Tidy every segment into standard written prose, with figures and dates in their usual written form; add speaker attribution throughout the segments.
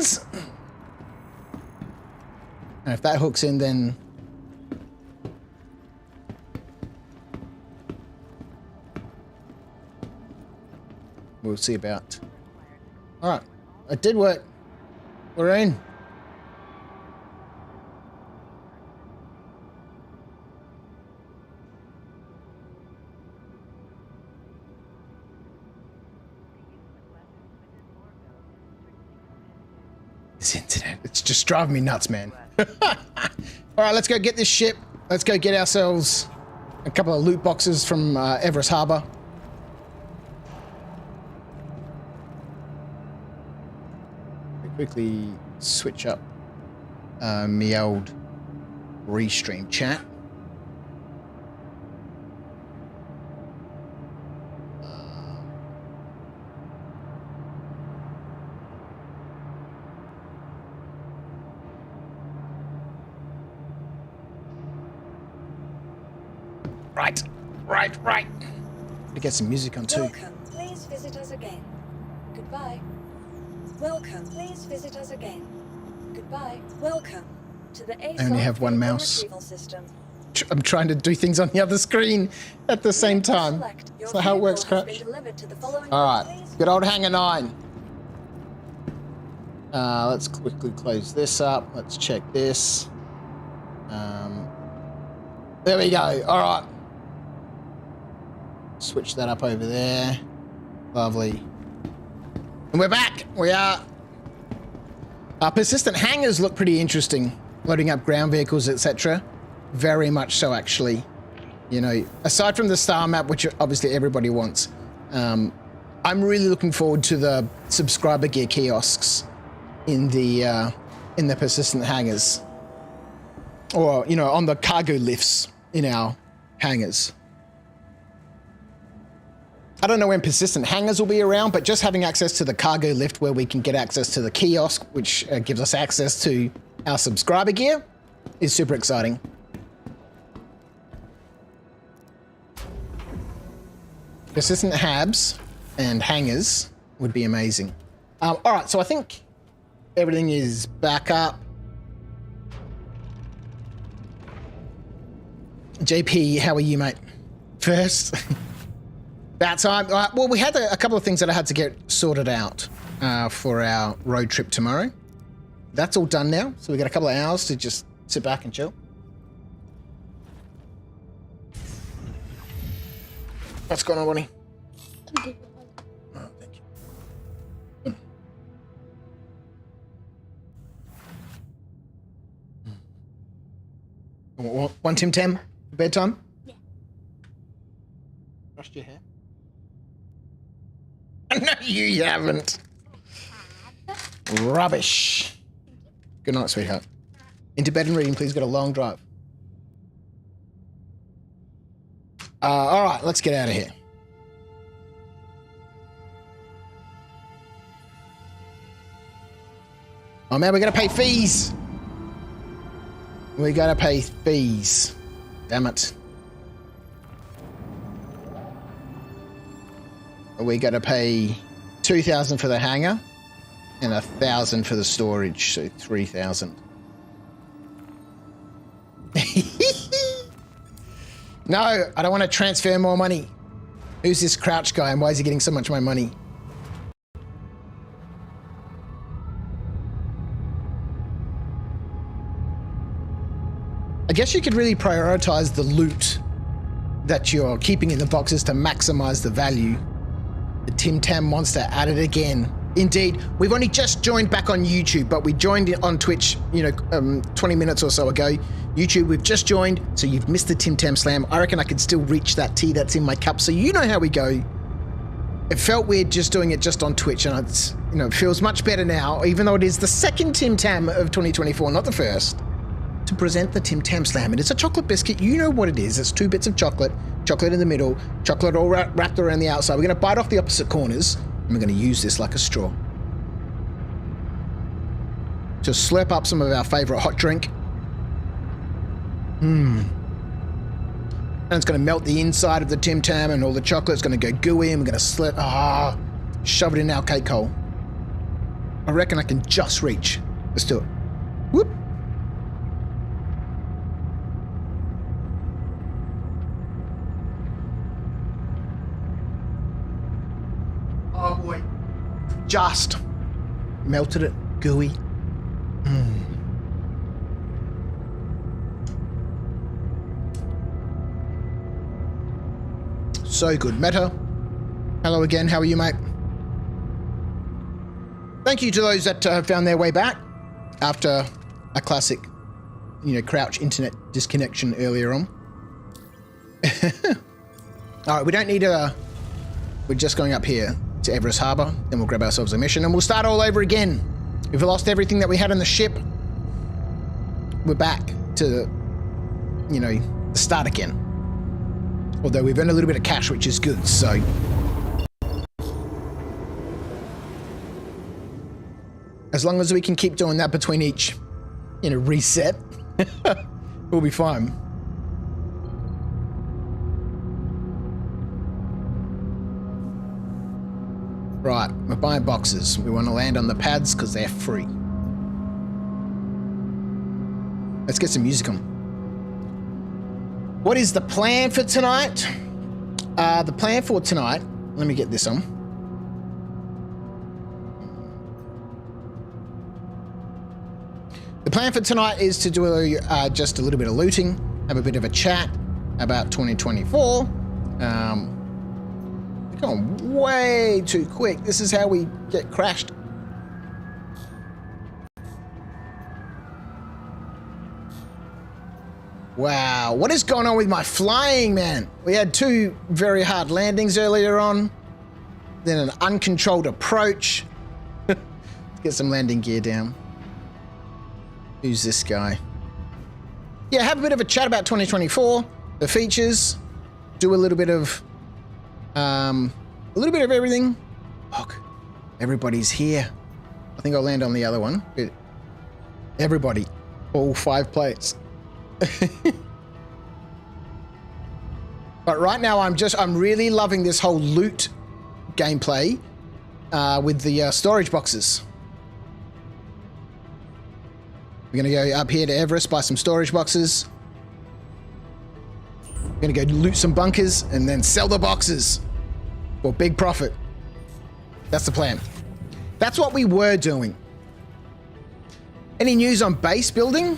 Speaker 1: happens. And if that hooks in, then we'll see about. All right, it did work. We're in. This internet, it's just driving me nuts, man. All right, let's go get this ship. Let's go get ourselves a couple of loot boxes from Everest Harbor. Quickly switch up me old restream chat. Right. To get some music on too.
Speaker 2: Welcome. Please visit us again. Goodbye. Welcome. Please visit us again. Goodbye. Welcome to the
Speaker 1: I only have one mouse.
Speaker 2: System.
Speaker 1: I'm trying to do things on the other screen at the same time. That's not how it works, Crouch. Alright, good old Hangar 9. Let's quickly close this up. Let's check this. There we go. Alright. Switch that up over there. Lovely. And we're back. We are. Persistent hangars look pretty interesting. Loading up ground vehicles, etc. Very much so, actually. You know, aside from the star map, which obviously everybody wants, I'm really looking forward to the subscriber gear kiosks in the persistent hangars, or you know, on the cargo lifts in our hangars. I don't know when persistent hangars will be around, but just having access to the cargo lift where we can get access to the kiosk, which gives us access to our subscriber gear, is super exciting. Persistent habs and hangars would be amazing. All right, so I think everything is back up. JP, how are you, mate? First. That time, well, we had a couple of things that I had to get sorted out for our road trip tomorrow. That's all done now, so we got a couple of hours to just sit back and chill. What's going on, Bonnie? Oh, thank you. One Tim Tam for bedtime? Yeah. Brushed your hair? No, you haven't. Rubbish. Good night, sweetheart. Into bed and reading, please. Got a long drive. All right, let's get out of here. Oh man, we gotta pay fees. We gotta pay fees. Damn it. We got to pay 2,000 for the hangar and 1,000 for the storage, so 3,000. No, I don't want to transfer more money. Who's this Crouch guy and why is he getting so much of my money? I guess you could really prioritize the loot that you're keeping in the boxes to maximize the value. The Tim Tam monster at it again. Indeed, we've only just joined back on YouTube, but we joined it on Twitch, you know, 20 minutes or so ago. YouTube, we've just joined, so you've missed the Tim Tam slam. I reckon I could still reach that tea that's in my cup, so you know how we go. It felt weird just doing it just on Twitch, and it's, you know, it feels much better now, even though it is the second Tim Tam of 2024, not the first, to present the Tim Tam slam. And it's a chocolate biscuit. You know what it is. It's 2 bits of chocolate, chocolate in the middle, chocolate all wrapped around the outside. We're going to bite off the opposite corners, and we're going to use this like a straw to slurp up some of our favorite hot drink. And it's going to melt the inside of the Tim Tam, and all the chocolate's going to go gooey, and we're going to shove it in our cake hole. I reckon I can just reach. Let's do it. Whoop. Oh boy. Just melted it. Gooey. So good. Meta, hello again. How are you, mate? Thank you to those that found their way back after a classic, crouch internet disconnection earlier on. All right, we don't need we're just going up here to Everest Harbour, then we'll grab ourselves a mission and we'll start all over again. We've lost everything that we had on the ship. We're back to, the start again. Although we've earned a little bit of cash, which is good, so. As long as we can keep doing that between each, reset, we'll be fine. Right, we're buying boxes. We want to land on the pads because they're free. Let's get some music on. What is the plan for tonight? The plan for tonight, let me get this on. The plan for tonight is to do just a little bit of looting, have a bit of a chat about 2024. We're going way too quick. This is how we get crashed. Wow, what is going on with my flying, man? We had 2 very hard landings earlier on, then an uncontrolled approach. Let's get some landing gear down. Who's this guy? Yeah, have a bit of a chat about 2024, the features, do a little bit of everything. Look, everybody's here. I think I'll land on the other one. Everybody, all 5 players. But right now I'm really loving this whole loot gameplay with the storage boxes. We're gonna go up here to Everest, buy some storage boxes. We're gonna go loot some bunkers and then sell the boxes for big profit. That's the plan. That's what we were doing. Any news on base building?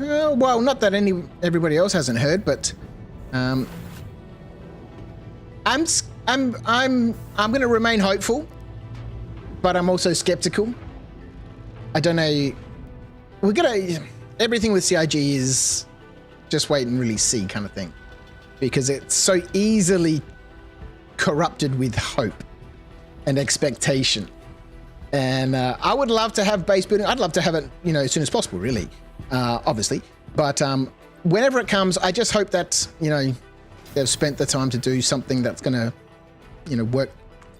Speaker 1: Well, not that everybody else hasn't heard, but I'm going to remain hopeful, but I'm also skeptical. I don't know. Everything with CIG is just wait and really see kind of thing, because it's so easily corrupted with hope and expectation. And I would love to have base building. I'd love to have it, as soon as possible, really. Obviously, but whenever it comes, I just hope that they've spent the time to do something that's gonna work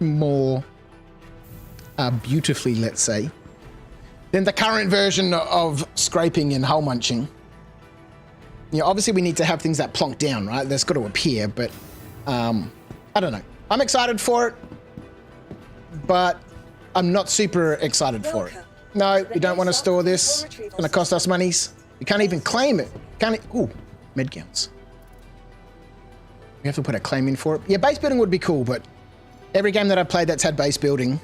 Speaker 1: more beautifully, let's say, than the current version of scraping and hull munching. Obviously we need to have things that plonk down, right? That's got to appear, but I don't know. I'm excited for it, but I'm not super excited for it. No, we don't want to store this. It's going to cost us monies. We can't even claim it. Ooh, med gowns. We have to put a claim in for it. Yeah, base building would be cool, but every game that I've played that's had base building.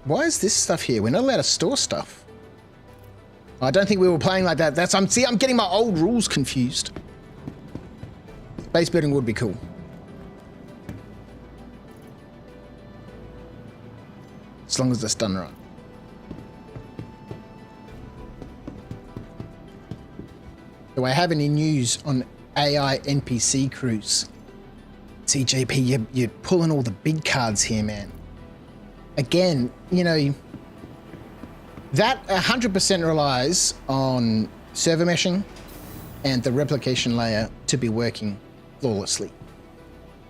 Speaker 1: Why is this stuff here? We're not allowed to store stuff. I don't think we were playing like that. I'm getting my old rules confused. Base building would be cool. As long as it's done right. Do I have any news on AI NPC crews? CJP, you're pulling all the big cards here, man. Again, that 100% relies on server meshing and the replication layer to be working flawlessly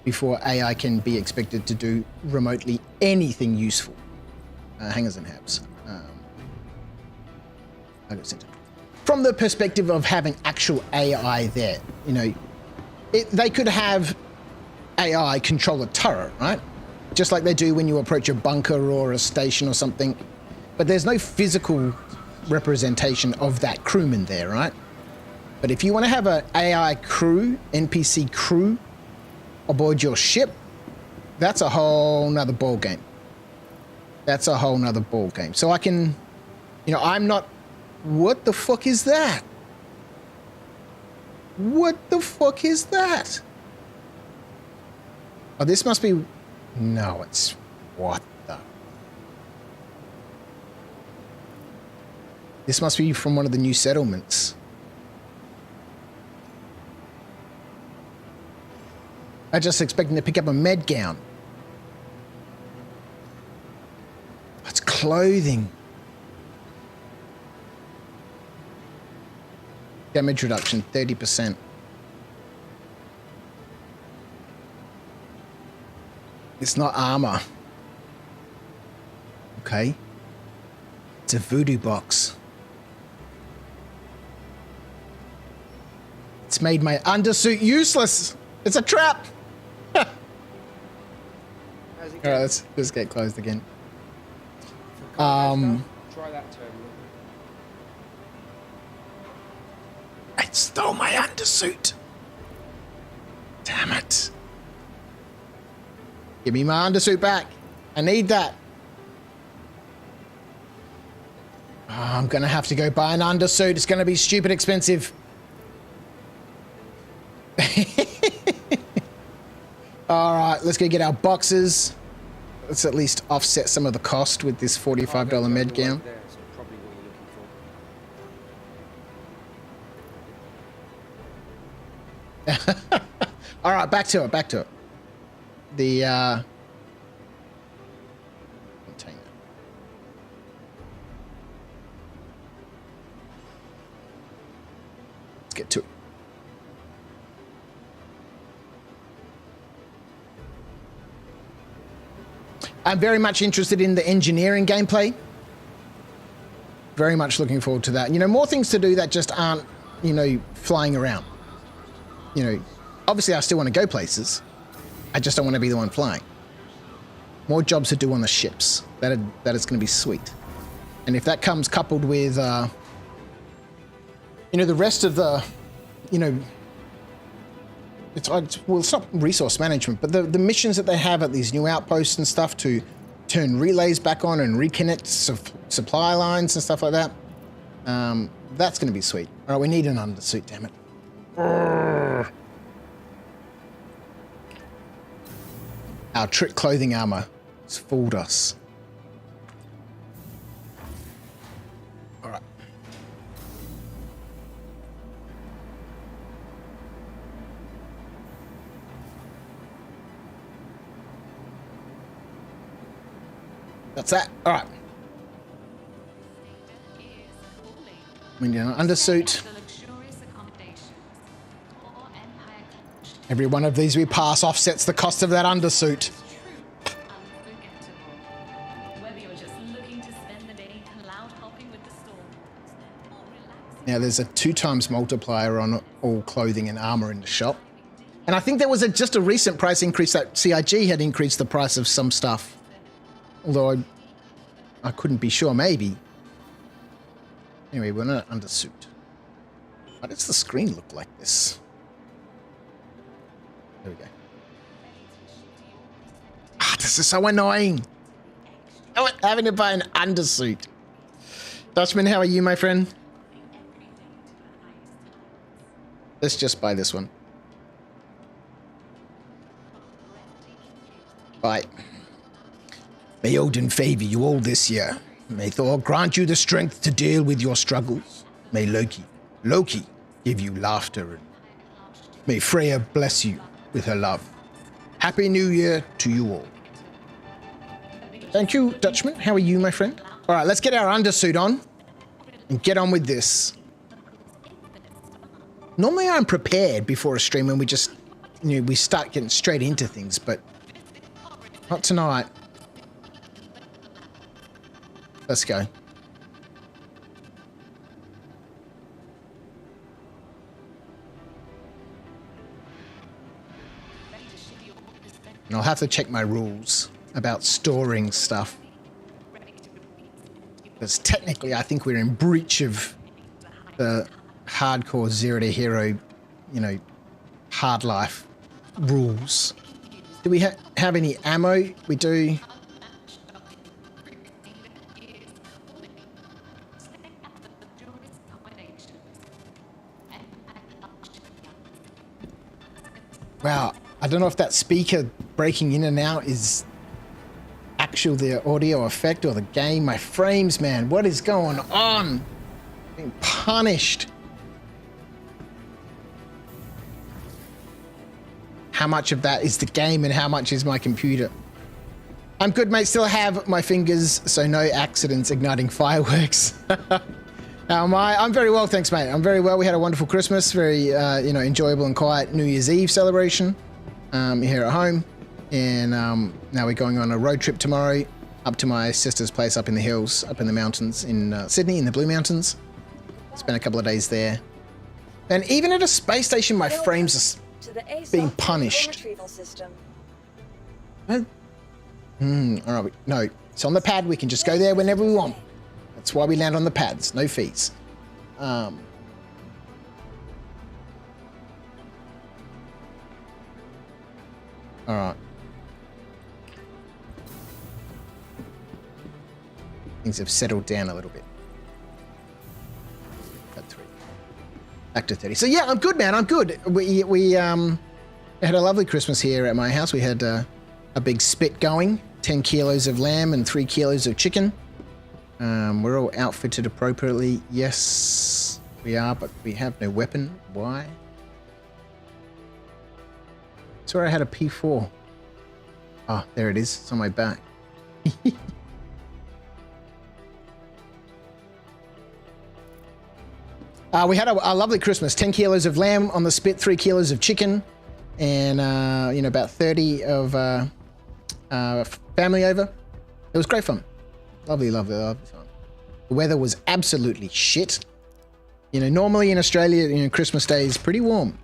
Speaker 1: before AI can be expected to do remotely anything useful. Hangers and habs. I got center. From the perspective of having actual AI there, they could have AI control a turret, right? just like they do when you approach a bunker or a station or something. But there's no physical representation of that crewman there, right? But if you want to have an AI crew, NPC crew aboard your ship, that's a whole nother ball game. That's a whole nother ball game. So I can, you know, I'm not, what the fuck is that? What the fuck is that? Oh, this must be, no, it's, what the? This must be from one of the new settlements. I just expecting to pick up a med gown. It's clothing. Damage reduction, 30%. It's not armor. Okay. It's a voodoo box. It's made my undersuit useless. It's a trap. All right, let's just get closed again.
Speaker 3: Try that terminal.
Speaker 1: I stole my undersuit. Damn it. Give me my undersuit back. I need that. Oh, I'm gonna have to go buy an undersuit. It's gonna be stupid expensive. All right, let's go get our boxes. Let's at least offset some of the cost with this $45 med gown.
Speaker 3: There, so probably what you're looking for.
Speaker 1: All right, back to it, back to it. The, container. Let's get to it. I'm very much interested in the engineering gameplay. Very much looking forward to that. You know, more things to do that just aren't, you know, flying around. You know, obviously I still want to go places. I just don't want to be the one flying. More jobs to do on the ships. That is going to be sweet. And if that comes coupled with, you know, the rest of the, you know, well, it's not resource management, but the missions that they have at these new outposts and stuff to turn relays back on and reconnect supply lines and stuff like that, that's going to be sweet. All right, we need an undersuit, damn it. Urgh. Our trick clothing armor has fooled us. All right. That's that. All right. We need an undersuit. Every one of these we pass offsets the cost of that undersuit. Now there's a 2x multiplier on all clothing and armor in the shop. And I think there was just a recent price increase that CIG had increased the price of some stuff. Although I couldn't be sure, maybe. Anyway, we're not an undersuit. Why does the screen look like this? There we go. Ah, this is so annoying. Oh, having to buy an undersuit. Dutchman, how are you, my friend? Let's just buy this one. Bye. May Odin favor you all this year. May Thor grant you the strength to deal with your struggles. May Loki give you laughter. And may Freya bless you with her love. Happy New Year to you all. Thank you, Dutchman. How are you, my friend? All right, let's get our undersuit on and get on with this. Normally I'm prepared before a stream when we just, you know, we start getting straight into things, but not tonight. Let's go. And I'll have to check my rules. about storing stuff. Because technically, I think we're in breach of the hardcore zero to hero, you know, hard life rules. Do we have any ammo? We do. Wow, I don't know if that speaker breaking in and out is actual the audio effect or the game. My frames, man, what is going on? Being punished. How much of that is the game and how much is my computer? I'm good, mate. Still have my fingers, so no accidents igniting fireworks. How am I? I'm very well, thanks, mate. I'm very well. We had a wonderful Christmas, very enjoyable and quiet New Year's Eve celebration here at home, and now we're going on a road trip tomorrow up to my sister's place up in the hills, up in the mountains in Sydney, in the Blue Mountains. Spent a couple of days there, and even at a space station, my frames are being punished. All right, no, it's on the pad. We can just go there whenever we want. That's why we land on the pads, no fees. All right. Things have settled down a little bit. At 3. Back to 30. So yeah, I'm good, man. I'm good. We had a lovely Christmas here at my house. We had a big spit going, 10 kilos of lamb and 3 kilos of chicken. We're all outfitted appropriately. Yes, we are, but we have no weapon. Why? That's where I had a P4. Oh, there it is. It's on my back. We had a lovely Christmas. 10 kilos of lamb on the spit, 3 kilos of chicken, and about 30 of family over. It was great fun. Lovely, lovely, lovely fun. The weather was absolutely shit. Normally in Australia, Christmas Day is pretty warm.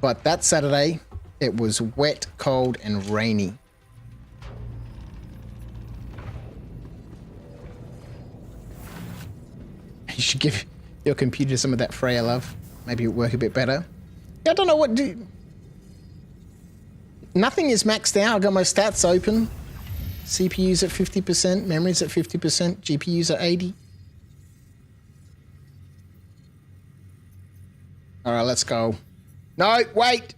Speaker 1: But that Saturday, it was wet, cold, and rainy. You should give your computer some of that Freya love. Maybe it'll work a bit better. I don't know what to do. Nothing is maxed out. I've got my stats open. CPU's at 50%, memory's at 50%, GPU's at 80%. All right, let's go. No, wait.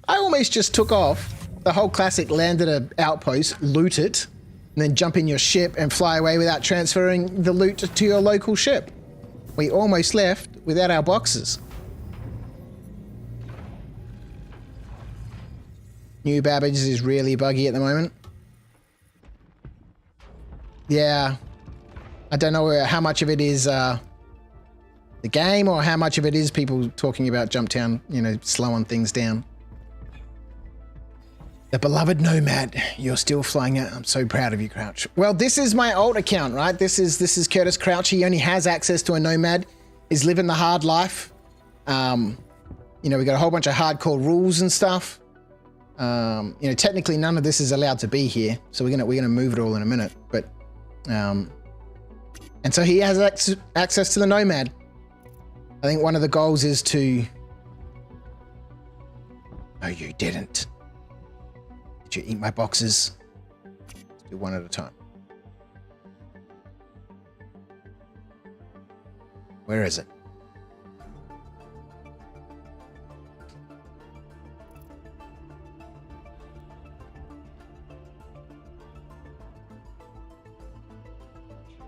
Speaker 1: I almost just took off. The whole classic land at an outpost, loot it, and then jump in your ship and fly away without transferring the loot to your local ship. We almost left without our boxes. New Babbage is really buggy at the moment. Yeah. I don't know how much of it is the game or how much of it is people talking about Jumptown, slowing things down. The beloved Nomad, you're still flying it. I'm so proud of you, Crouch. Well, this is my old account, right? This is Curtis Crouch. He only has access to a Nomad. He's living the hard life. We got a whole bunch of hardcore rules and stuff. Technically none of this is allowed to be here, so we're gonna move it all in a minute. But, and so he has access to the Nomad. I think one of the goals is to. No, you didn't. Did you eat my boxes? Let's do one at a time. Where is it?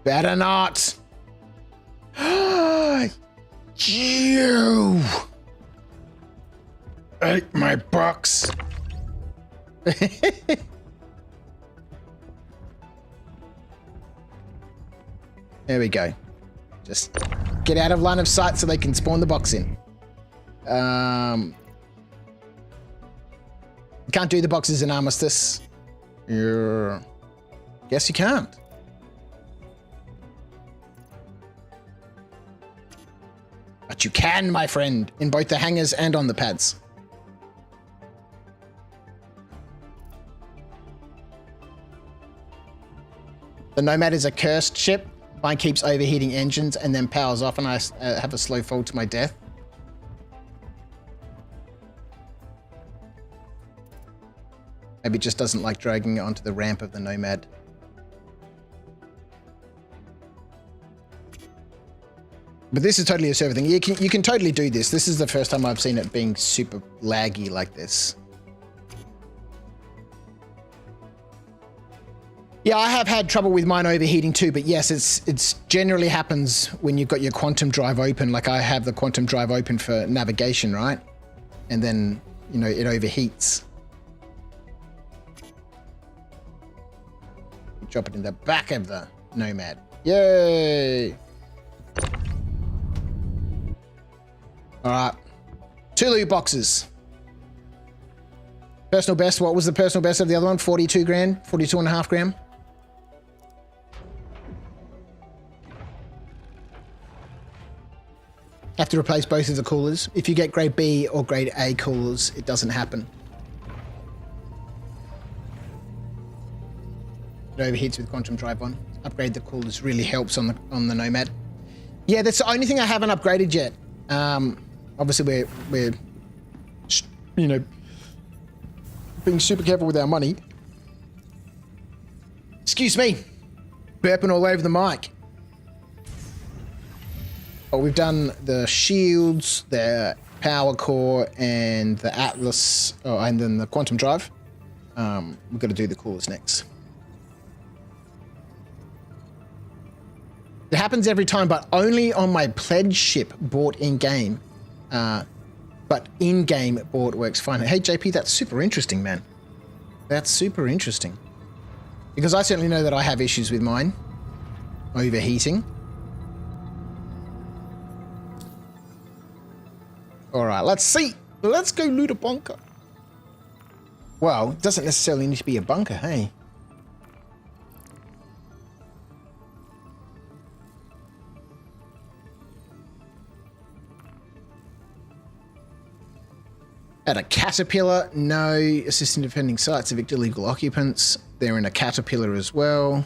Speaker 1: Better not. You ate my box. There we go. Just get out of line of sight so they can spawn the box in. You can't do the boxes in Armistice. Yeah. Guess you can't. But you can, my friend, in both the hangars and on the pads. The Nomad is a cursed ship. Mine keeps overheating engines and then powers off, and I have a slow fall to my death. Maybe it just doesn't like dragging it onto the ramp of the Nomad. But this is totally a server thing. You can totally do this. This is the first time I've seen it being super laggy like this. Yeah, I have had trouble with mine overheating too, but yes, it's generally happens when you've got your quantum drive open. Like I have the quantum drive open for navigation, right? And then, you know, it overheats. Drop it in the back of the Nomad. Yay! All right, 2 loot boxes. Personal best, what was the personal best of the other one? 42 grand, 42.5 grand. Have to replace both of the coolers. If you get grade B or grade A coolers, it doesn't happen. It overheats with quantum drive on. Upgrade the coolers really helps on the Nomad. Yeah, that's the only thing I haven't upgraded yet. Obviously we're you know, being super careful with our money. Excuse me, burping all over the mic. Oh, we've done the shields, the power core, and the Atlas, oh, and then the quantum drive. We've got to do the coolers next. It happens every time, but only on my pledge ship bought in-game. But in-game bought works fine. Hey, JP, that's super interesting, man. That's super interesting. Because I certainly know that I have issues with mine overheating. All right, let's see. Let's go loot a bunker. Well, it doesn't necessarily need to be a bunker, hey? At a Caterpillar, no. Assisting defending sites, evict illegal occupants. They're in a Caterpillar as well.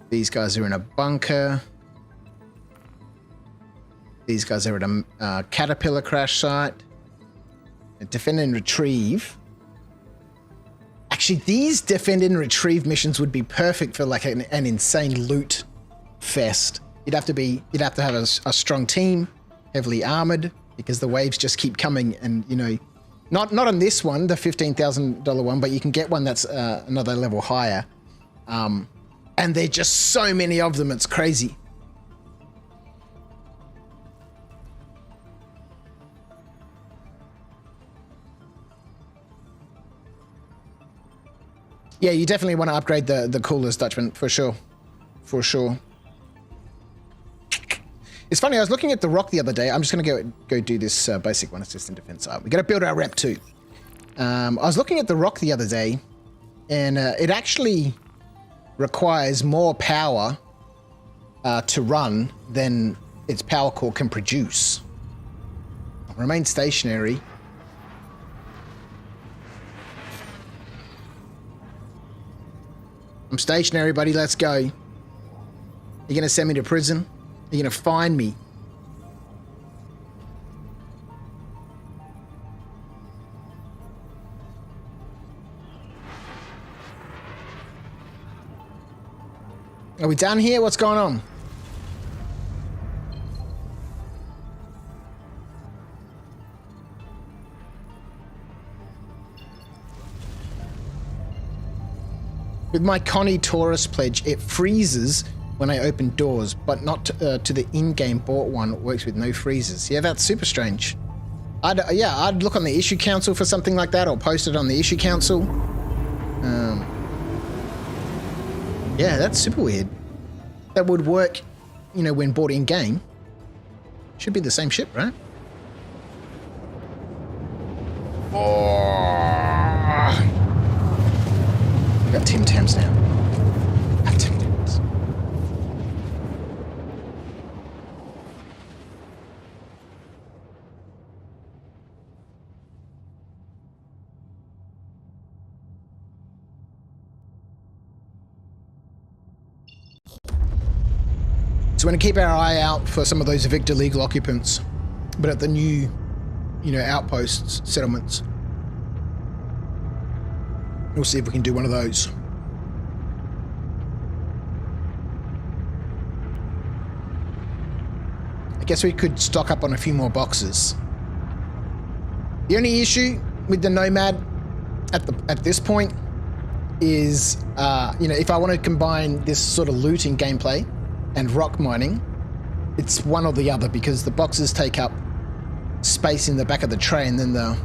Speaker 1: These guys are in a bunker. These guys are at a Caterpillar crash site. Defend and retrieve. Actually, these defend and retrieve missions would be perfect for like an insane loot fest. You'd have to have a strong team, heavily armored, because the waves just keep coming. And you know, not on this one, the $15,000 one, but you can get one that's another level higher. And there are just so many of them, it's crazy. Yeah, you definitely want to upgrade the coolers, Dutchman, for sure. For sure. It's funny, I was looking at the rock the other day. I'm just going to go do this basic one, assistant defense. We got to build our rep too. I was looking at the rock the other day, and it actually requires more power to run than its power core can produce. Remain stationary. I'm stationary, buddy. Let's go. You're going to send me to prison? You're going to find me? Are we done here? What's going on? With my Connie Taurus pledge, it freezes when I open doors, but not to the in-game bought one. It works with no freezes. Yeah, that's super strange. I'd look on the issue council for something like that, or post it on the issue council. Yeah, that's super weird. That would work, you know, when bought in-game. Should be the same ship, right? Oh. We've got Tim Tams now. Tim Tams. So we're going to keep our eye out for some of those evicted illegal occupants, but at the new, outposts, settlements. We'll see if we can do one of those. I guess we could stock up on a few more boxes. The only issue with the Nomad at this point is, if I want to combine this sort of looting gameplay and rock mining, it's one or the other, because the boxes take up space in the back of the tray and then the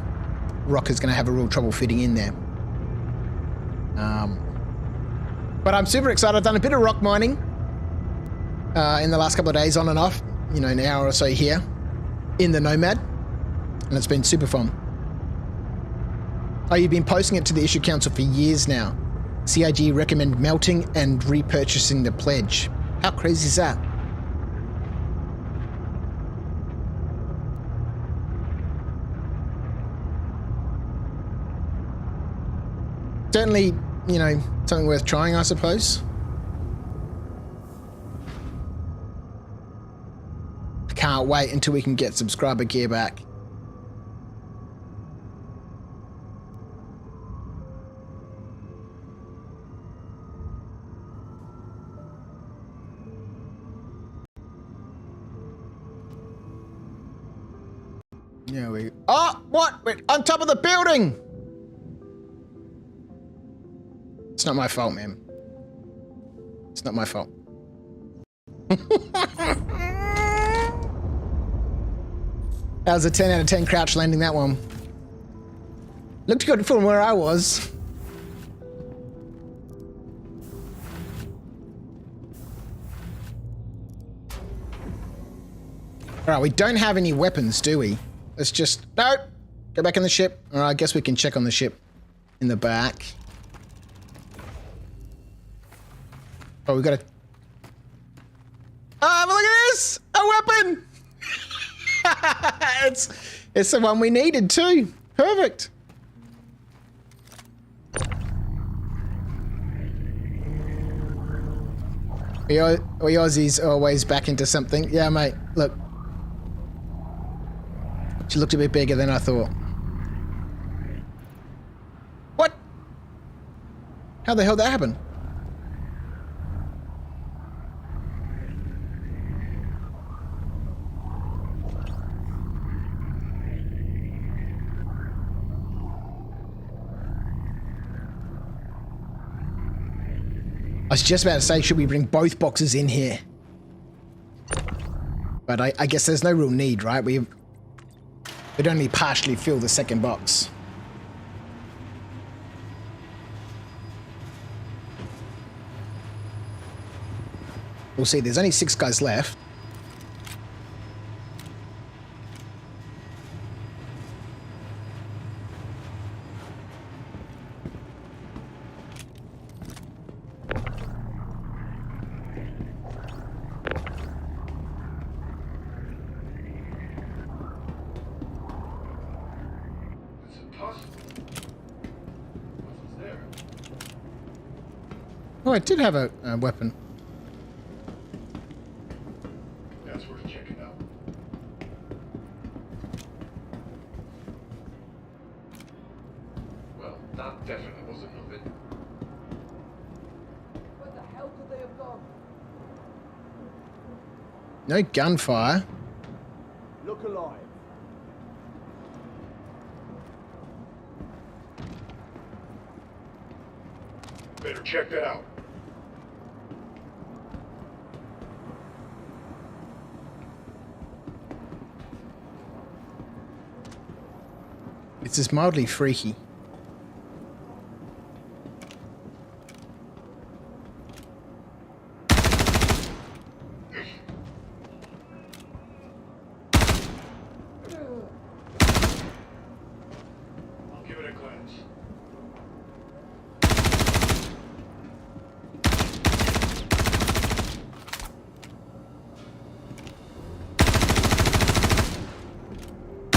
Speaker 1: rock is going to have a real trouble fitting in there. But I'm super excited. I've done a bit of rock mining in the last couple of days, on and off, an hour or so here in the Nomad, and it's been super fun. Oh, you've been posting it to the Issue Council for years now. CIG recommend melting and repurchasing the pledge. How crazy is that? Certainly, something worth trying, I suppose. I can't wait until we can get subscriber gear back. Yeah, oh, what? We're on top of the building! It's not my fault, man. It's not my fault. That was a 10 out of 10 crouch landing, that one. Looked good from where I was. Alright, we don't have any weapons, do we? Let's just... No! Go back in the ship. Alright, I guess we can check on the ship in the back. Oh, we got a... Oh, but look at this! A weapon! It's the one we needed too. Perfect. We Aussies are always back into something. Yeah, mate. Look. She looked a bit bigger than I thought. What? How the hell did that happen? I was just about to say, should we bring both boxes in here? But I guess there's no real need, right? We'd only partially fill the second box. We'll see, there's only 6 guys left. Oh, I did have a weapon.
Speaker 4: That's worth checking out. Well, that definitely wasn't nothing.
Speaker 5: Where the hell could they have gone?
Speaker 1: No gunfire.
Speaker 5: Look alive.
Speaker 4: Better check that out.
Speaker 1: It's just mildly freaky.
Speaker 4: I'll give it a glance.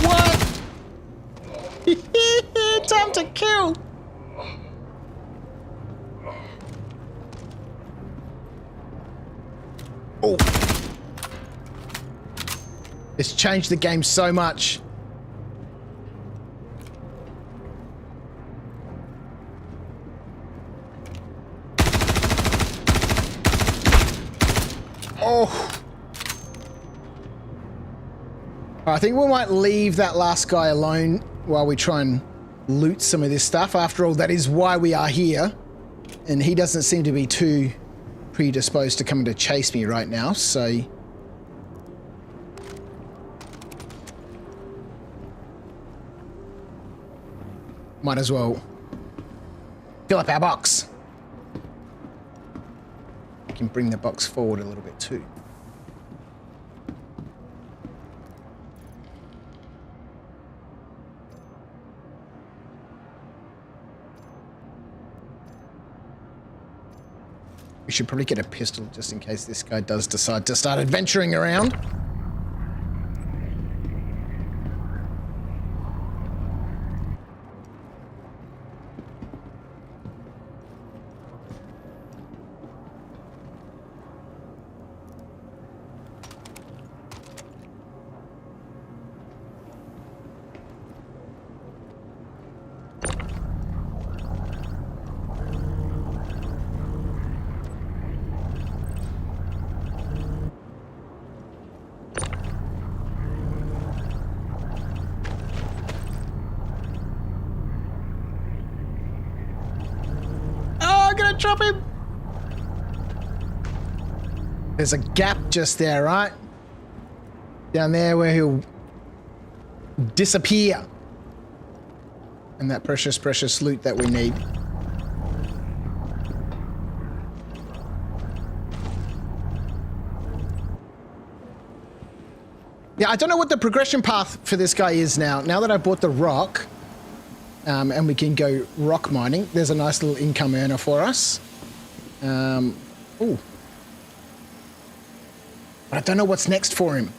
Speaker 1: What? Time to kill. Oh. It's changed the game so much. Oh. I think we might leave that last guy alone while we try and loot some of this stuff. After all, that is why we are here. And he doesn't seem to be too predisposed to coming to chase me right now, so... might as well fill up our box. We can bring the box forward a little bit too. We should probably get a pistol just in case this guy does decide to start adventuring around. Drop him. There's a gap just there, right? Down there where he'll disappear. And that precious, precious loot that we need. Yeah, I don't know what the progression path for this guy is now. Now that I bought the rock, and we can go rock mining. There's a nice little income earner for us. Ooh. But I don't know what's next for him.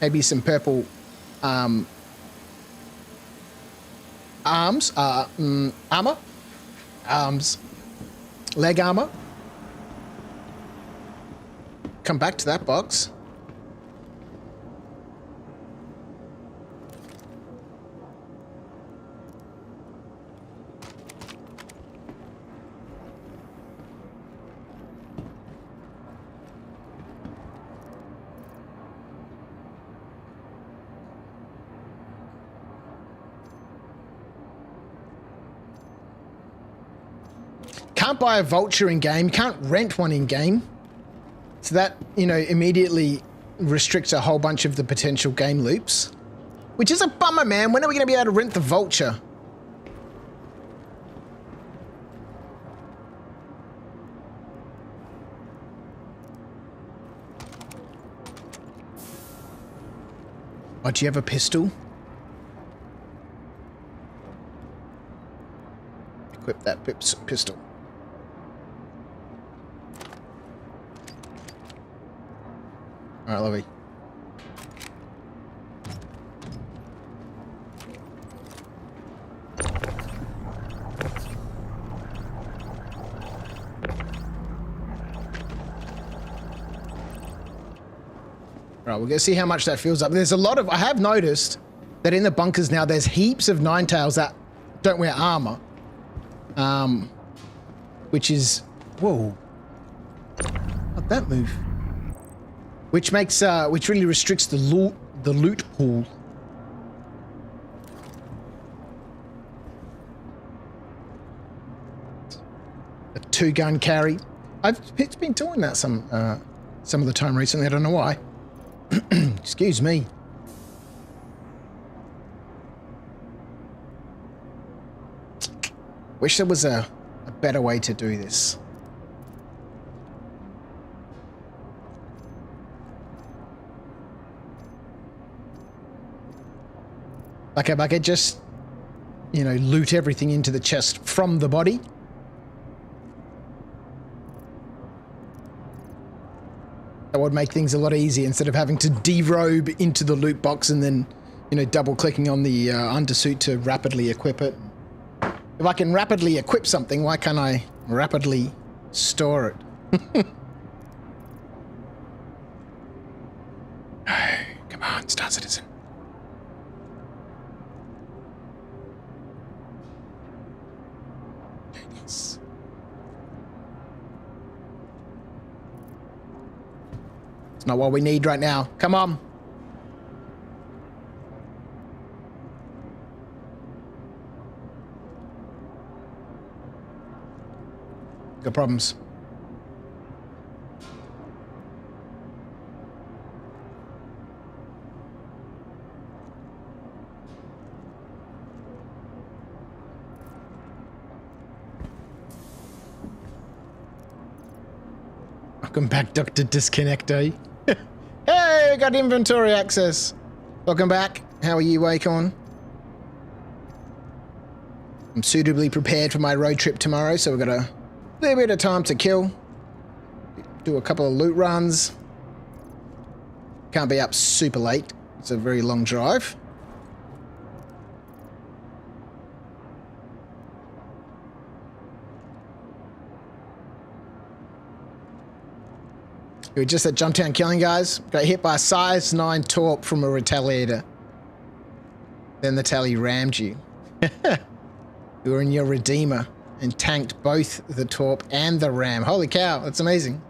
Speaker 1: Maybe some purple arms, armor, leg armor. Come back to that box. Can't buy a vulture in game, can't rent one in game. So that, you know, immediately restricts a whole bunch of the potential game loops. Which is a bummer, man. When are we going to be able to rent the vulture? Oh, do you have a pistol? Equip that pistol. All right, Lovey. All right, we're gonna see how much that fills up. There's a lot of, I have noticed that in the bunkers now, there's heaps of Ninetales that don't wear armor. Which is, whoa. How'd that move? Which makes, which really restricts the loot pool. A 2-gun carry. It's been doing that some of the time recently. I don't know why. Excuse me. Wish there was a better way to do this. Like if I could just, you know, loot everything into the chest from the body. That would make things a lot easier instead of having to derobe into the loot box and then, you know, double clicking on the undersuit to rapidly equip it. If I can rapidly equip something, why can't I rapidly store it. Come on, Star Citizen. Yes. It's not what we need right now. Come on. Got problems. Welcome back, Dr. Disconnector. Hey, we got inventory access. Welcome back. How are you, Acorn? I'm suitably prepared for my road trip tomorrow, so we've got a little bit of time to kill. Do a couple of loot runs. Can't be up super late. It's a very long drive. We were just at Jumptown killing guys. Got hit by a size 9 torp from a retaliator. Then the tally rammed you. You were in your Redeemer and tanked both the torp and the ram. Holy cow, that's amazing.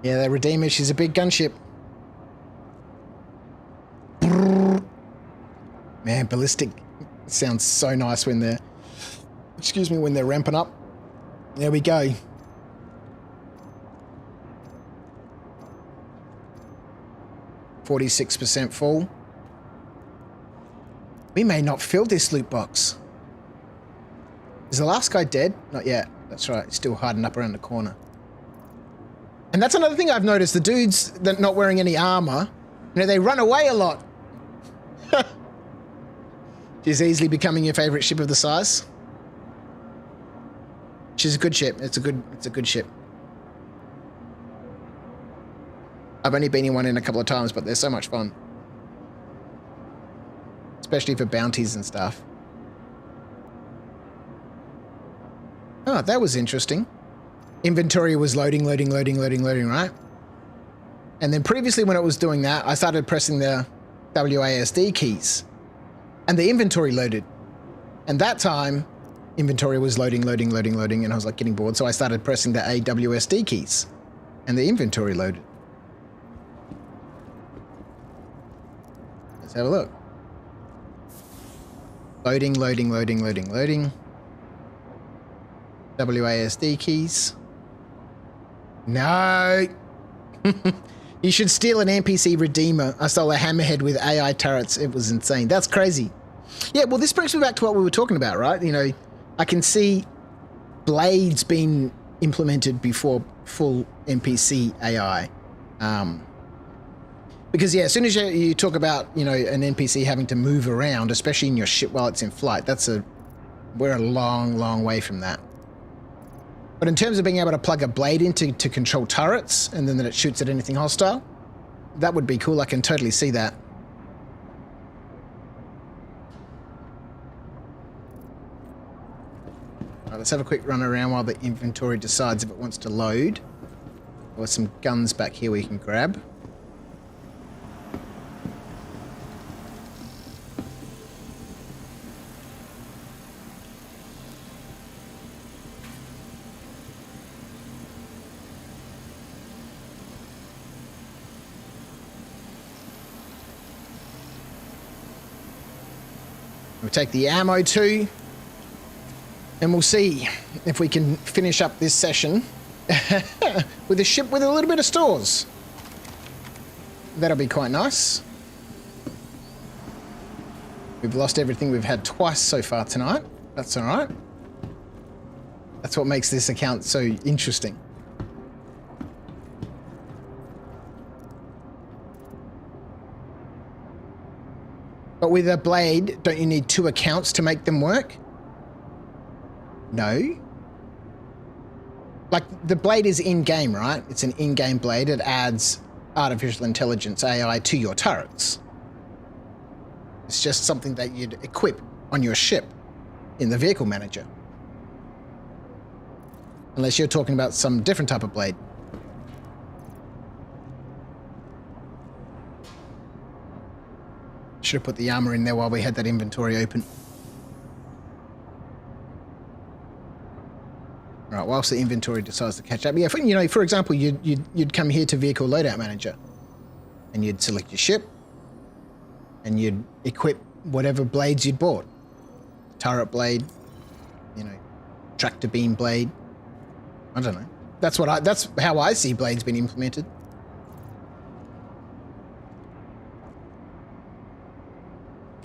Speaker 1: Yeah, the Redeemer, she's a big gunship. Man, ballistic sounds so nice when they're, when they're ramping up. There we go. %46 full. We may not fill this loot box. Is the last guy dead? Not yet. That's right. He's still hiding up around the corner. And that's another thing I've noticed. The dudes that are not wearing any armor, you know, they run away a lot. She's easily becoming your favorite ship of the size. She's a good ship. It's a good ship. I've only been in one a couple of times, but they're so much fun. Especially for bounties and stuff. Oh, that was interesting. Inventory was loading, right? And then previously when it was doing that, I started pressing the WASD keys. And the inventory loaded. And that time, inventory was loading, and I was like getting bored, so I started pressing the AWSD keys. And the inventory loaded. Let's have a look. Loading. WASD keys. No! You should steal an NPC Redeemer. I stole a hammerhead with AI turrets. It was insane. That's crazy. Yeah, well, this brings me back to what we were talking about, right? You know, I can see blades being implemented before full NPC AI. Because, yeah, as soon as you talk about, you know, an NPC having to move around, especially in your ship while it's in flight, we're a long way from that. But in terms of being able to plug a blade in to control turrets and then that it shoots at anything hostile, that would be cool. I can totally see that. All right, let's have a quick run around while the inventory decides if it wants to load. There's some guns back here we can grab. We'll take the ammo too, and we'll see if we can finish up this session with a ship with a little bit of stores. That'll be quite nice. We've lost everything we've had twice so far tonight. That's all right. That's what makes this account so interesting. But with a blade, don't you need 2 accounts to make them work? No. Like, the blade is in-game, right? It's an in-game blade. It adds artificial intelligence, AI, to your turrets. It's just something that you'd equip on your ship in the vehicle manager. Unless you're talking about some different type of blade. Should have put the armor in there while we had that inventory open. Right, whilst the inventory decides to catch up. Yeah, for example, you'd come here to Vehicle Loadout Manager, and you'd select your ship, and you'd equip whatever blades you'd bought. Turret blade, tractor beam blade. I don't know. That's how I see blades being implemented.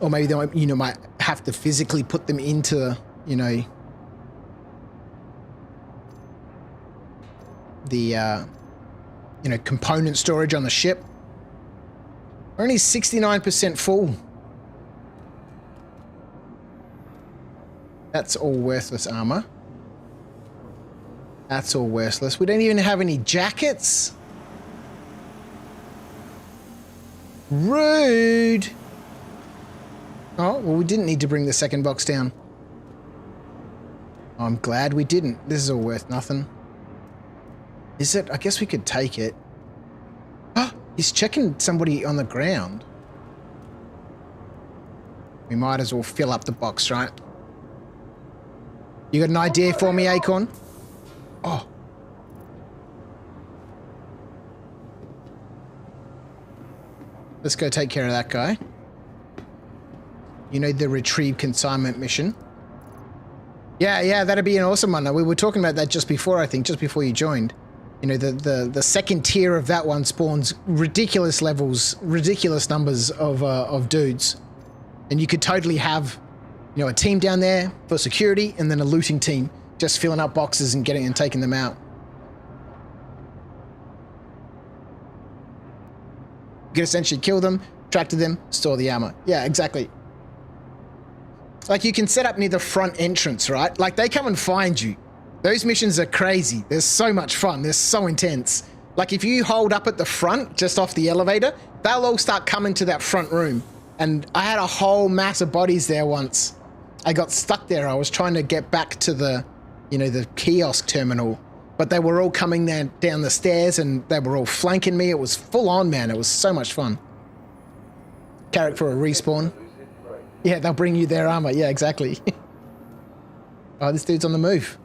Speaker 1: Or maybe they might have to physically put them into, the component storage on the ship. We're only 69% full. That's all worthless armor. That's all worthless. We don't even have any jackets. Rude. Oh, well, we didn't need to bring the second box down. I'm glad we didn't. This is all worth nothing. Is it? I guess we could take it. Oh, he's checking somebody on the ground. We might as well fill up the box, right? You got an idea for me, Acorn? Oh. Let's go take care of that guy. The retrieve consignment mission. Yeah, that'd be an awesome one. We were talking about that just before, I think, just before you joined. The second tier of that one spawns ridiculous levels, ridiculous numbers of dudes. And you could totally have, a team down there for security and then a looting team just filling up boxes and getting and taking them out. You could essentially kill them, tractor them, store the armor. Yeah, exactly. Like, you can set up near the front entrance, right? Like, they come and find you. Those missions are crazy. They're so much fun. They're so intense. Like, if you hold up at the front, just off the elevator, they'll all start coming to that front room. And I had a whole mass of bodies there once. I got stuck there. I was trying to get back to the, the kiosk terminal. But they were all coming down the stairs and they were all flanking me. It was full on, man. It was so much fun. Carrick for a respawn. Yeah, they'll bring you their armor. Yeah, exactly. Oh, this dude's on the move.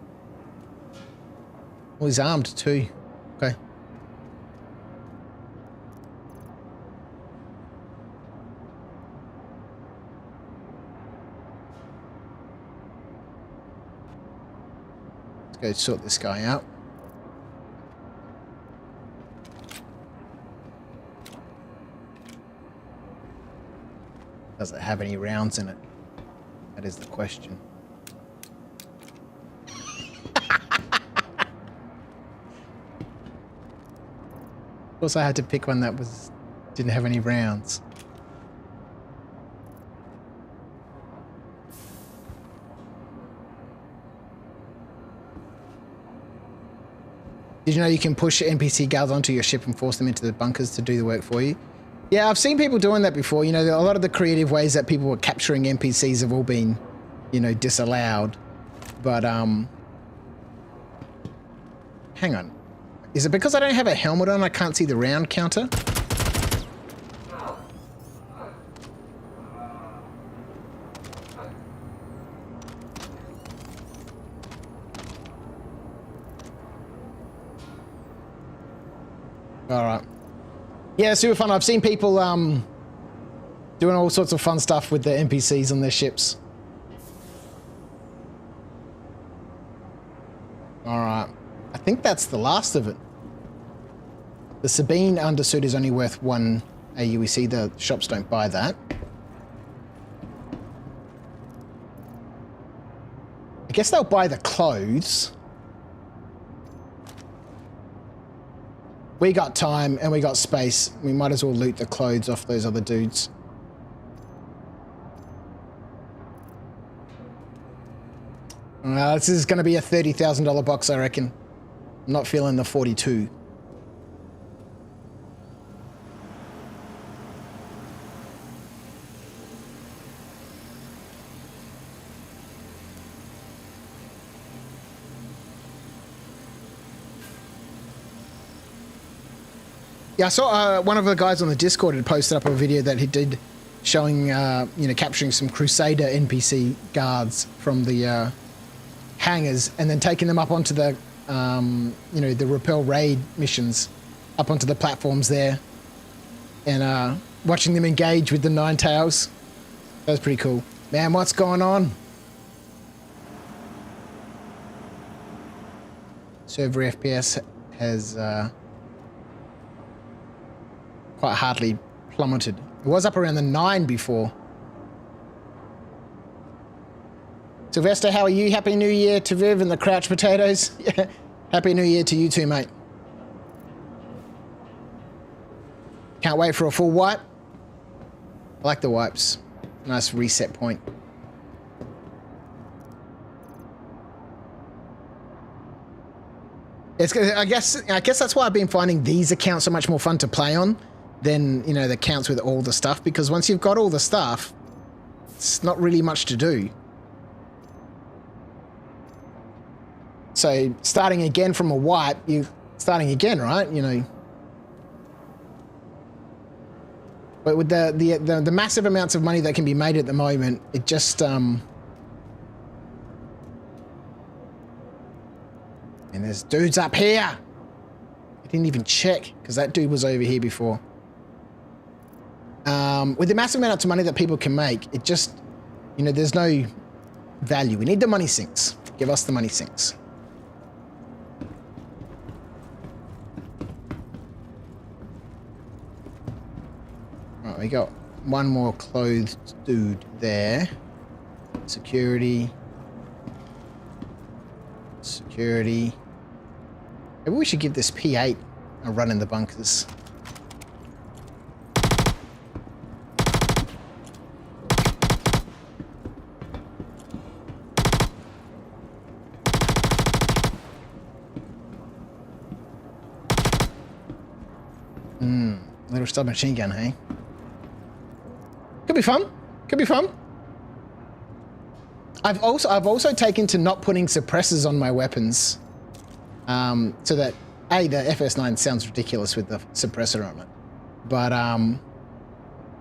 Speaker 1: Oh, he's armed too. Okay. Let's go sort this guy out. Does it have any rounds in it? That is the question. Of course, I had to pick one that didn't have any rounds. Did you know you can push NPC guards onto your ship and force them into the bunkers to do the work for you? Yeah, I've seen people doing that before. A lot of the creative ways that people were capturing NPCs have all been, disallowed. But, hang on. Is it because I don't have a helmet on I can't see the round counter? All right. Yeah, super fun. I've seen people doing all sorts of fun stuff with the NPCs on their ships. All right. I think that's the last of it. The Sabine undersuit is only worth 1 AUEC. The shops don't buy that. I guess they'll buy the clothes. We got time and we got space. We might as well loot the clothes off those other dudes. This is going to be a $30,000 box, I reckon. I'm not feeling the 42. Yeah, I saw one of the guys on the Discord had posted up a video that he did showing, capturing some Crusader NPC guards from the hangars and then taking them up onto the, the Repel raid missions up onto the platforms there and watching them engage with the Nine Tails. That was pretty cool. Man, what's going on? Server FPS has quite hardly plummeted. It was up around the 9 before. Sylvester, how are you? Happy New Year to Viv and the Crouch Potatoes. Yeah. Happy New Year to you too, mate. Can't wait for a full wipe. I like the wipes. Nice reset point. I guess that's why I've been finding these accounts so much more fun to play on than, the accounts with all the stuff, because once you've got all the stuff, it's not really much to do. So starting again from a wipe, you're starting again, right? But with the massive amounts of money that can be made at the moment, it just and there's dudes up here. I didn't even check because that dude was over here before. With the massive amounts of money that people can make, it just, there's no value. We need the money sinks. Give us the money sinks. Right, we got one more clothed dude there. Security. Security. Maybe we should give this P8 a run in the bunkers. Little submachine gun, hey? Could be fun. Could be fun. I've also taken to not putting suppressors on my weapons, so that the FS9 sounds ridiculous with the suppressor on it, but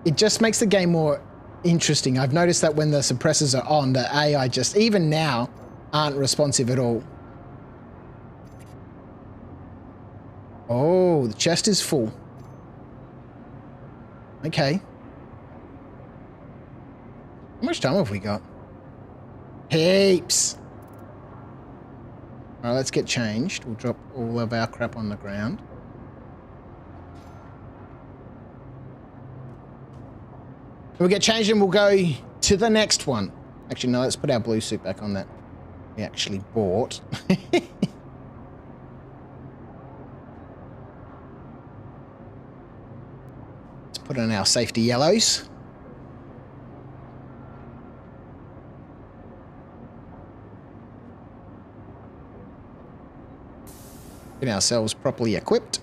Speaker 1: it just makes the game more interesting. I've noticed that when the suppressors are on, the AI just even now aren't responsive at all. Oh, the chest is full. Okay. How much time have we got? Heaps. All right, let's get changed. We'll drop all of our crap on the ground. We'll get changed and we'll go to the next one. Actually, no, let's put our blue suit back on that we actually bought. Let's put on our safety yellows. Get ourselves properly equipped.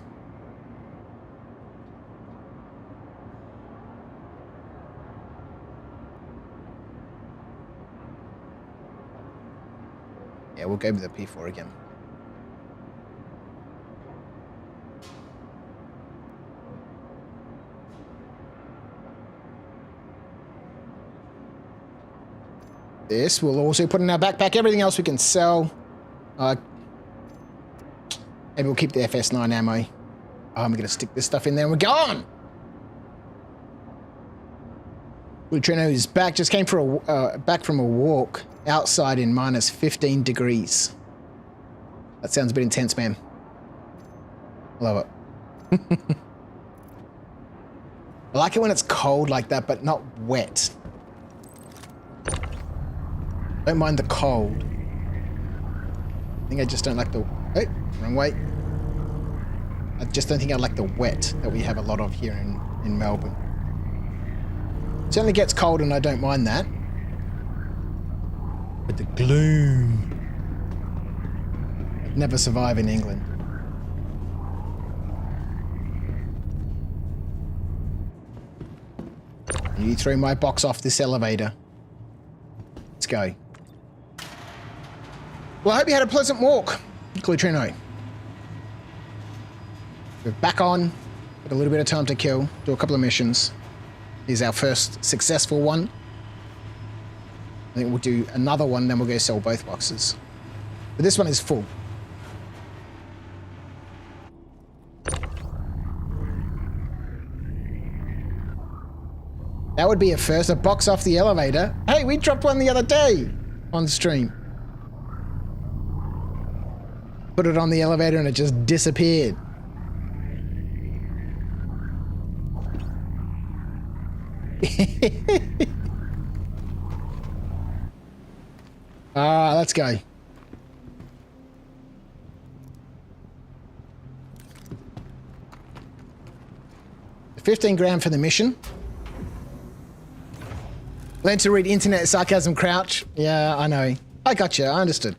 Speaker 1: Yeah, we'll go with the P4 again. This we'll also put in our backpack. Everything else we can sell. Maybe we'll keep the FS9 ammo. I'm going to stick this stuff in there and we're gone! Lutrino is back. Just came for back from a walk outside in minus 15 degrees. That sounds a bit intense, man. Love it. I like it when it's cold like that, but not wet. Don't mind the cold. I think I just don't like the... Oh, wrong way. I just don't think I like the wet that we have a lot of here in Melbourne. It certainly gets cold and I don't mind that. But the gloom. I'd never survive in England. You throw my box off this elevator. Let's go. Well, I hope you had a pleasant walk, Glutrino. We're back on the Got a little bit of time to kill. Do a couple of missions. Here's our first successful one. I think we'll do another one, then we'll go sell both boxes. But this one is full. That would be a first, a box off the elevator. Hey, we dropped one the other day on stream. Put it on the elevator and it just disappeared. Let's go. $15,000 for the mission. Learn to read internet sarcasm, Crouch. Yeah, I know. I got you. I understood.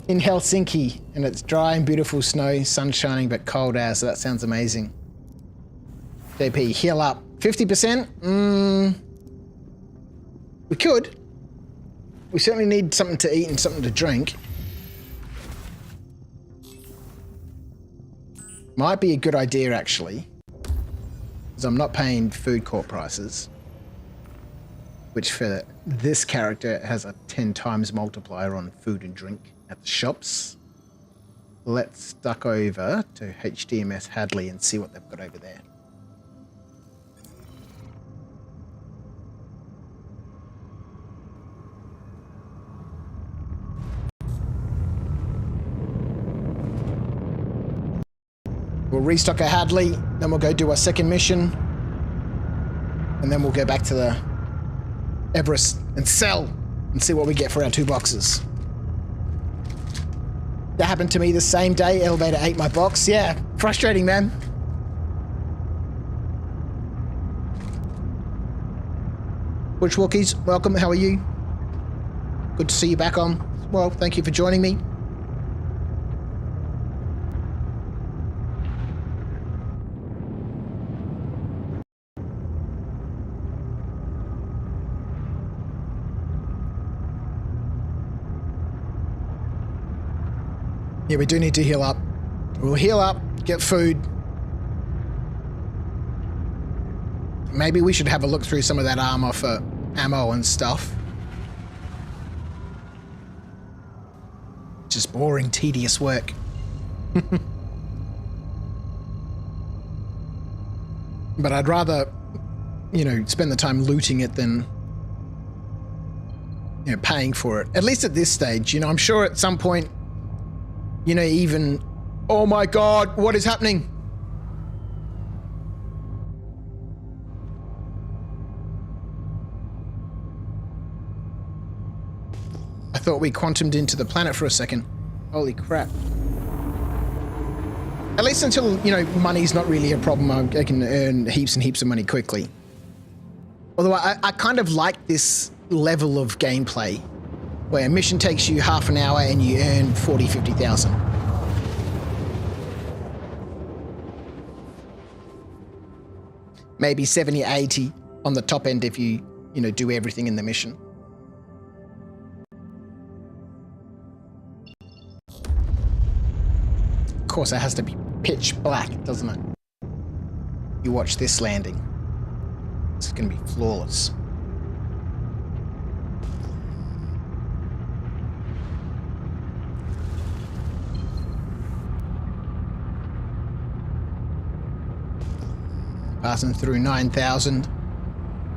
Speaker 1: In Helsinki, and it's dry and beautiful snow, sun shining, but cold as. So that sounds amazing. JP, heal up. 50%? We could. We certainly need something to eat and something to drink. Might be a good idea, actually. Because I'm not paying food court prices. Which for this character has a 10 times multiplier on food and drink at the shops. Let's duck over to HDMS Hadley and see what they've got over there. We'll restock a Hadley, then we'll go do our second mission. And then we'll go back to the Everest and sell and see what we get for our 2 boxes. That happened to me the same day. Elevator ate my box. Yeah, frustrating, man. Bushwalkies, welcome. How are you? Good to see you back on. Well, thank you for joining me. Yeah, we do need to heal up. We'll heal up, get food. Maybe we should have a look through some of that armor for ammo and stuff. Just boring, tedious work. But I'd rather, you know, spend the time looting it than, you know, paying for it. At least at this stage, you know, I'm sure at some point, you know, even, oh my God, what is happening? I thought we quantumed into the planet for a second. Holy crap. At least until, you know, money's not really a problem, I can earn heaps and heaps of money quickly. Although I kind of like this level of gameplay, where a mission takes you half an hour and you earn 40, 50,000. Maybe 70, 80 on the top end if you know, do everything in the mission. Of course, it has to be pitch black, doesn't it? You watch this landing. It's going to be flawless. Passing through 9,000,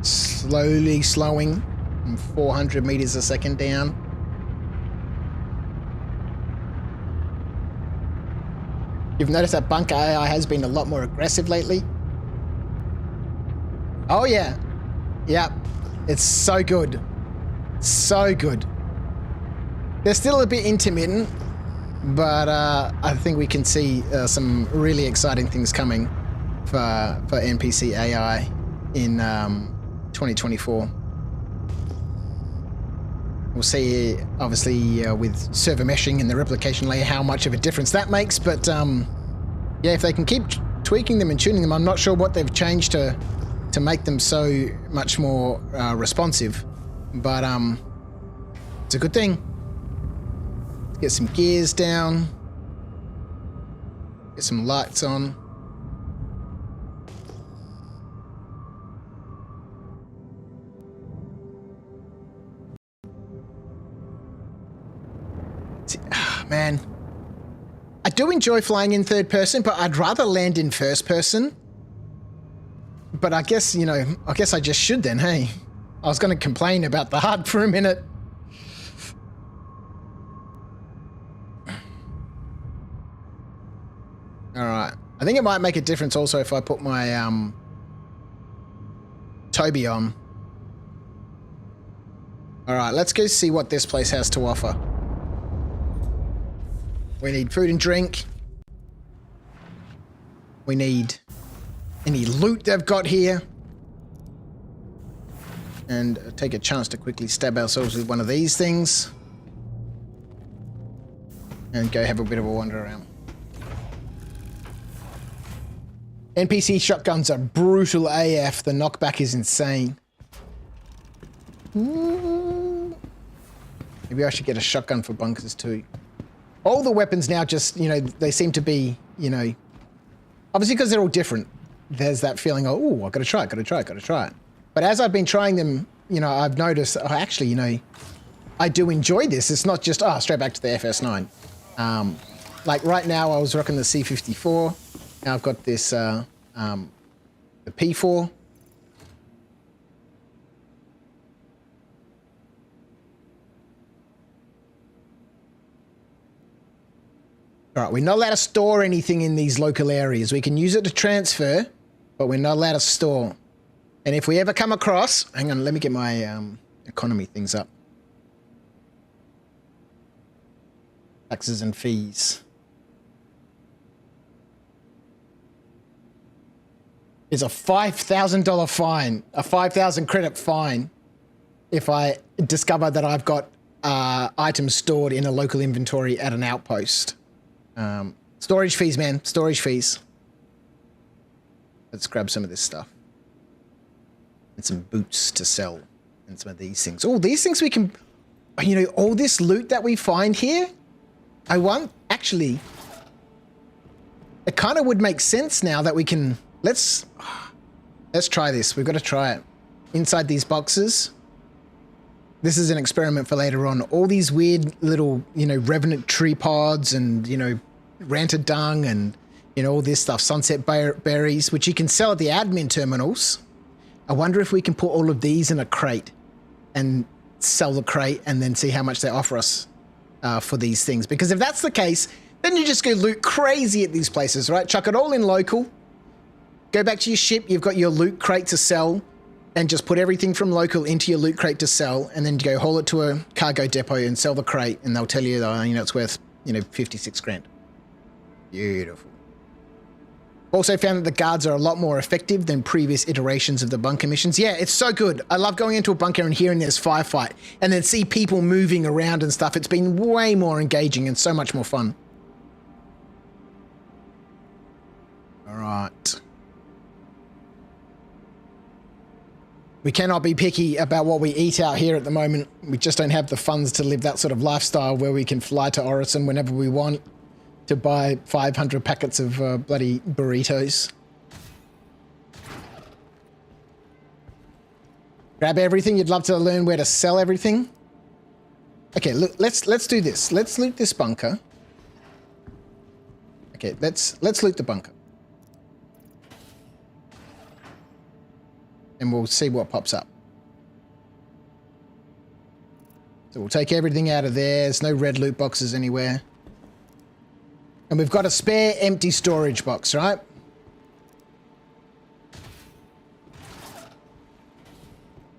Speaker 1: slowly slowing from 400 meters a second down. You've noticed that bunker AI has been a lot more aggressive lately. Oh yeah, yeah, it's so good, so good. They're still a bit intermittent, but I think we can see some really exciting things coming for NPC AI in 2024. We'll see, obviously, with server meshing and the replication layer, how much of a difference that makes. But yeah, if they can keep tweaking them and tuning them, I'm not sure what they've changed to make them so much more responsive. But it's a good thing. Get some gears down. Get some lights on. Man, I do enjoy flying in third person, but I'd rather land in first person. But I guess, you know, I guess I just should then, hey? I was going to complain about the HUD for a minute. Alright. I think it might make a difference also if I put my, Toby on. Alright, let's go see what this place has to offer. We need food and drink. We need any loot they've got here. And take a chance to quickly stab ourselves with one of these things. And go have a bit of a wander around. NPC shotguns are brutal AF. The knockback is insane. Maybe I should get a shotgun for bunkers too. All the weapons now just, you know, they seem to be, you know, obviously because they're all different. There's that feeling of, oh, I've got to try it, got to try it, got to try it. But as I've been trying them, you know, I've noticed, oh, actually, you know, I do enjoy this. It's not just, oh, straight back to the FS9. Like right now I was rocking the C54. Now I've got this, the P4. All right, we're not allowed to store anything in these local areas. We can use it to transfer, but we're not allowed to store. And if we ever come across, hang on, let me get my economy things up. Taxes and fees. It's a $5,000 fine, a 5,000 credit fine if I discover that I've got items stored in a local inventory at an outpost. Storage fees, man. Storage fees. Let's grab some of this stuff. And some boots to sell. And some of these things. Oh, these things we can... You know, all this loot that we find here, I want... Actually, it kind of would make sense now that we can... Let's try this. We've got to try it. Inside these boxes... This is an experiment for later on. All these weird little, you know, revenant tree pods and, you know, ranted dung and, you know, all this stuff. Sunset berries, which you can sell at the admin terminals. I wonder if we can put all of these in a crate and sell the crate and then see how much they offer us for these things. Because if that's the case, then you just go loot crazy at these places, right? Chuck it all in local. Go back to your ship. You've got your loot crate to sell. And just put everything from local into your loot crate to sell, and then go haul it to a cargo depot and sell the crate, and they'll tell you, you know, it's worth, you know, 56 grand. Beautiful. Also found that the guards are a lot more effective than previous iterations of the bunker missions. Yeah, it's so good. I love going into a bunker and hearing this firefight, and then see people moving around and stuff. It's been way more engaging and so much more fun. All right. We cannot be picky about what we eat out here at the moment. We just don't have the funds to live that sort of lifestyle where we can fly to Orison whenever we want to buy 500 packets of bloody burritos. Grab everything. You'd love to learn where to sell everything. Okay, look, let's do this. Let's loot this bunker. Okay, let's loot the bunker. And we'll see what pops up. So we'll take everything out of there. There's no red loot boxes anywhere. And we've got a spare empty storage box, right?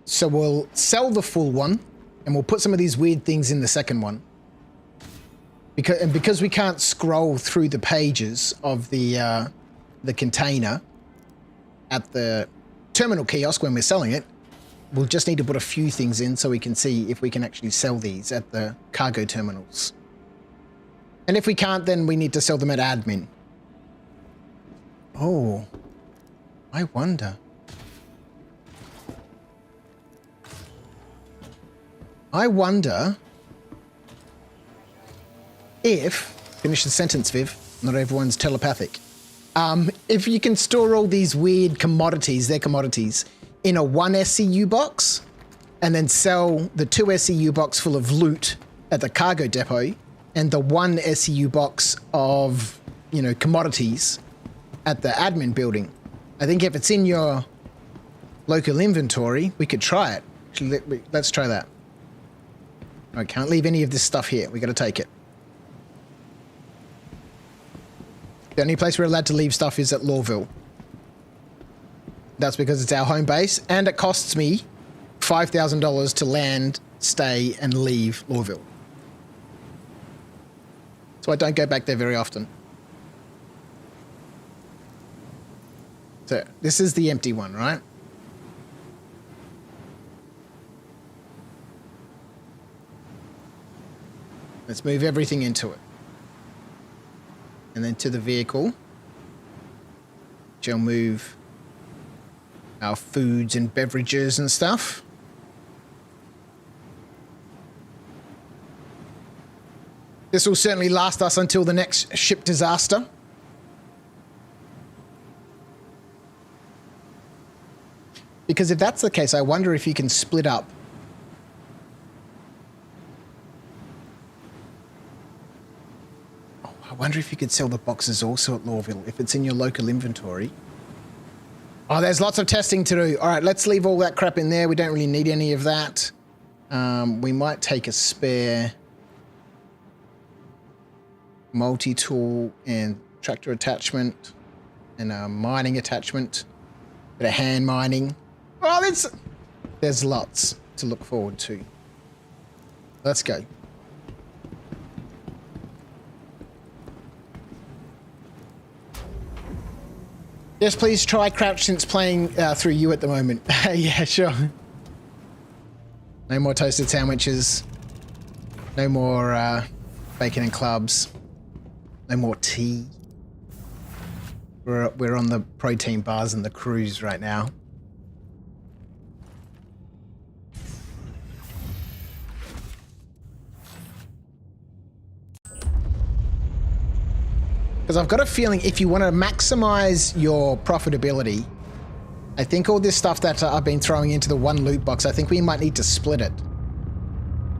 Speaker 1: So we'll sell the full one, and we'll put some of these weird things in the second one. Because we can't scroll through the pages of the container at the terminal kiosk when we're selling it, we'll just need to put a few things in so we can see if we can actually sell these at the cargo terminals. And if we can't, then we need to sell them at admin. Oh, I wonder. if, finish the sentence, Viv, not everyone's telepathic. If you can store all these weird commodities, they're commodities, in a 1 SCU box, and then sell the 2 SCU box full of loot at the cargo depot, and the 1 SCU box of, you know, commodities at the admin building. I think if it's in your local inventory, we could try it. Actually, let's try that. I can't leave any of this stuff here. We got to take it. The only place we're allowed to leave stuff is at Lawville. That's because it's our home base, and it costs me $5,000 to land, stay, and leave Lawville. So I don't go back there very often. So this is the empty one, right? Let's move everything into it. And then to the vehicle, which I'll move our foods and beverages and stuff. This will certainly last us until the next ship disaster. Because if that's the case, I wonder if you can split up. Oh, I wonder if you could sell the boxes also at Lawville, if it's in your local inventory. Oh, there's lots of testing to do. All right, let's leave all that crap in there. We don't really need any of that. We might take a spare multi-tool and tractor attachment and a mining attachment, bit of hand mining. Oh, there's lots to look forward to. Let's go. Yes, please try crouch since playing through you at the moment. Yeah, sure. No more toasted sandwiches. No more bacon and clubs. No more tea. We're on the protein bars and the cruise right now. Because I've got a feeling if you want to maximize your profitability, I think all this stuff that I've been throwing into the one loot box, I think we might need to split it.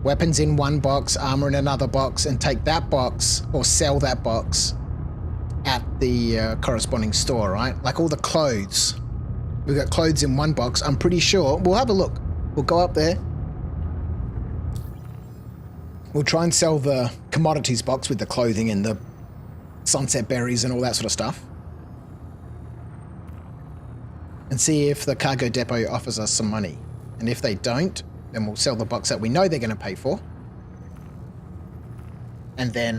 Speaker 1: Weapons in one box, armor in another box, and take that box or sell that box at the corresponding store, right? Like all the clothes. We've got clothes in one box. I'm pretty sure. We'll have a look. We'll go up there. We'll try and sell the commodities box with the clothing and the sunset berries and all that sort of stuff. And see if the cargo depot offers us some money. And if they don't, then we'll sell the box that we know they're going to pay for. And then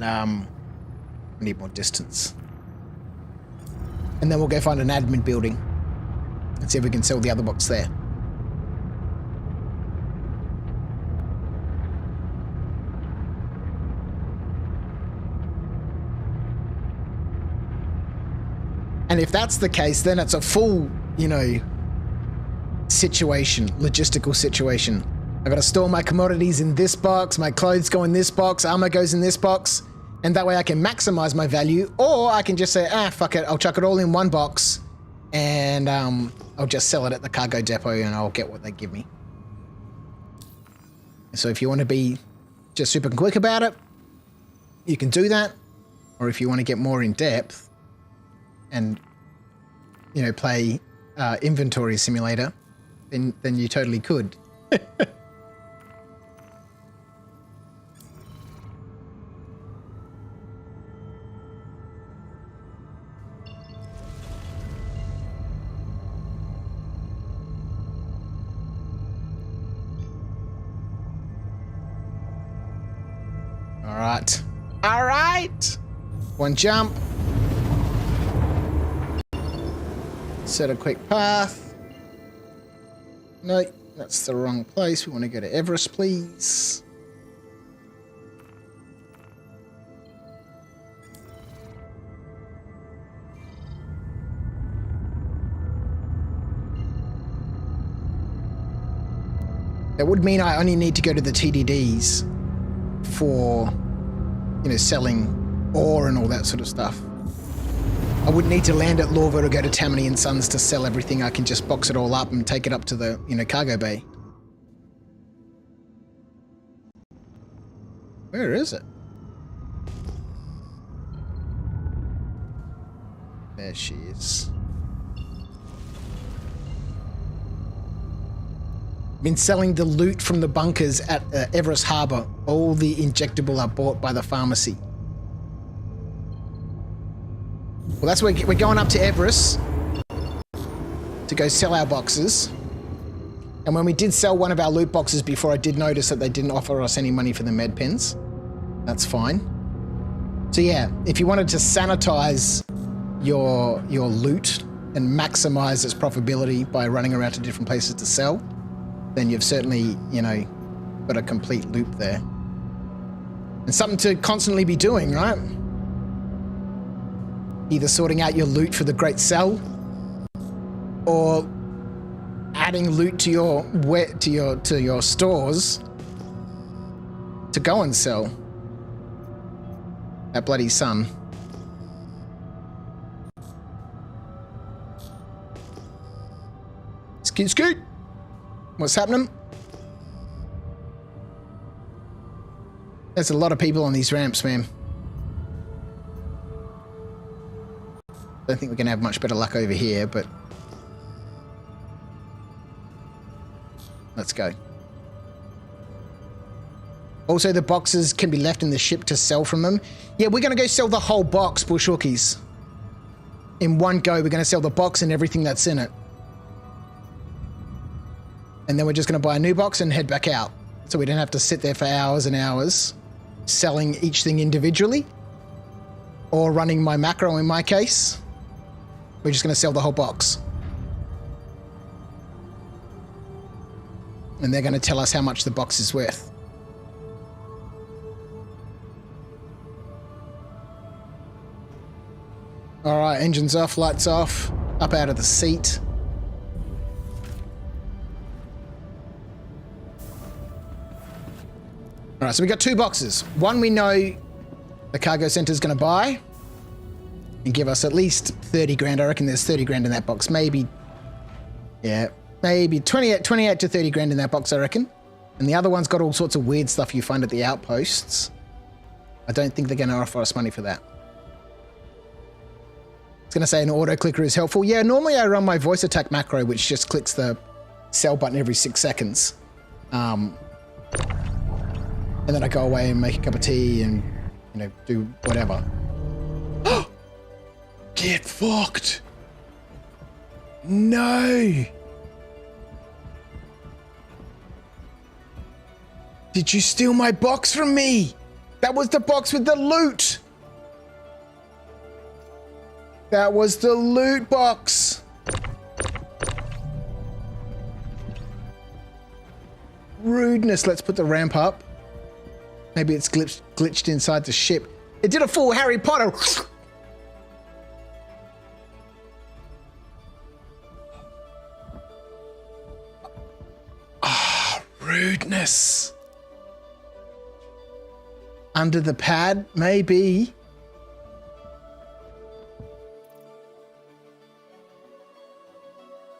Speaker 1: we need more distance. And then we'll go find an admin building and see if we can sell the other box there. And if that's the case, then it's a full, you know, situation, logistical situation. I gotta store my commodities in this box, my clothes go in this box, armor goes in this box, and that way I can maximize my value, or I can just say, fuck it, I'll chuck it all in one box, and I'll just sell it at the cargo depot and I'll get what they give me. So if you want to be just super quick about it, you can do that, or if you want to get more in depth, and, you know, play inventory simulator, then you totally could. All right. One jump. Set a quick path. No, that's the wrong place. We want to go to Everest, please. That would mean I only need to go to the TDDs for you know, selling ore and all that sort of stuff. I wouldn't need to land at Lorvo to go to Tammany and Sons to sell everything. I can just box it all up and take it up to the, you know, cargo bay. Where is it? There she is. Been selling the loot from the bunkers at Everest Harbour. All the injectable are bought by the pharmacy. Well, that's where we're going up to Everest to go sell our boxes. And when we did sell one of our loot boxes before, I did notice that they didn't offer us any money for the med pens. That's fine. So yeah, if you wanted to sanitize your loot and maximize its profitability by running around to different places to sell, then you've certainly, you know, got a complete loop there. And something to constantly be doing, right? Either sorting out your loot for the great sell, or adding loot to your stores to go and sell. That bloody sun. Scoot, scoot. What's happening? There's a lot of people on these ramps, man. Don't think we're gonna have much better luck over here, but let's go. Also, the boxes can be left in the ship to sell from them. Yeah, we're gonna go sell the whole box, Bushwookies. In one go, we're gonna sell the box and everything that's in it. And then we're just gonna buy a new box and head back out. So we don't have to sit there for hours and hours selling each thing individually or running my macro in my case. We're just going to sell the whole box. And they're going to tell us how much the box is worth. All right, engines off, lights off, up out of the seat. All right, so we got two boxes. One we know the cargo center is going to buy and give us at least 30 grand. I reckon there's 30 grand in that box. Maybe, yeah, maybe 28 to 30 grand in that box, I reckon. And the other one's got all sorts of weird stuff you find at the outposts. I don't think they're going to offer us money for that. It's going to say an auto clicker is helpful. Yeah, normally I run my voice attack macro, which just clicks the sell button every 6 seconds. And then I go away and make a cup of tea and, you know, do whatever. Get fucked. No. Did you steal my box from me? That was the box with the loot. That was the loot box. Rudeness. Let's put the ramp up. Maybe it's glitched inside the ship. It did a full Harry Potter. Ah, rudeness. Under the pad, maybe.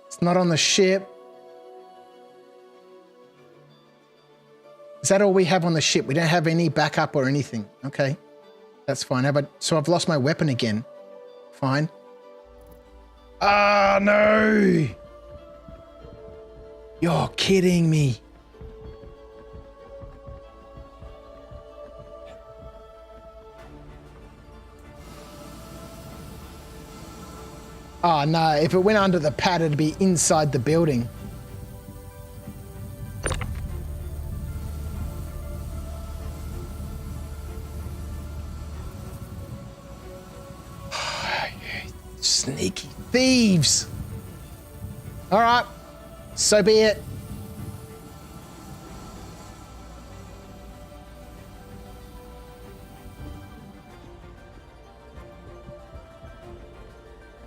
Speaker 1: It's not on the ship. Is that all we have on the ship? We don't have any backup or anything. Okay. That's fine. So I've lost my weapon again. Fine. Ah, no. You're kidding me. Oh, no. If it went under the pad, it'd be inside the building. Sneaky thieves. All right. So be it.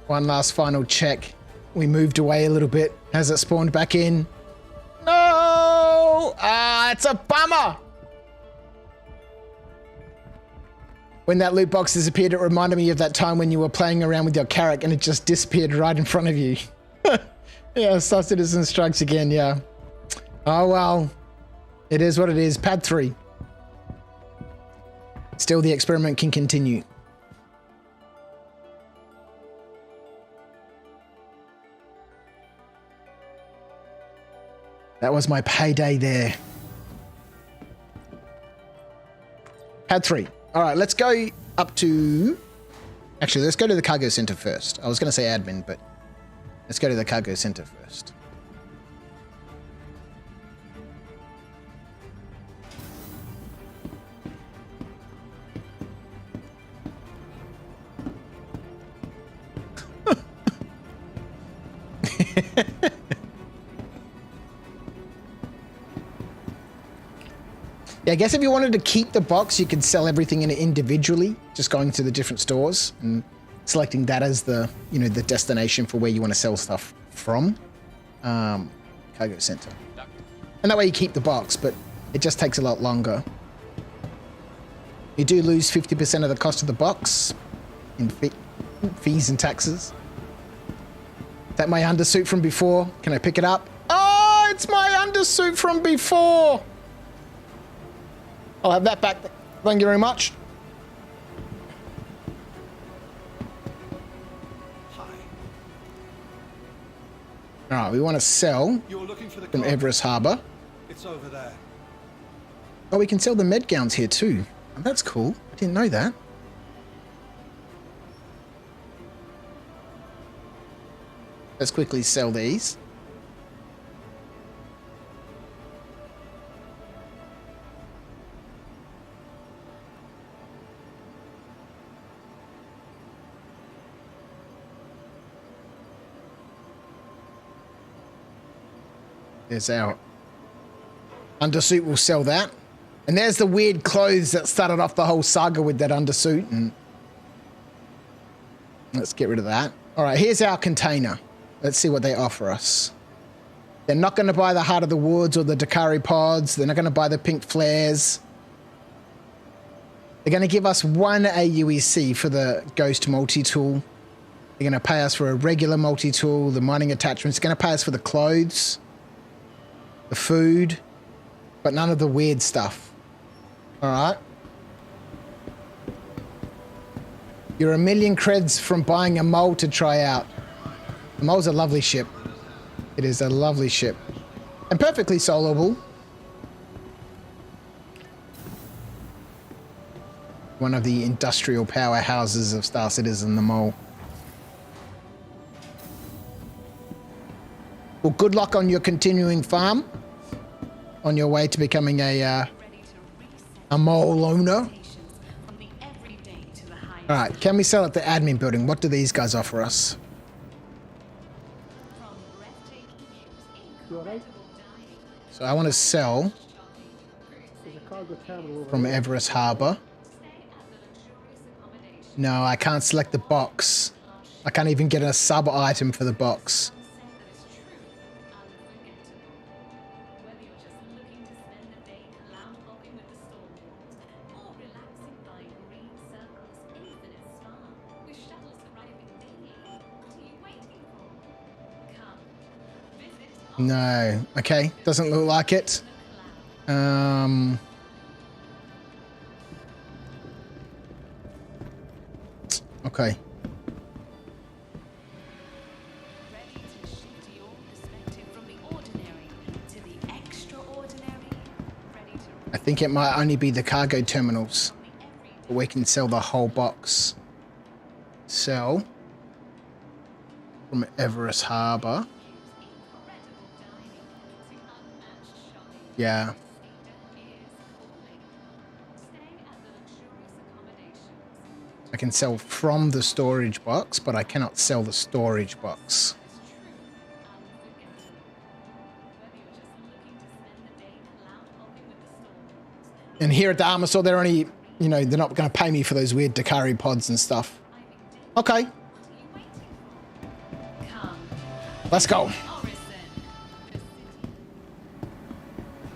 Speaker 1: One last final check. We moved away a little bit. Has it spawned back in? No! Ah, it's a bummer. When that loot box disappeared, it reminded me of that time when you were playing around with your Carrack and it just disappeared right in front of you. Yeah, Star Citizen strikes again, yeah. Oh, well. It is what it is. Pad 3. Still, the experiment can continue. That was my payday there. Pad 3. All right, let's go up to... Actually, let's go to the cargo center first. I was going to say admin, but let's go to the cargo center first. Yeah, I guess if you wanted to keep the box, you could sell everything in it individually, just going to the different stores and selecting that as the, you know, the destination for where you want to sell stuff from. Cargo center. And that way you keep the box, but it just takes a lot longer. You do lose 50% of the cost of the box in fees and taxes. Is that my undersuit from before? Can I pick it up? Oh, it's my undersuit from before. I'll have that back. Thank you very much.
Speaker 6: Hi.
Speaker 1: All right, we want to sell
Speaker 6: You're looking for the
Speaker 1: from
Speaker 6: cargo.
Speaker 1: Everest Harbor.
Speaker 6: It's over there.
Speaker 1: Oh, we can sell the med gowns here too. Oh, that's cool. I didn't know that. Let's quickly sell these. There's our undersuit. We'll sell that. And there's the weird clothes that started off the whole saga with that undersuit. And let's get rid of that. All right, here's our container. Let's see what they offer us. They're not going to buy the Heart of the Woods or the Dakari pods. They're not going to buy the pink flares. They're going to give us 1 AUEC for the Ghost multi-tool. They're going to pay us for a regular multi-tool, the mining attachments. They're going to pay us for the clothes, the food, but none of the weird stuff. All right. You're 1 million creds from buying a mole to try out. The mole's a lovely ship. It is a lovely ship. And perfectly soloable. One of the industrial powerhouses of Star Citizen, the mole. Well, good luck on your continuing farm. On your way to becoming a mole owner. All right, can we sell at the admin building? What do these guys offer us? So I want to sell from Everest Harbor. No, I can't select the box. I can't even get a sub item for the box. No. Okay. Doesn't look like it. Okay. I think it might only be the cargo terminals. But we can sell the whole box. Sell from Everest Harbor. Yeah. I can sell from the storage box, but I cannot sell the storage box. And here at the armor store, they're only, you know, they're not going to pay me for those weird Dakari pods and stuff. Okay. Let's go.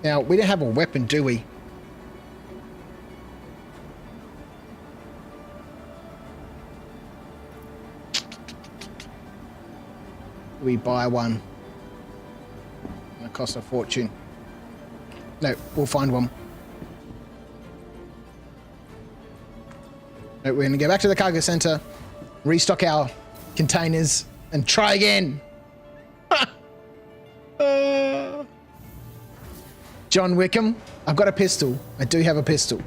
Speaker 1: Now, we don't have a weapon, do we? we buy one? It costs a fortune. No, we'll find one. No, we're going to go back to the cargo center, restock our containers, and try again. John Wickham, I've got a pistol. I do have a pistol.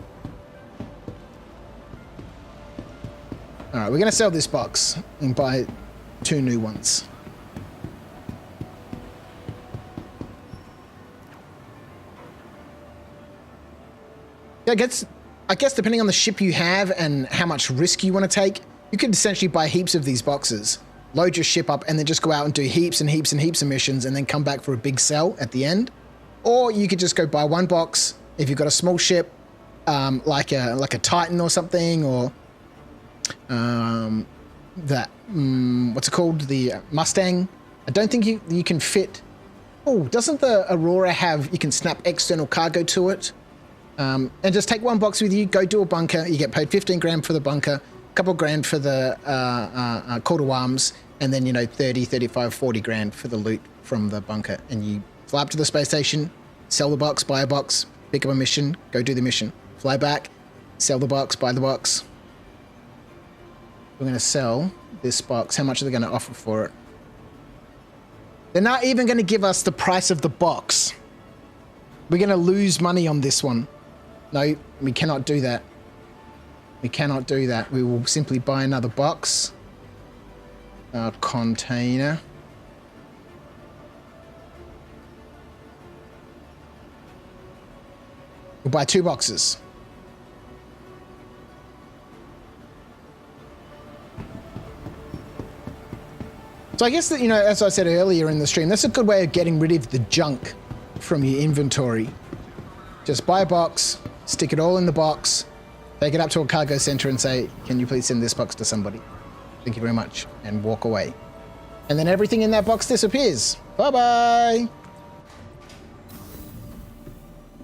Speaker 1: All right, we're going to sell this box and buy 2 new ones. I guess depending on the ship you have and how much risk you want to take, you could essentially buy heaps of these boxes, load your ship up, and then just go out and do heaps and heaps and heaps of missions and then come back for a big sell at the end. Or you could just go buy one box if you've got a small ship, like a Titan or something, or what's it called? The Mustang. I don't think you can fit. Oh, doesn't the Aurora have, you can snap external cargo to it? And just take one box with you, go do a bunker. You get paid 15 grand for the bunker, a couple grand for the call to arms, and then, 30, 35, 40 grand for the loot from the bunker. And you fly up to the space station, sell the box, buy a box, pick up a mission, go do the mission. Fly back, sell the box, buy the box. We're going to sell this box. How much are they going to offer for it? They're not even going to give us the price of the box. We're going to lose money on this one. No, we cannot do that. We cannot do that. We will simply buy another box. Container. We'll buy 2 boxes. So I guess that, as I said earlier in the stream, that's a good way of getting rid of the junk from your inventory. Just buy a box, stick it all in the box, take it up to a cargo center and say, can you please send this box to somebody? Thank you very much. And walk away. And then everything in that box disappears. Bye-bye.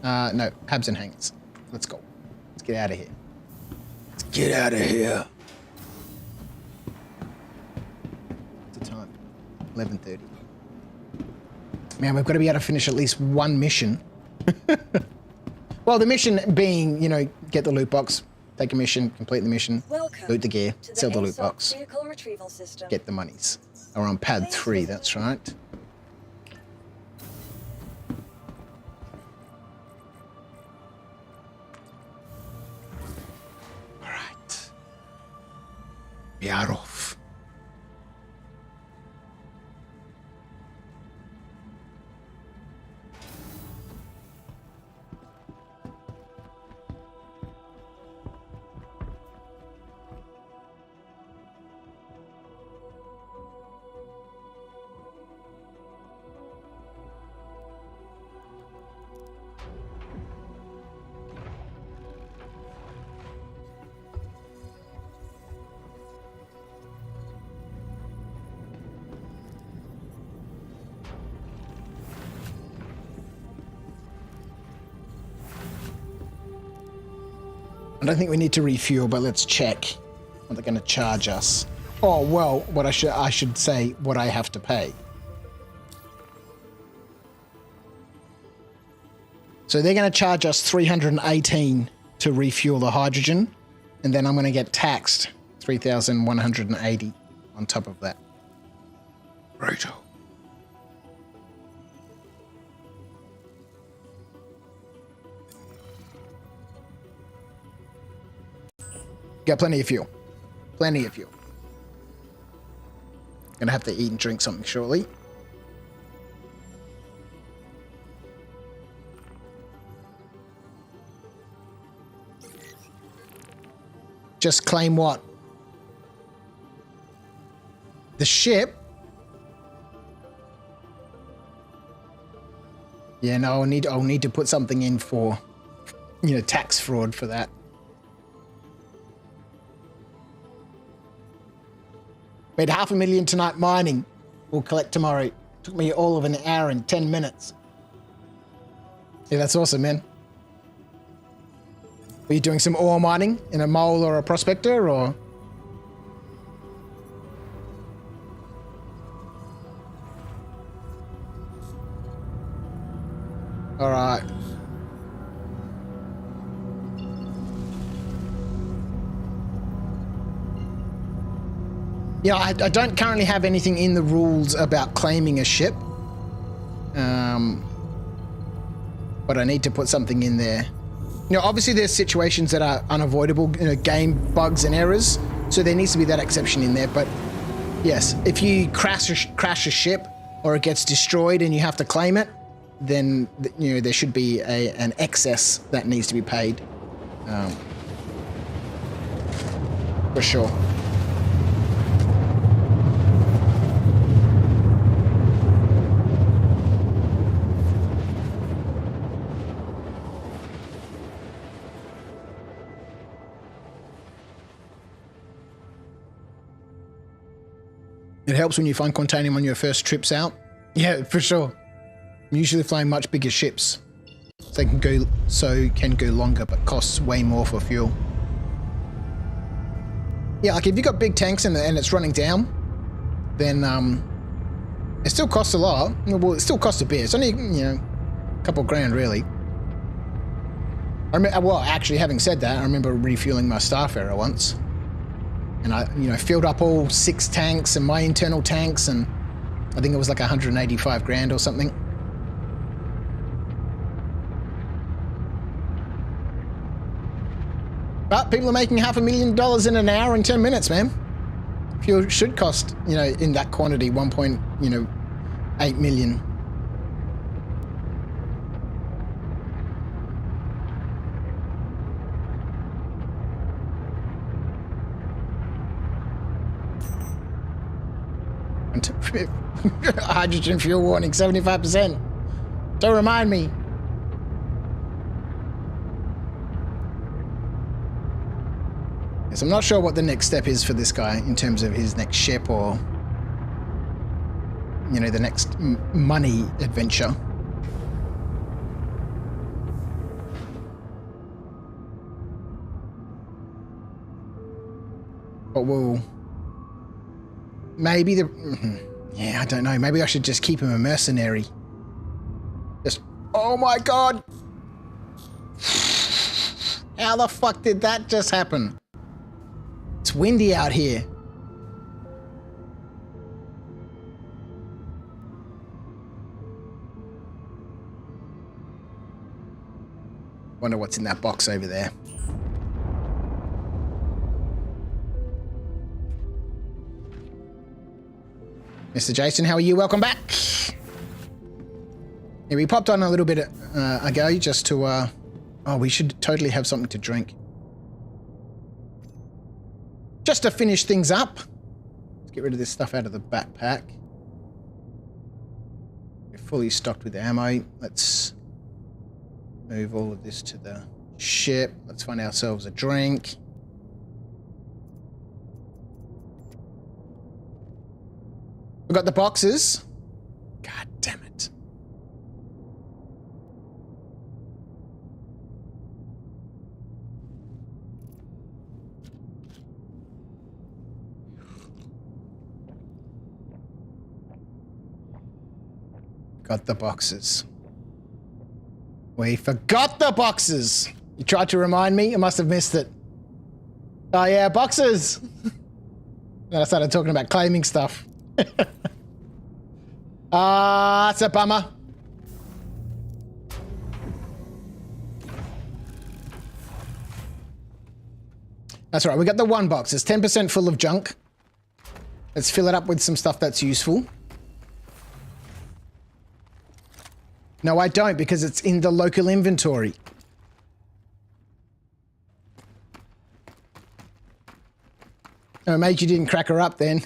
Speaker 1: No, habs and hangers. Let's go. Let's get out of here. Let's get out of here. What's the time? 11:30. Man, we've got to be able to finish at least one mission. Well, the mission being, get the loot box, take a mission, complete the mission, loot the gear, sell the loot box,
Speaker 2: vehicle retrieval system.
Speaker 1: get the monies. We're on pad 3, that's right. All right. We are off. I don't think we need to refuel, but let's check what they're going to charge us. Oh, well, what I should say what I have to pay. So they're going to charge us 318 to refuel the hydrogen, and then I'm going to get taxed 3,180 on top of that. Righto. Got plenty of fuel. Plenty of fuel. Gonna have to eat and drink something shortly. Just claim what? The ship? Yeah, no, I'll need to put something in for, tax fraud for that. Made $500,000 tonight mining. We'll collect tomorrow. Took me all of an hour and 10 minutes. Yeah, that's awesome, man. Were you doing some ore mining in a mole or a prospector, or? All right. Yeah, I don't currently have anything in the rules about claiming a ship. But I need to put something in there. You know, obviously there's situations that are unavoidable, you know, game bugs and errors, so there needs to be that exception in there. But yes, if you crash a ship or it gets destroyed and you have to claim it, then you know there should be an excess that needs to be paid, for sure. It helps when you find containium on your first trips out. Yeah, for sure. I'm usually flying much bigger ships, so they can go longer, but costs way more for fuel. Yeah, like if you got big tanks and it's running down, then it still costs a lot. Well, it still costs a bit. It's only, you know, a couple grand really. Well, actually, having said that, I remember refueling my Starfarer once. And I, you know, filled up all 6 tanks and my internal tanks, and I think it was like 185 grand or something. But people are making $500,000 in an hour in 10 minutes, man. Fuel should cost, you know, in that quantity, 1.8 million. Hydrogen fuel warning, 75%. Don't remind me. Yes, I'm not sure what the next step is for this guy in terms of his next ship or, you know, the next money adventure. But we'll... Maybe yeah, I don't know. Maybe I should just keep him a mercenary. Just... Oh my god! How the fuck did that just happen? It's windy out here. Wonder what's in that box over there. Mr. Jason, how are you? Welcome back. Yeah, we popped on a little bit ago just to, oh, we should totally have something to drink. Just to finish things up. Let's get rid of this stuff out of the backpack. We're fully stocked with ammo. Let's move all of this to the ship. Let's find ourselves a drink. We got the boxes. God damn it. Got the boxes. We forgot the boxes. You tried to remind me. I must have missed it. Oh yeah, boxes. Then I started talking about claiming stuff. That's a bummer. That's right, we got the one box. It's 10% full of junk. Let's fill it up with some stuff that's useful. No, I don't, because it's in the local inventory. Oh, mate, you didn't crack her up then.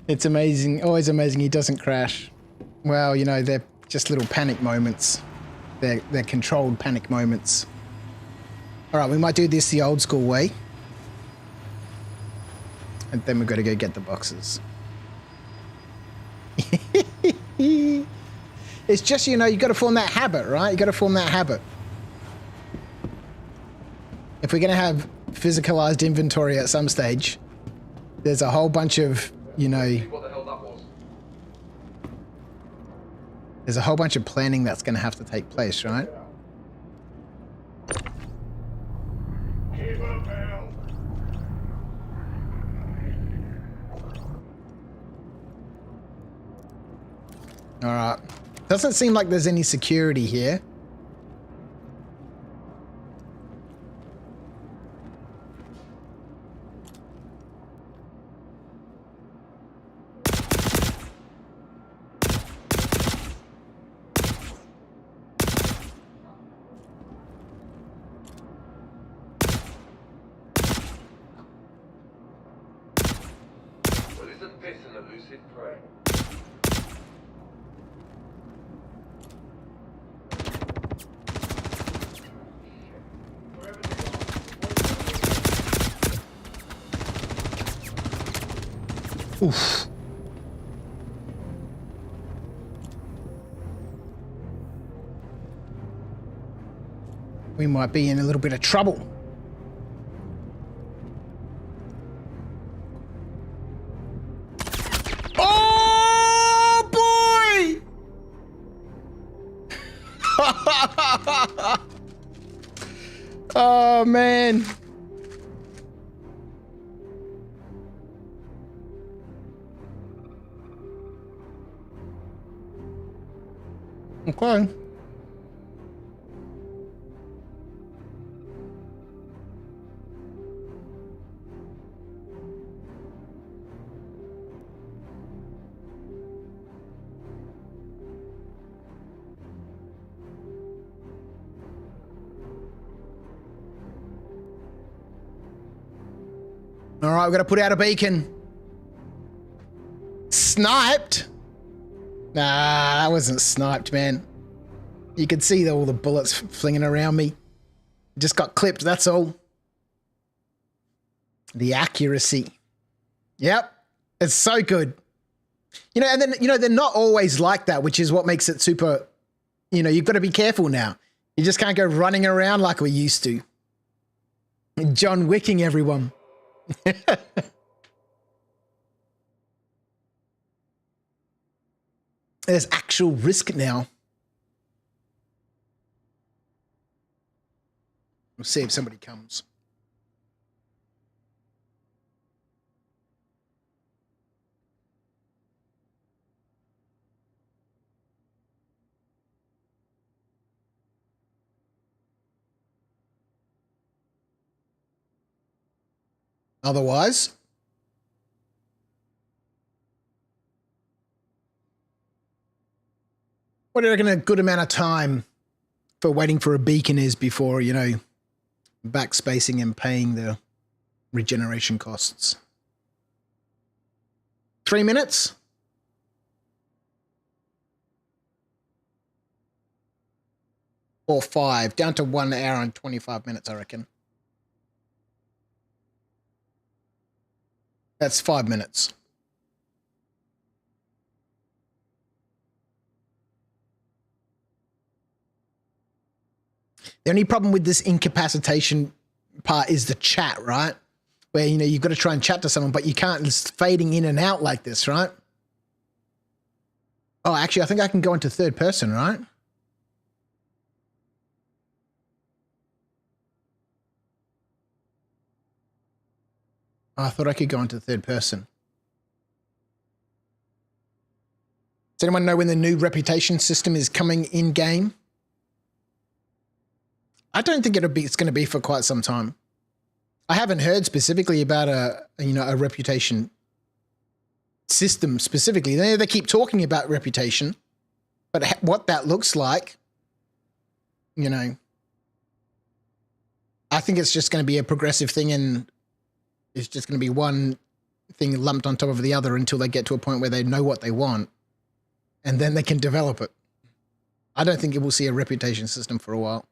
Speaker 1: It's amazing, always amazing he doesn't crash. Well, you know, they're just little panic moments. They're controlled panic moments. All right, we might do this the old school way. And then we've got to go get the boxes. It's just, you know, you got to form that habit, right? You got to form that habit. If we're going to have physicalized inventory at some stage, there's a whole bunch of, you know...
Speaker 3: What the hell that was?
Speaker 1: There's a whole bunch of planning that's going to have to take place, right?
Speaker 4: Keep up, pal.
Speaker 1: All right. Doesn't seem like there's any security here.
Speaker 6: Well, isn't this an elusive prey?
Speaker 1: Oof. We might be in a little bit of trouble. Oh boy! Oh man. Okay. All right, we've got to put out a beacon. Sniped? Nah, that wasn't sniped, man. You could see all the bullets flinging around me. Just got clipped, that's all. The accuracy. Yep, it's so good. You know, and then, you know, they're not always like that, which is what makes it super, you know, you've got to be careful now. You just can't go running around like we used to. John Wicking everyone. There's actual risk now. We'll see if somebody comes. Otherwise, what do you reckon a good amount of time for waiting for a beacon is before, you know, backspacing and paying the regeneration costs? 3 minutes? Or 5, down to 1 hour and 25 minutes, I reckon. That's 5 minutes. The only problem with this incapacitation part is the chat, right? Where, you know, you've got to try and chat to someone, but you can't. It's fading in and out like this, right? Oh, actually, I think I can go into third person, right? Oh, I thought I could go into third person. Does anyone know when the new reputation system is coming in game? I don't think it's going to be for quite some time. I haven't heard specifically about a reputation system specifically. They keep talking about reputation, but what that looks like, you know, I think it's just going to be a progressive thing, and it's just going to be one thing lumped on top of the other until they get to a point where they know what they want, and then they can develop it. I don't think it will see a reputation system for a while.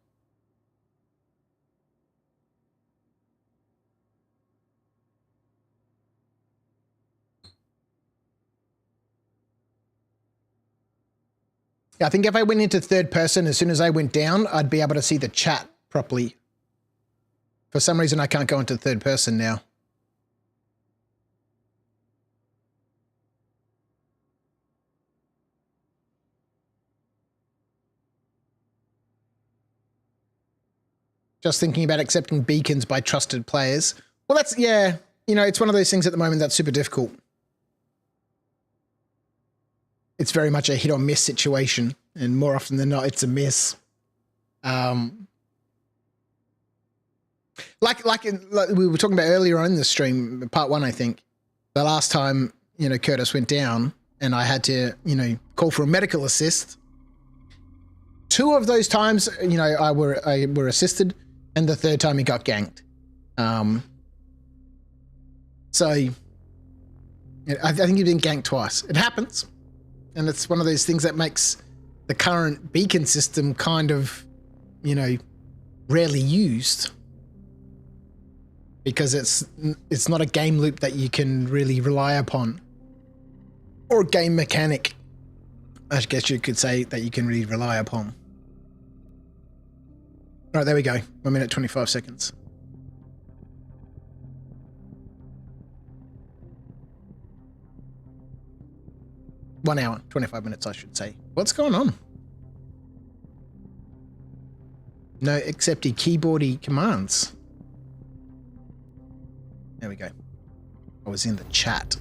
Speaker 1: I think if I went into third person, as soon as I went down, I'd be able to see the chat properly. For some reason, I can't go into third person now. Just thinking about accepting beacons by trusted players. Well, that's, yeah, you know, it's one of those things at the moment that's super difficult. It's very much a hit or miss situation, and more often than not, it's a miss. Like we were talking about earlier on in the stream, part 1, I think, the last time, you know, Curtis went down and I had to, you know, call for a medical assist. 2 of those times, you know, I were assisted, and the 3rd time he got ganked. So I think he's been ganked twice. It happens. And it's one of those things that makes the current beacon system kind of, you know, rarely used. Because it's not a game loop that you can really rely upon. Or a game mechanic, I guess you could say, that you can really rely upon. All right, there we go. 1 minute, 25 seconds. One hour, 25 minutes, I should say. What's going on? No accepted keyboardy commands. There we go. I was in the chat.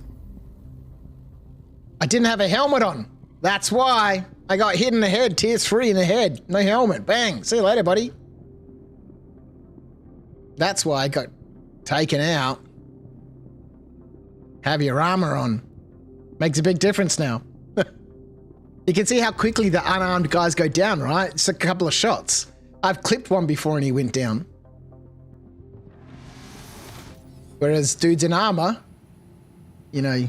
Speaker 1: I didn't have a helmet on. That's why I got hit in the head. Tier 3 in the head. No helmet. Bang. See you later, buddy. That's why I got taken out. Have your armor on. Makes a big difference now. You can see how quickly the unarmed guys go down, right? It's a couple of shots. I've clipped one before and he went down. Whereas dudes in armor, you know,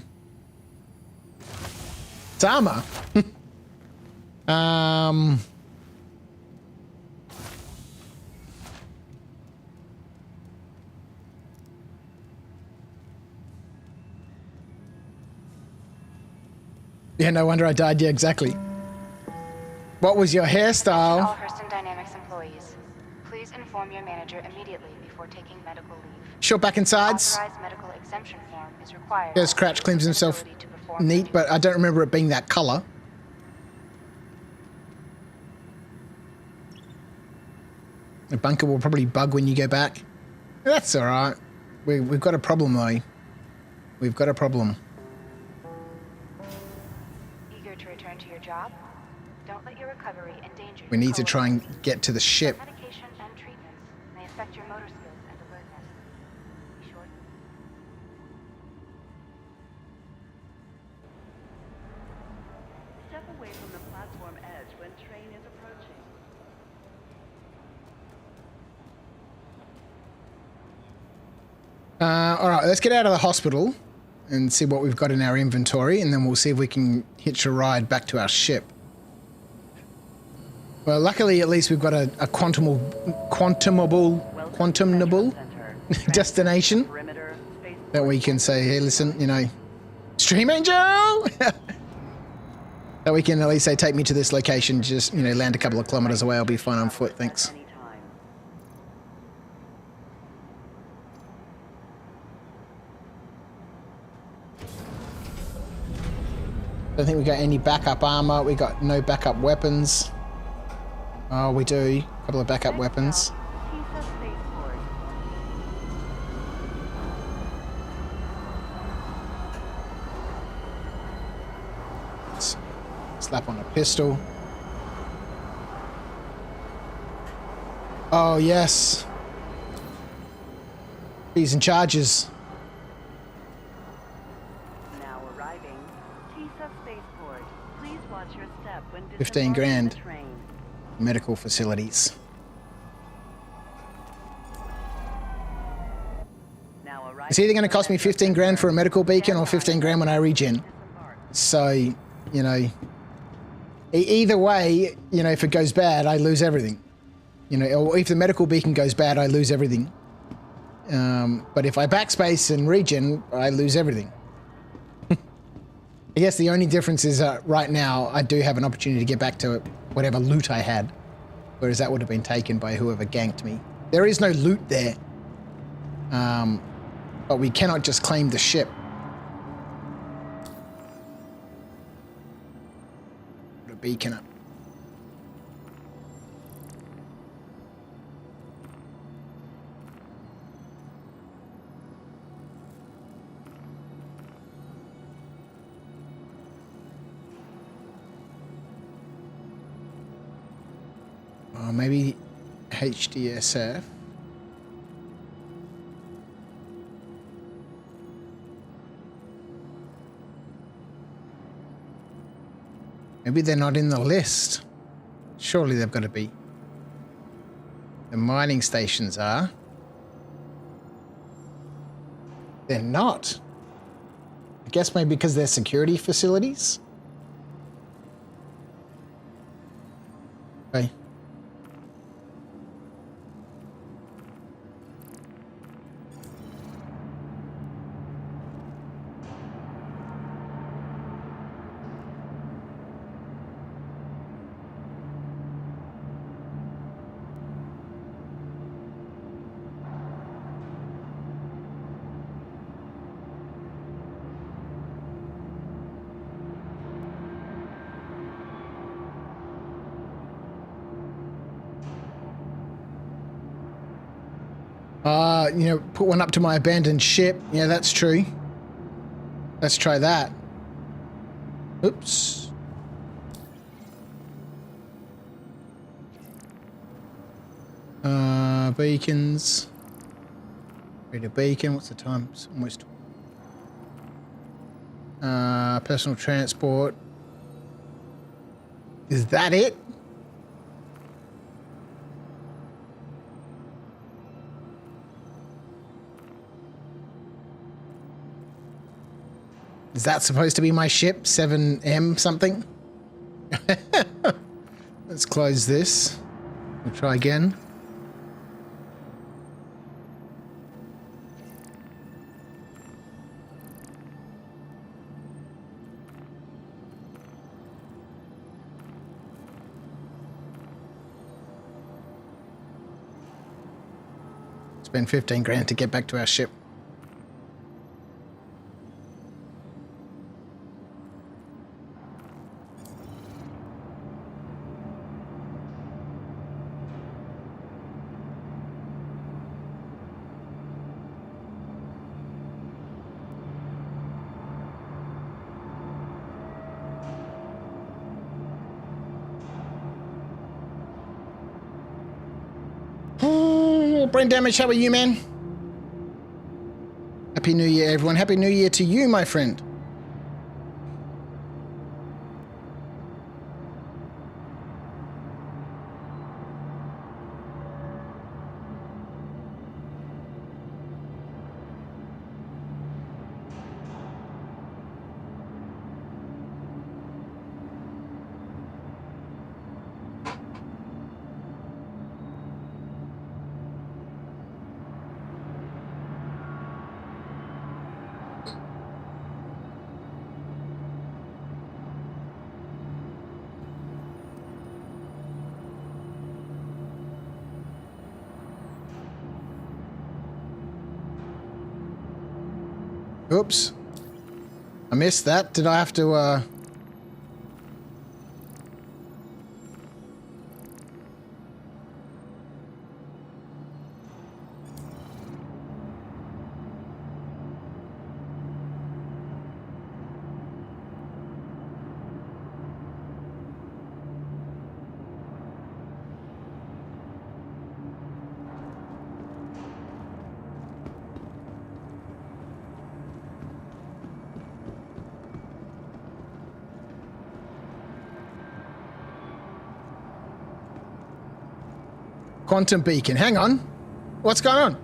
Speaker 1: it's armor. Yeah, no wonder I died. Yeah, exactly. What was your hairstyle?
Speaker 7: All Hurston Dynamics employees, please inform your manager immediately before taking medical leave.
Speaker 1: Short back and sides.
Speaker 7: Authorized medical exemption form is required.
Speaker 1: Yes, Crouch claims himself neat, but I don't remember it being that color. The bunker will probably bug when you go back. That's all right. We've got a problem, though. We've got a problem.
Speaker 7: Eager to return to your job? Don't let your recovery endanger.
Speaker 1: We need to try and get to the ship.
Speaker 7: Medication and treatments may affect your motor skills and alertness. Be sure.
Speaker 8: Step away from the platform edge when train is approaching.
Speaker 1: All right, let's get out of the hospital and see what we've got in our inventory, and then we'll see if we can hitch a ride back to our ship. Well, luckily, at least we've got a quantumable destination that we can say, hey, listen, you know, Stream Angel! That we can at least say, take me to this location, just, you know, land a couple of kilometers away, I'll be fine on foot, thanks. Don't think we got any backup armor. We got no backup weapons. Oh, we do. A couple of backup weapons. Slap on a pistol. Oh, yes. Fees and charges. 15 grand. Medical facilities. It's either going to cost me 15 grand for a medical beacon or 15 grand when I regen. So, you know, either way, you know, if it goes bad, I lose everything. You know, or if the medical beacon goes bad, I lose everything. But if I backspace and regen, I lose everything. I guess the only difference is right now I do have an opportunity to get back to whatever loot I had, whereas that would have been taken by whoever ganked me. There is no loot there, but we cannot just claim the ship. Put a beacon up. Oh, maybe HDSF. Maybe they're not in the list. Surely they've got to be. The mining stations are. They're not. I guess maybe because they're security facilities. Okay. You know, put one up to my abandoned ship. Yeah, that's true. Let's try that. Oops. Beacons. Read a beacon. What's the time? It's almost. Personal transport. Is that it? Is that supposed to be my ship? 7M something? Let's close this. We'll try again. Spend 15 grand to get back to our ship. Brain damage, how are you, man? Happy New Year, everyone. Happy New Year to you, my friend. Oops. I missed that. Did I have to, Quantum beacon. Hang on. What's going on?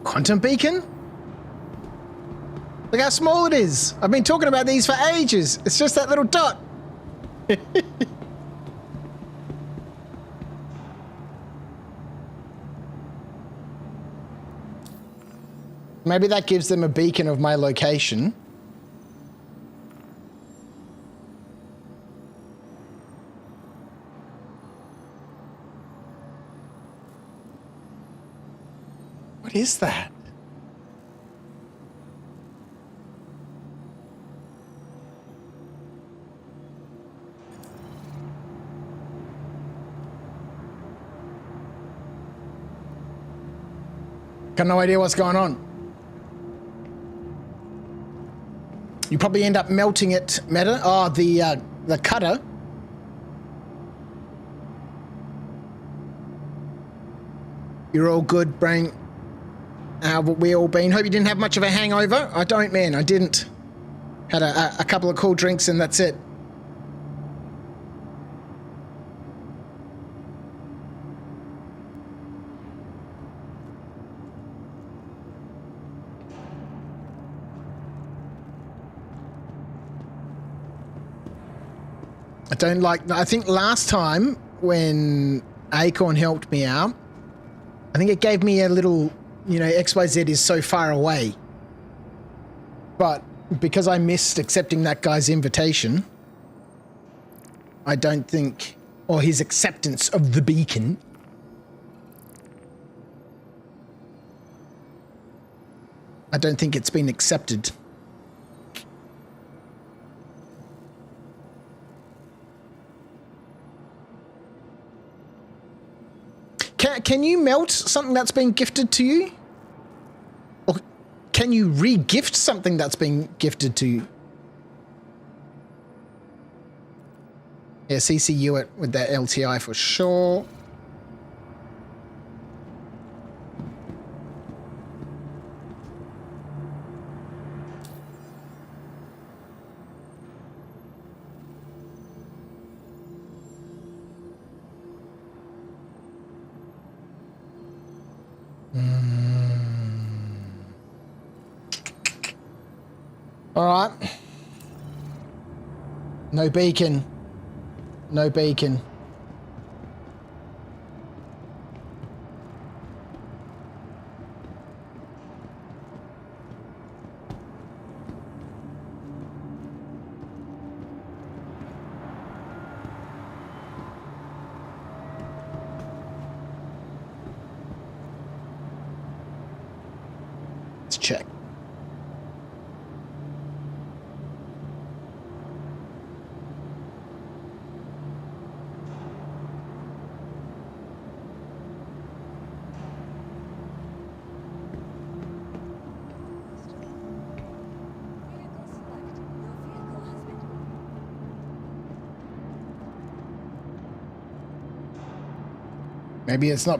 Speaker 1: Quantum beacon? Look how small it is. I've been talking about these for ages. It's just that little dot. Maybe that gives them a beacon of my location. What is that? Got no idea what's going on. You probably end up melting it, Meta. Oh, the cutter. You're all good, Brain. How have we all been? Hope you didn't have much of a hangover. I don't, man. I didn't. Had a couple of cool drinks and that's it. I think last time when Acorn helped me out, I think it gave me a little, you know, XYZ is so far away. But because I missed accepting that guy's invitation, I don't think, or his acceptance of the beacon, I don't think it's been accepted. Can you melt something that's been gifted to you? Or can you re-gift something that's been gifted to you? Yeah, CC you with that LTI for sure. All right. No beacon. No beacon. Let's check. Maybe it's not.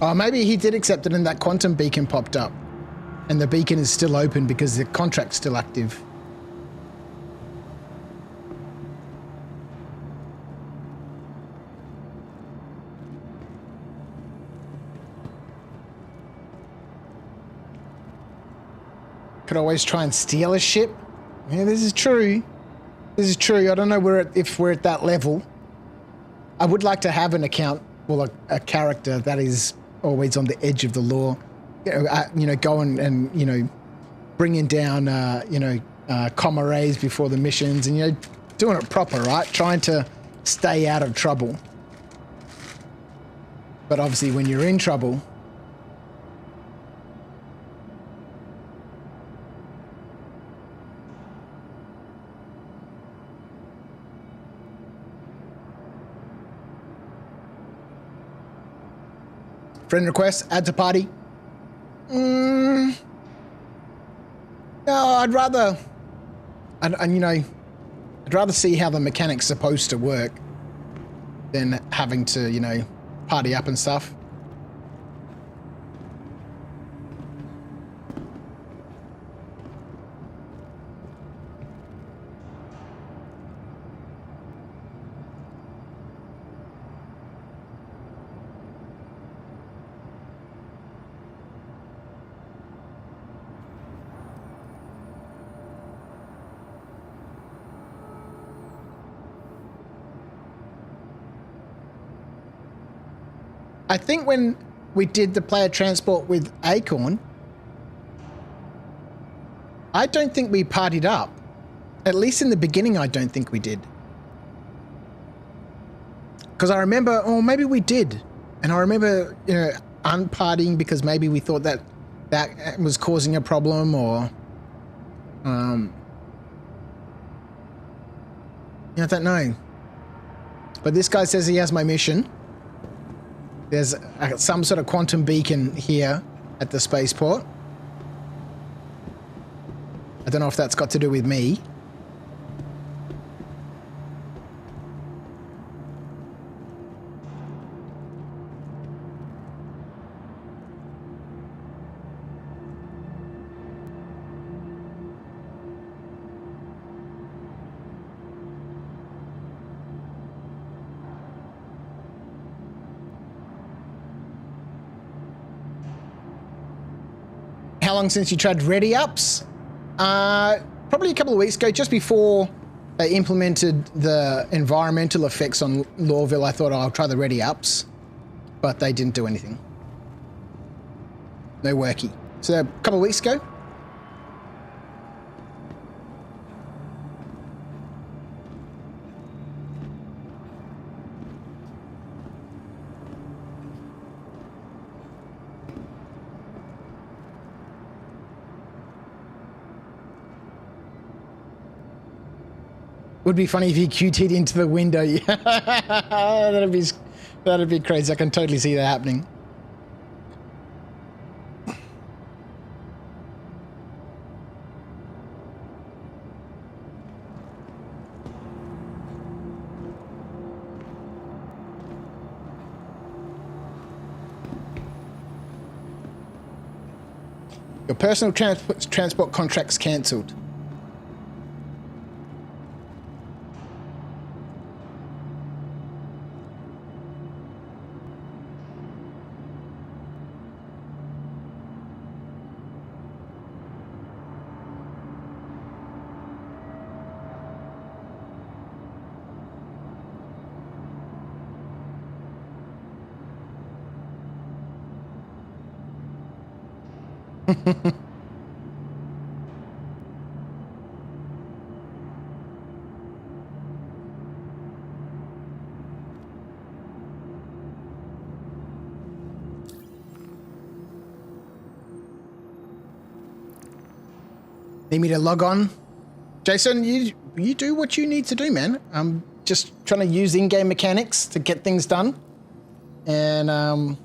Speaker 1: Oh, maybe he did accept it and that quantum beacon popped up. And the beacon is still open because the contract's still active. Could always try and steal a ship. Yeah, this is true. This is true. I don't know if we're at that level. I would like to have an account, well, a character that is always on the edge of the law, going and bringing down, comrades before the missions and, doing it proper, right? Trying to stay out of trouble. But obviously when you're in trouble, friend request, add to party. No, I'd rather see how the mechanic's supposed to work than having to, party up and stuff. I think when we did the player transport with Acorn, I don't think we partied up. At least in the beginning, I don't think we did. Because I remember, or maybe we did. And I remember, you know, unpartying because maybe we thought that that was causing a problem, or... I don't know. But this guy says he has my mission. There's some sort of quantum beacon here at the spaceport. I don't know if that's got to do with me. How long since you tried Ready Ups? Probably a couple of weeks ago, just before they implemented the environmental effects on Lawville. I thought, oh, I'll try the Ready Ups, but they didn't do anything. No worky. So a couple of weeks ago. Would be funny if he QT'd into the window. That'd be crazy. I can totally see that happening. Your personal transport contract's cancelled. Need me to log on? Jason, you do what you need to do, man. I'm just trying to use in-game mechanics to get things done. And,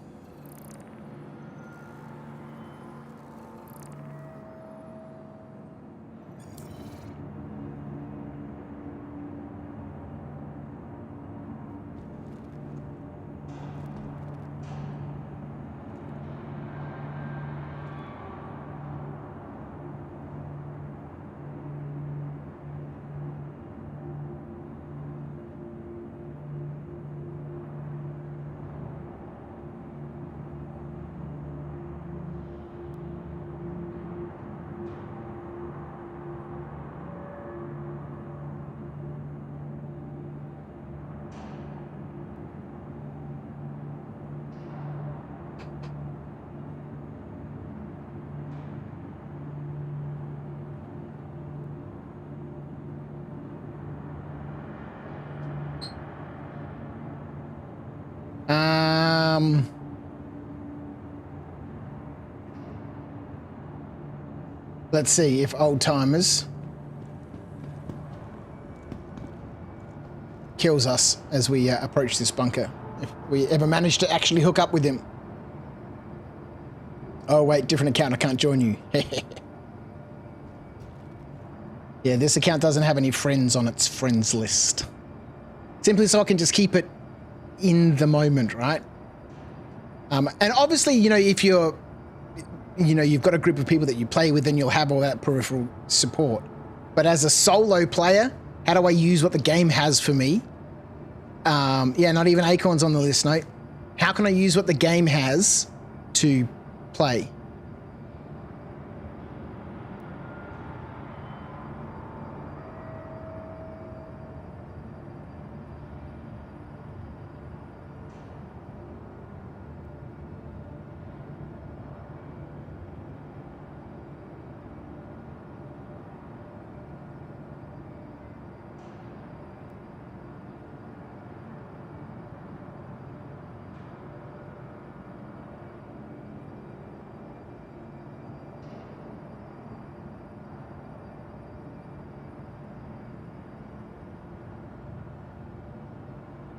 Speaker 1: let's see if old timers kills us as we approach this bunker. If we ever manage to actually hook up with him. Oh wait, different account, I can't join you. Yeah, this account doesn't have any friends on its friends list. Simply so I can just keep it in the moment, right? And obviously, you know, if you've got a group of people that you play with, then you'll have all that peripheral support. But as a solo player, how do I use what the game has for me? Yeah, not even Acorn's on the list, no. How can I use what the game has to play?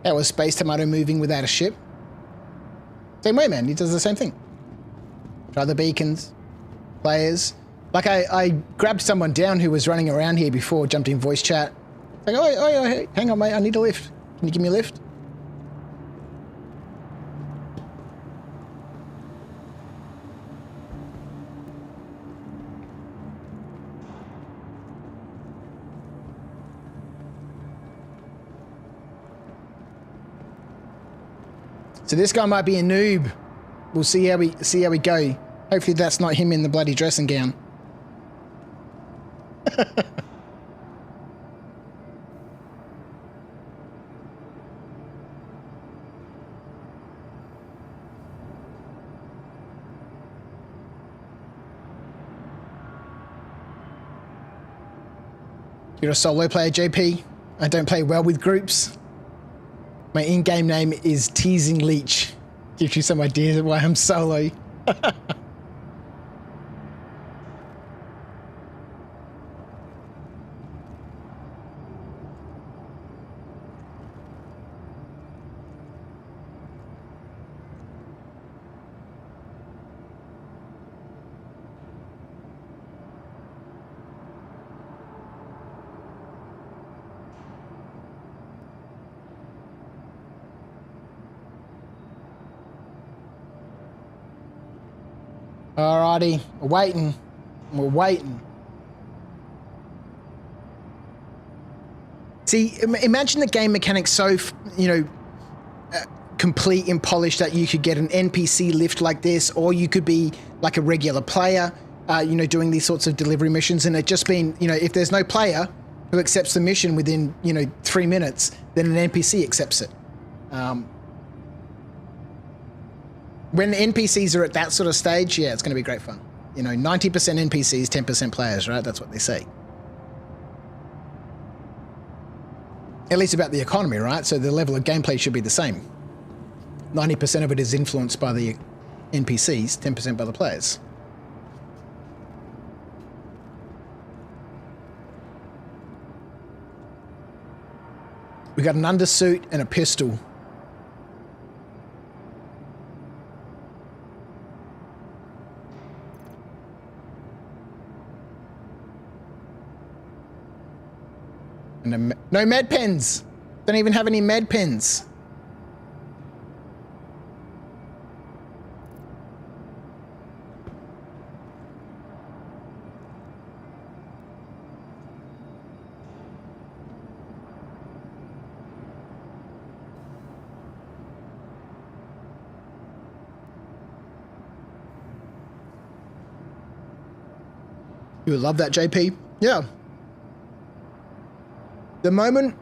Speaker 1: That was Space Tomato moving without a ship. Same way, man. He does the same thing. Try the beacons. Players. Like I grabbed someone down who was running around here before, jumped in voice chat. Like, oh, hey, hang on, mate. I need a lift. Can you give me a lift? So this guy might be a noob. We'll see how we go. Hopefully that's not him in the bloody dressing gown. You're a solo player, JP. I don't play well with groups. My in-game name is Teasing Leech. Gives you some idea of why I'm solo. Alrighty, we're waiting. We're waiting. See, imagine the game mechanics so, complete and polished that you could get an NPC lift like this, or you could be like a regular player, doing these sorts of delivery missions, and it just been, if there's no player who accepts the mission within, 3 minutes, then an NPC accepts it. When NPCs are at that sort of stage, yeah, it's going to be great fun. 90% NPCs, 10% players, right? That's what they say. At least about the economy, right? So the level of gameplay should be the same. 90% of it is influenced by the NPCs, 10% by the players. We got an undersuit and a pistol. No med pens. Don't even have any med pens. You would love that, JP? Yeah. The moment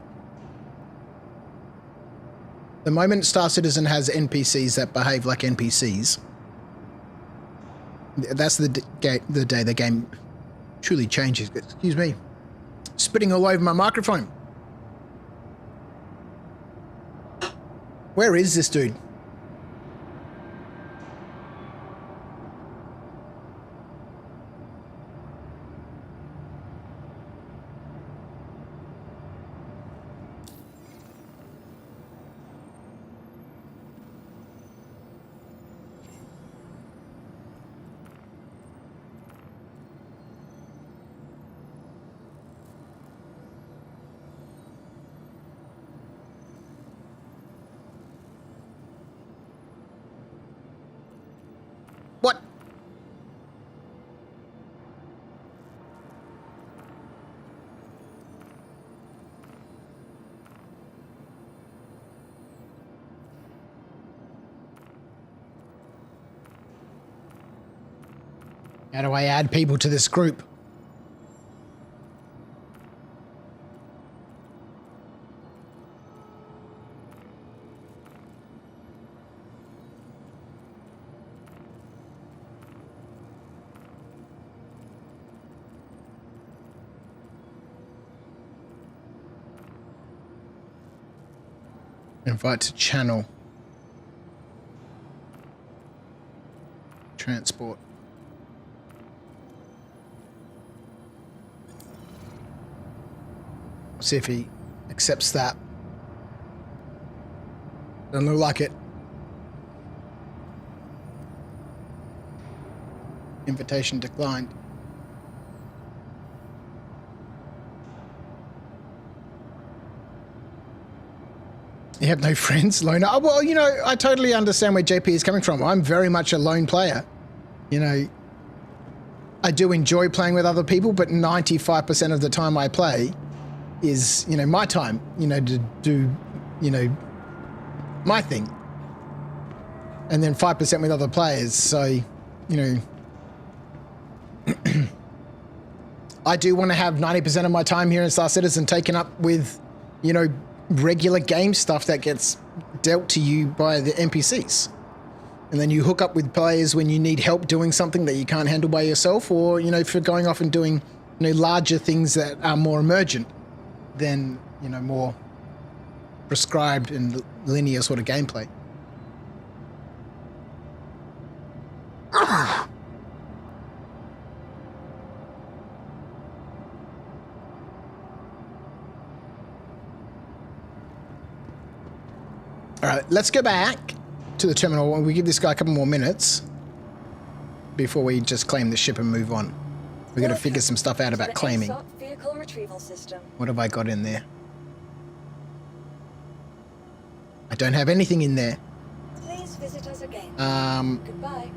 Speaker 1: Star Citizen has NPCs that behave like NPCs, that's the day the game truly changes. Excuse me. Spitting all over my microphone. Where is this dude? What? How do I add people to this group? Invite to channel. Transport. See if he accepts that. Doesn't look like it. Invitation declined. You have no friends, loner? Oh, well, you know, I totally understand where JP is coming from. I'm very much a lone player. You know, I do enjoy playing with other people, but 95% of the time I play is, you know, my time, you know, to do, you know, my thing. And then 5% with other players. So, you know, I do want to have 90% of my time here in Star Citizen taken up with, you know, regular game stuff that gets dealt to you by the NPCs. And then you hook up with players when you need help doing something that you can't handle by yourself, or, you know, for going off and doing, you know, larger things that are more emergent than, you know, more prescribed and linear sort of gameplay. All right, let's go back to the terminal and we give this guy a couple more minutes before we just claim the ship and move on. We got to figure some stuff out about claiming.
Speaker 2: Vehicle retrieval system.
Speaker 1: What have I got in there? I don't have anything in there.
Speaker 2: Please visit us again. Goodbye.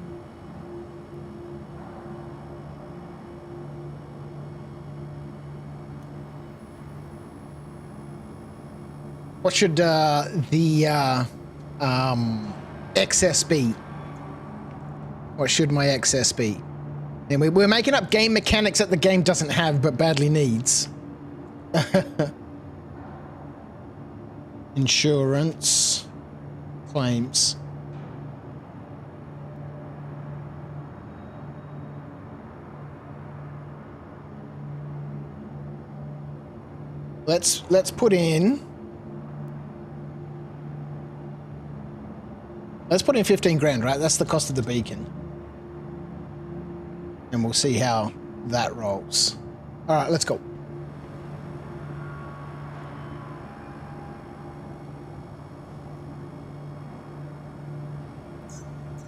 Speaker 1: What should the excess be? What should my excess be? And we're making up game mechanics that the game doesn't have but badly needs. Insurance. Claims. Let's put in... Let's put in 15 grand, right? That's the cost of the beacon. And we'll see how that rolls. All right, let's go.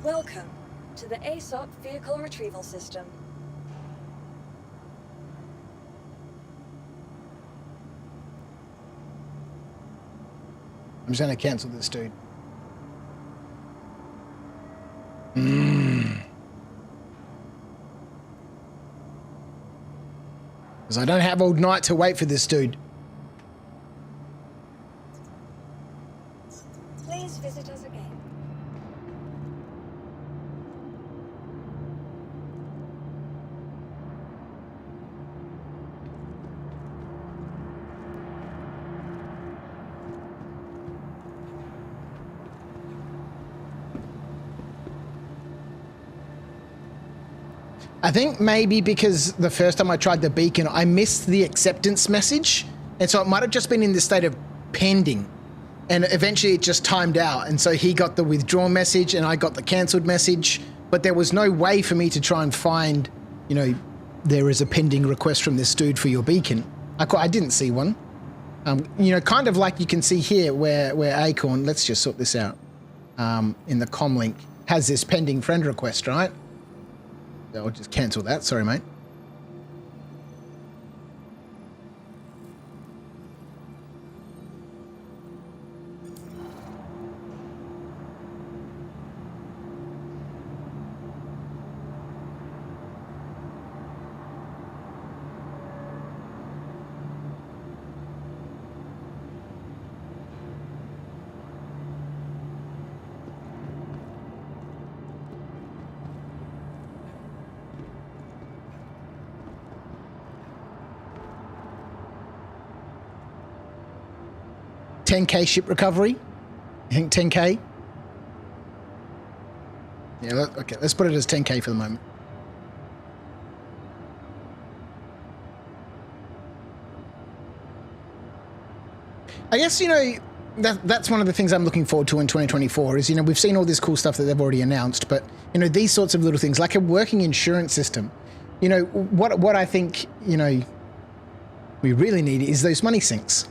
Speaker 2: Welcome to the ASOP Vehicle Retrieval System.
Speaker 1: I'm just going to cancel this dude. Because I don't have all night to wait for this dude.
Speaker 2: Please visit us again.
Speaker 1: I think maybe because the first time I tried the beacon, I missed the acceptance message. And so it might have just been in this state of pending. And eventually it just timed out. And so he got the withdrawn message and I got the cancelled message. But there was no way for me to try and find, you know, there is a pending request from this dude for your beacon. I didn't see one. You know, kind of like you can see here where Acorn, let's just sort this out, in the comlink, has this pending friend request, right? I'll just cancel that. Sorry, mate. $10K ship recovery. I think 10K. Yeah, okay, let's put it as 10K for the moment. I guess, you know, that's one of the things I'm looking forward to in 2024 is, you know, we've seen all this cool stuff that they've already announced, but, you know, these sorts of little things, like a working insurance system, you know, what I think, you know, we really need is those money sinks.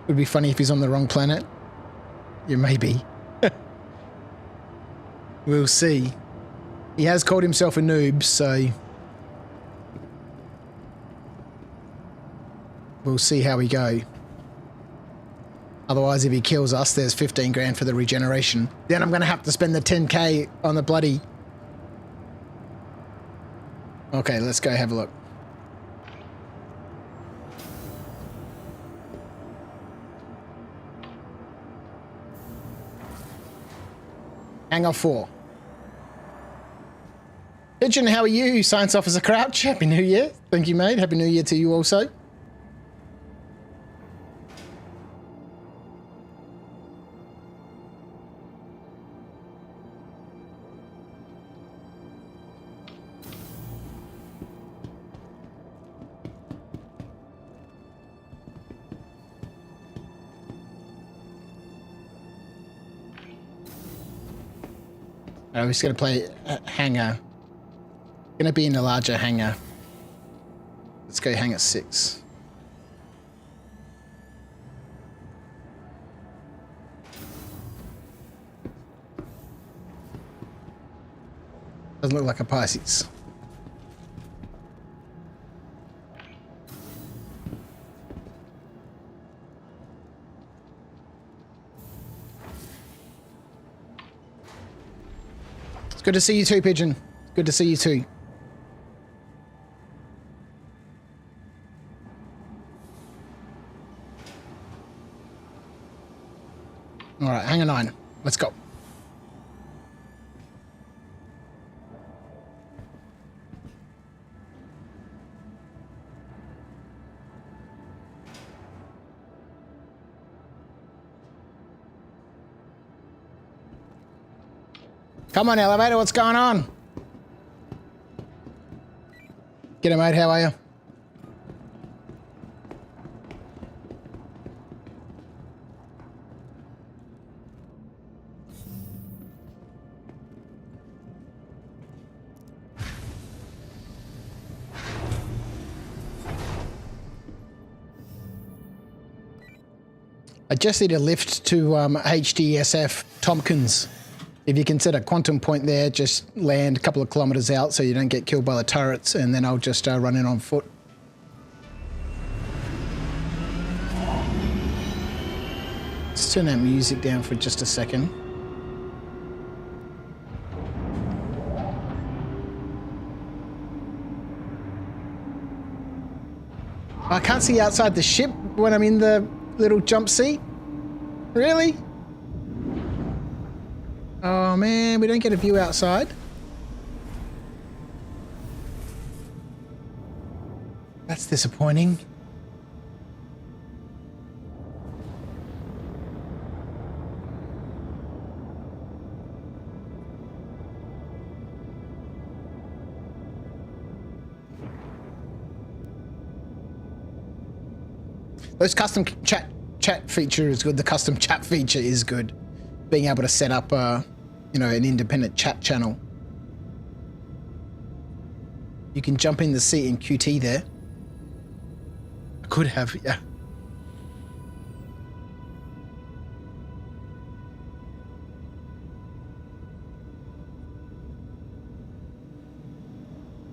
Speaker 1: Would be funny if he's on the wrong planet. Yeah, maybe. We'll see. He has called himself a noob, so we'll see how we go. Otherwise, if he kills us, there's 15 grand for the regeneration. Then I'm going to have to spend the 10k on the bloody... Okay, let's go have a look. Hangar 4. Pigeon, how are you? Science Officer Crouch. Happy New Year. Thank you, mate. Happy New Year to you also. I'm just going to play hangar. Going to be in a larger hangar. Let's go hangar 6. Doesn't look like a Pisces. It's good to see you too, Pigeon. Good to see you too. All right, hangar 9. Let's go. Come on, elevator, what's going on? G'day, mate, how are you? I just need a lift to HDSF Tompkins. If you can set a quantum point there, just land a couple of kilometers out so you don't get killed by the turrets, and then I'll just run in on foot. Let's turn that music down for just a second. I can't see outside the ship when I'm in the little jump seat. Really? Oh man, we don't get a view outside. That's disappointing. Those custom chat feature is good. The custom chat feature is good. Being able to set up, you know, an independent chat channel. You can jump in the seat in QT there. I could have, yeah.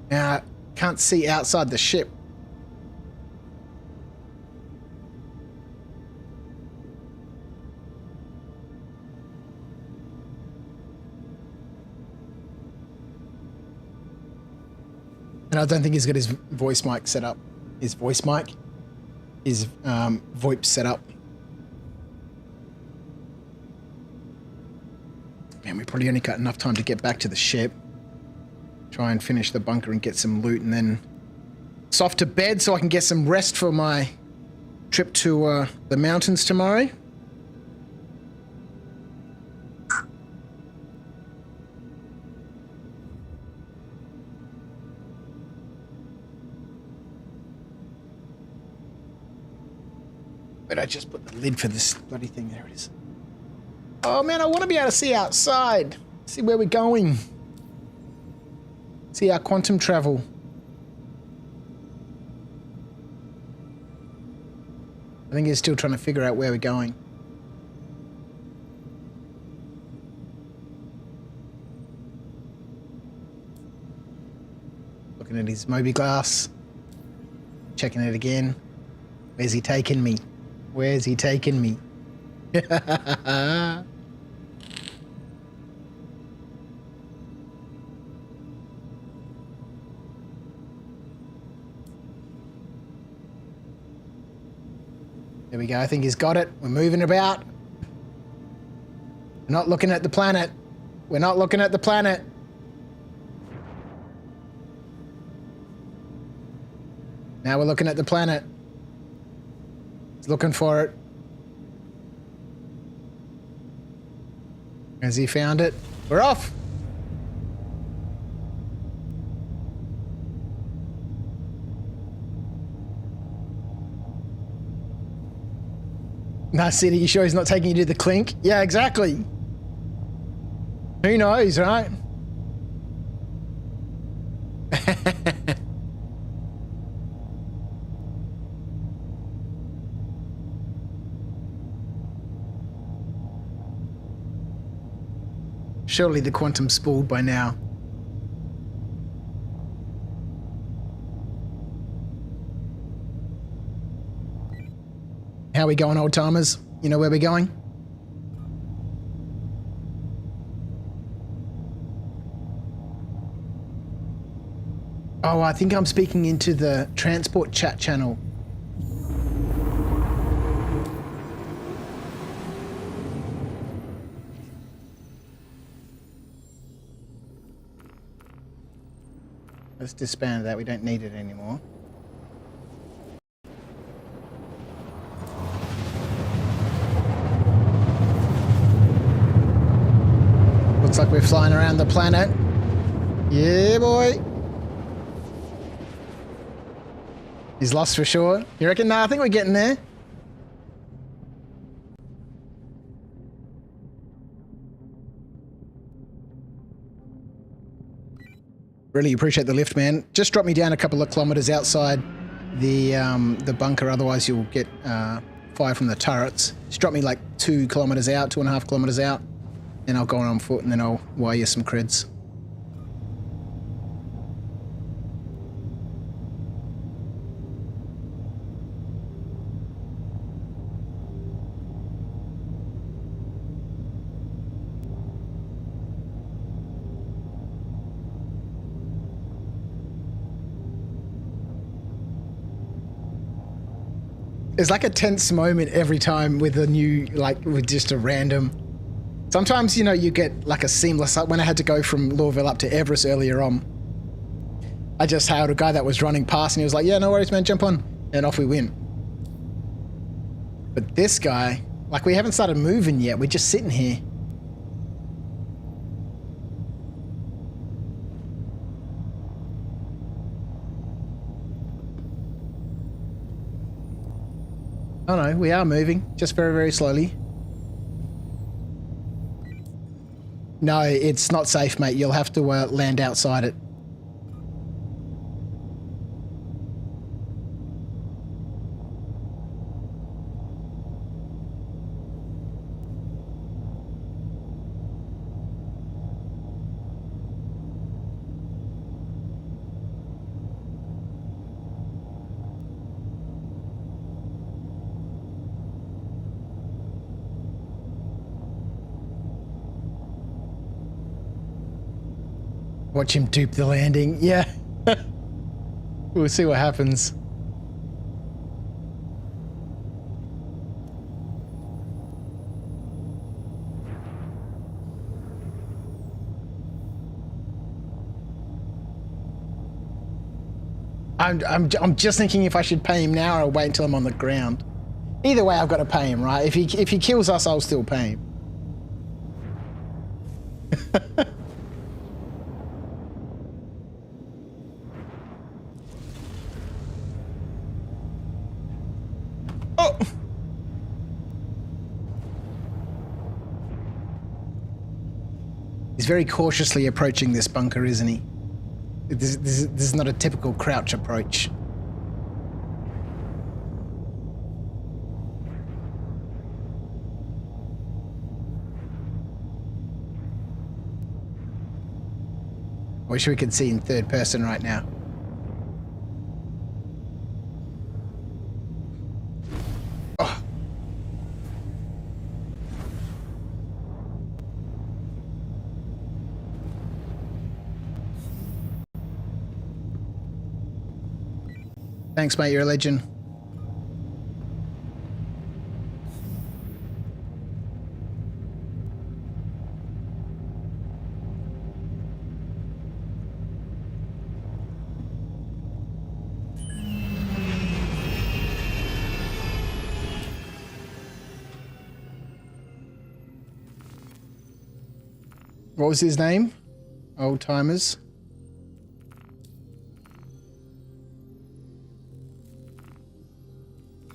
Speaker 1: Now, I can't see outside the ship. And I don't think he's got his voice mic set up. His voice mic? His VoIP set up. Man, we probably only got enough time to get back to the ship. Try and finish the bunker and get some loot, and then it's off to bed so I can get some rest for my trip to the mountains tomorrow. But I just put the lid for this bloody thing. There it is. Oh man, I want to be able to see outside. See where we're going. See our quantum travel. I think he's still trying to figure out where we're going. Looking at his Moby glass. Checking it again. Where's he taking me? Where's he taking me? There we go. I think he's got it. We're moving about. We're not looking at the planet. We're not looking at the planet. Now we're looking at the planet. He's looking for it. Has he found it? We're off. Nice City, you sure he's not taking you to the clink? Yeah, exactly. Who knows, right? Surely the quantum's spooled by now. How we going, old timers? You know where we're going? Oh, I think I'm speaking into the transport chat channel. Let's disband that. We don't need it anymore. Looks like we're flying around the planet. Yeah, boy. He's lost for sure. You reckon? No, I think we're getting there. Really appreciate the lift, man. Just drop me down a couple of kilometers outside the bunker, otherwise you'll get fire from the turrets. Just drop me like 2 kilometers out, 2.5 kilometers out. Then I'll go on foot and then I'll wire you some creds. It's like a tense moment every time with a new, like, with just a random. Sometimes, you know, you get like a seamless, like when I had to go from Lorville up to Everest earlier on, I just hailed a guy that was running past and he was like, yeah, no worries, man, jump on. And off we went. But this guy, like, we haven't started moving yet. We're just sitting here. Oh no, we are moving, just very, very slowly. No, it's not safe, mate. You'll have to land outside it. Watch him dupe the landing. Yeah. We'll see what happens. I'm just thinking if I should pay him now or wait until I'm on the ground. Either way, I've got to pay him, right? If he kills us, I'll still pay him. Oh! He's very cautiously approaching this bunker, isn't he? This is not a typical crouch approach. Wish we could see in third person right now. Oh. Thanks, mate. You're a legend. What was his name? Old timers.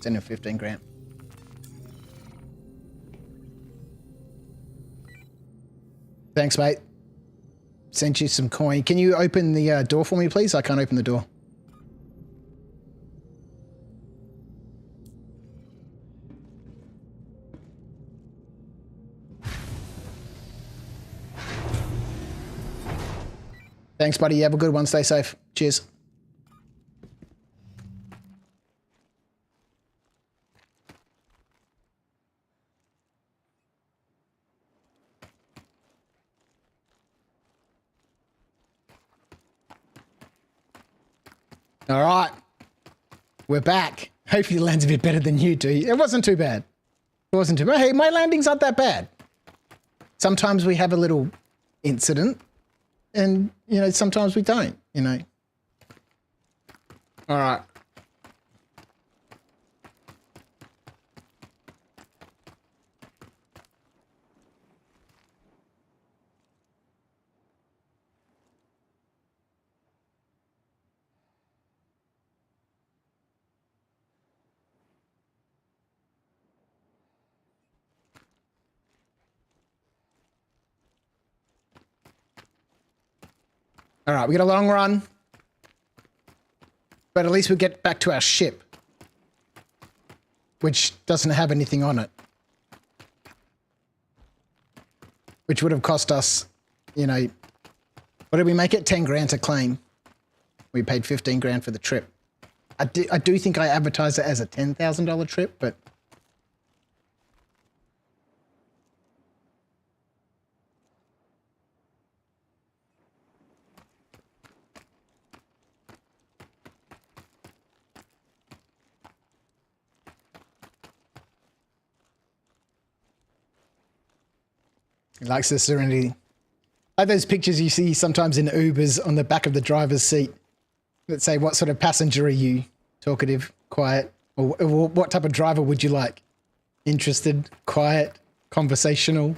Speaker 1: Send him 15 grand. Thanks, mate. Sent you some coin. Can you open the door for me, please? I can't open the door. Thanks, buddy. You have a good one. Stay safe. Cheers. All right. We're back. Hopefully the land's a bit better than you do. It wasn't too bad. It wasn't too bad. Hey, my landings aren't that bad. Sometimes we have a little incident and, you know, sometimes we don't, you know. All right. All right, we got a long run, but at least we get back to our ship, which doesn't have anything on it, which would have cost us, you know, what did we make it? 10 grand to claim. We paid 15 grand for the trip. I do think I advertised it as a $10,000 trip, but he likes the serenity. Like those pictures you see sometimes in Ubers on the back of the driver's seat that say, what sort of passenger are you? Talkative, quiet, or what type of driver would you like? Interested, quiet, conversational?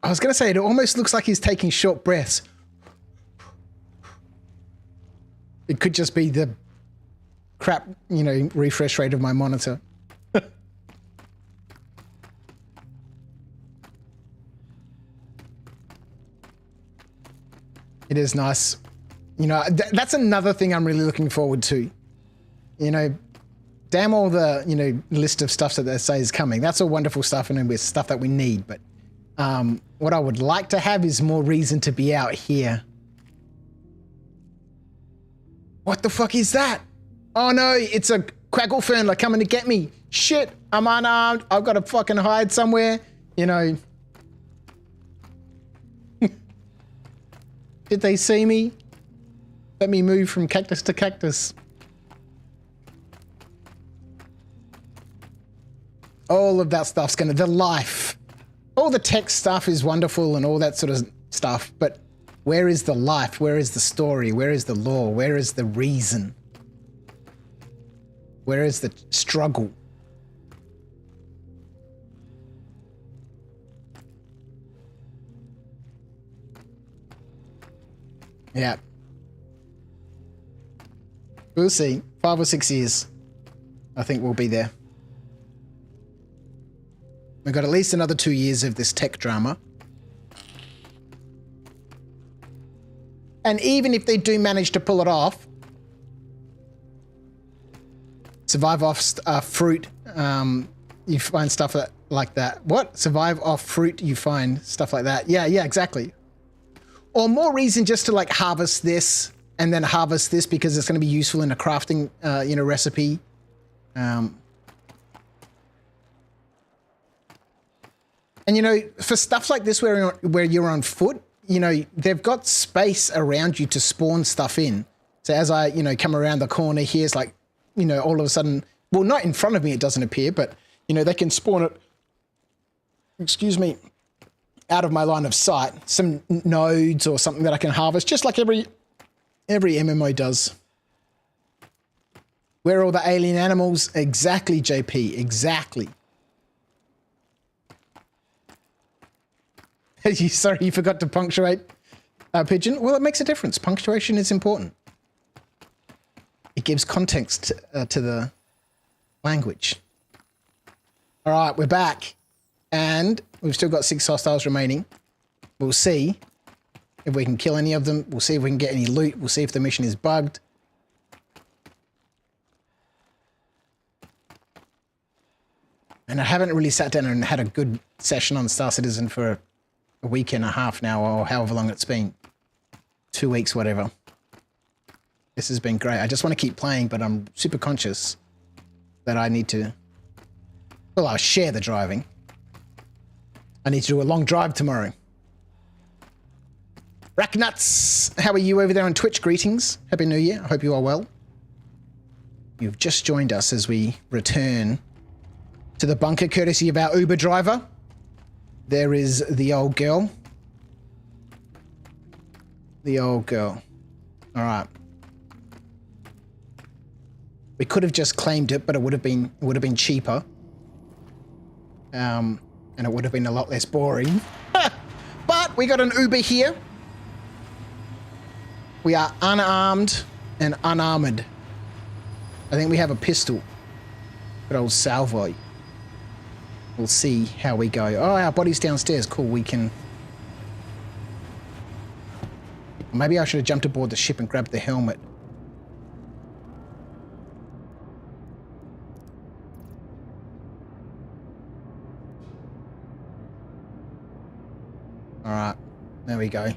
Speaker 1: I was going to say, it almost looks like he's taking short breaths. It could just be the crap, you know, refresh rate of my monitor. It is nice. You know, that's another thing I'm really looking forward to. You know, damn all the, you know, list of stuff that they say is coming. That's all wonderful stuff and with stuff that we need, but what I would like to have is more reason to be out here. What the fuck is that? Oh no, it's a Quagglefern coming to get me. Shit, I'm unarmed. I've got to fucking hide somewhere. You know. Did they see me? Let me move from cactus to cactus. All of that stuff's gonna, the life. All the tech stuff is wonderful and all that sort of stuff, but where is the life? Where is the story? Where is the lore? Where is the reason? Where is the struggle? Yeah. We'll see. 5 or 6 years. I think we'll be there. We've got at least another 2 years of this tech drama. And even if they do manage to pull it off, survive off fruit, you find stuff like that. What? Survive off fruit, you find stuff like that. Yeah, exactly. Or more reason just to like harvest this and then harvest this because it's going to be useful in a crafting, recipe. And, for stuff like this where you're on foot, they've got space around you to spawn stuff in. So as I, come around the corner here, it's like, all of a sudden, well, not in front of me, it doesn't appear, but, they can spawn it, excuse me, out of my line of sight. Some nodes or something that I can harvest, just like every MMO does. Where are all the alien animals? Exactly, JP, exactly. Sorry, you forgot to punctuate, Pigeon. Well, it makes a difference. Punctuation is important. It gives context to the language. All right, we're back. And we've still got 6 hostiles remaining. We'll see if we can kill any of them. We'll see if we can get any loot. We'll see if the mission is bugged. And I haven't really sat down and had a good session on Star Citizen for a week and a half now, or however long it's been. 2 weeks, whatever. This has been great. I just want to keep playing, but I'm super conscious that I need to... Well, I'll share the driving. I need to do a long drive tomorrow. Racknuts, how are you over there on Twitch? Greetings. Happy New Year. I hope you are well. You've just joined us as we return to the bunker, courtesy of our Uber driver. There is the old girl. The old girl. All right. We could have just claimed it, but it would have been cheaper. And it would have been a lot less boring. But we got an Uber here. We are unarmed and unarmored. I think we have a pistol. Good old salvo. We'll see how we go. Oh, our body's downstairs. Cool, we can... Maybe I should have jumped aboard the ship and grabbed the helmet. All right, there we go.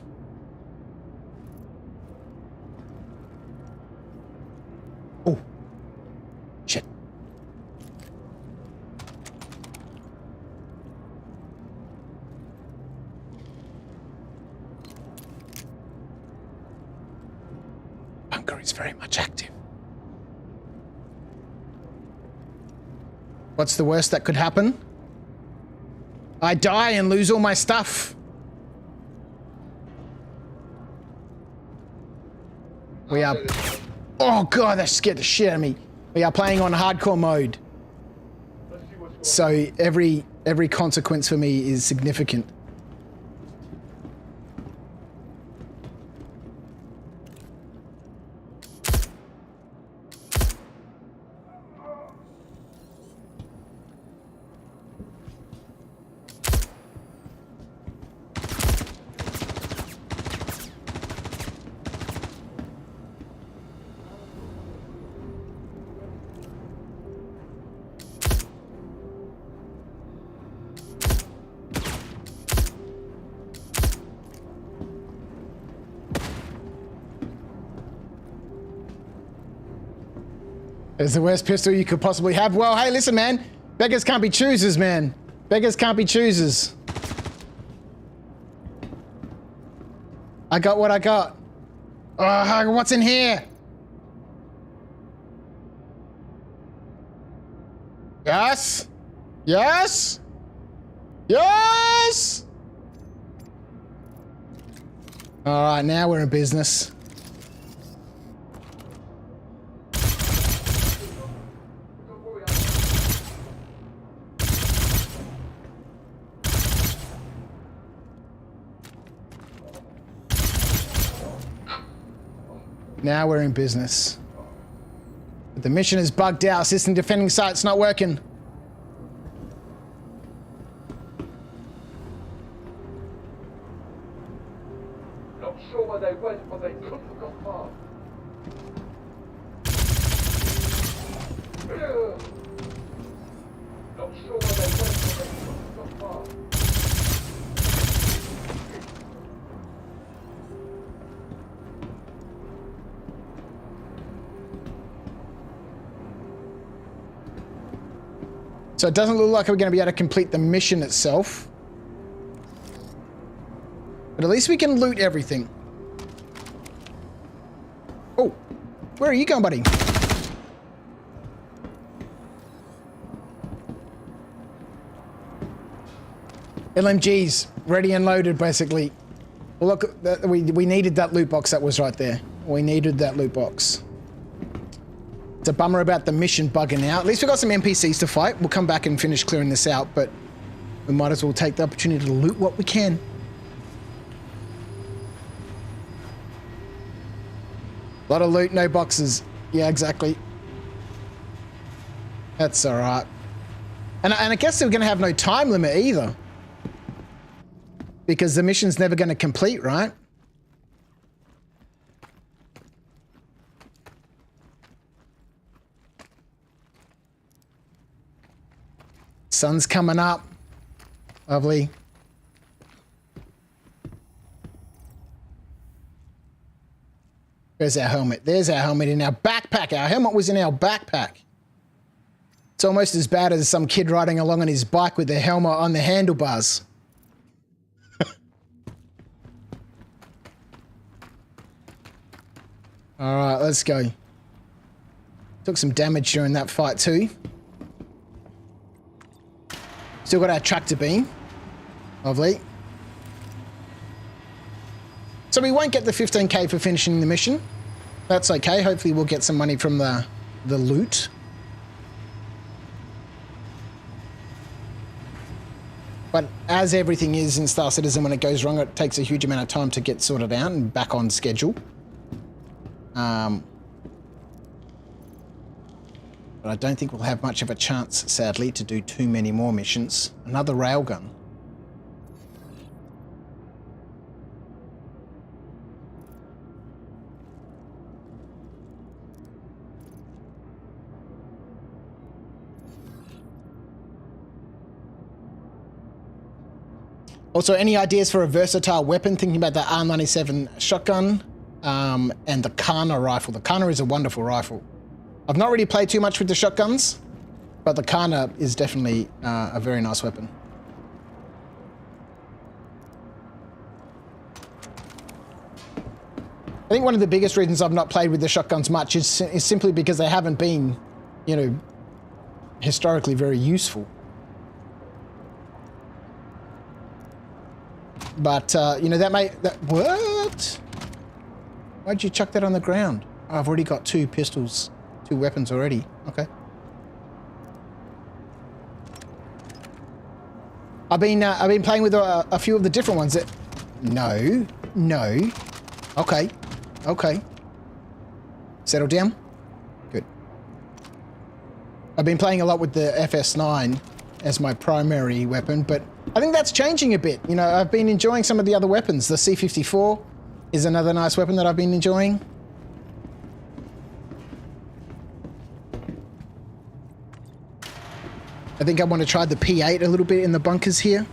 Speaker 1: Oh, shit. Bunker is very much active. What's the worst that could happen? I die and lose all my stuff. We are... Oh god, that scared the shit out of me. We are playing on hardcore mode. So every consequence for me is significant. It's the worst pistol you could possibly have. Well, hey, listen, man. Beggars can't be choosers, man. Beggars can't be choosers. I got what I got. Oh, what's in here? Yes? Yes? Yes? All right, now we're in business. Now we're in business. But the mission is bugged out. System defending site's not working.
Speaker 6: Not Not sure where they went, but they couldn't have got far. Not sure where they went, but they couldn't have got far.
Speaker 1: So it doesn't look like we're going to be able to complete the mission itself. But at least we can loot everything. Oh, where are you going, buddy? LMGs, ready and loaded, basically. Well, look, we needed that loot box that was right there. We needed that loot box. It's a bummer about the mission bugging out. At least we got some NPCs to fight. We'll come back and finish clearing this out, but we might as well take the opportunity to loot what we can. A lot of loot, no boxes. Yeah, exactly. That's all right. And I guess they're going to have no time limit either. Because the mission's never going to complete, right? Sun's coming up. Lovely. There's our helmet. There's our helmet in our backpack. Our helmet was in our backpack. It's almost as bad as some kid riding along on his bike with the helmet on the handlebars. All right, let's go. Took some damage during that fight too. Still got our tractor beam. Lovely. So we won't get the 15k for finishing the mission. That's okay. Hopefully we'll get some money from the loot. But as everything is in Star Citizen, when it goes wrong, it takes a huge amount of time to get sorted out and back on schedule. But I don't think we'll have much of a chance, sadly, to do too many more missions. Another railgun. Also, any ideas for a versatile weapon? Thinking about the R97 shotgun and the Kana rifle. The Kana is a wonderful rifle. I've not really played too much with the shotguns, but the Kana is definitely a very nice weapon. I think one of the biggest reasons I've not played with the shotguns much is simply because they haven't been, you know, historically very useful. But, you know, what? Why'd you chuck that on the ground? Oh, I've already got two pistols, two weapons already. Okay. I've been playing with a few of the different ones that... No. Okay. Settle down. Good. I've been playing a lot with the FS9 as my primary weapon, but I think that's changing a bit. You know, I've been enjoying some of the other weapons. The C54 is another nice weapon that I've been enjoying. I think I want to try the P8 a little bit in the bunkers here.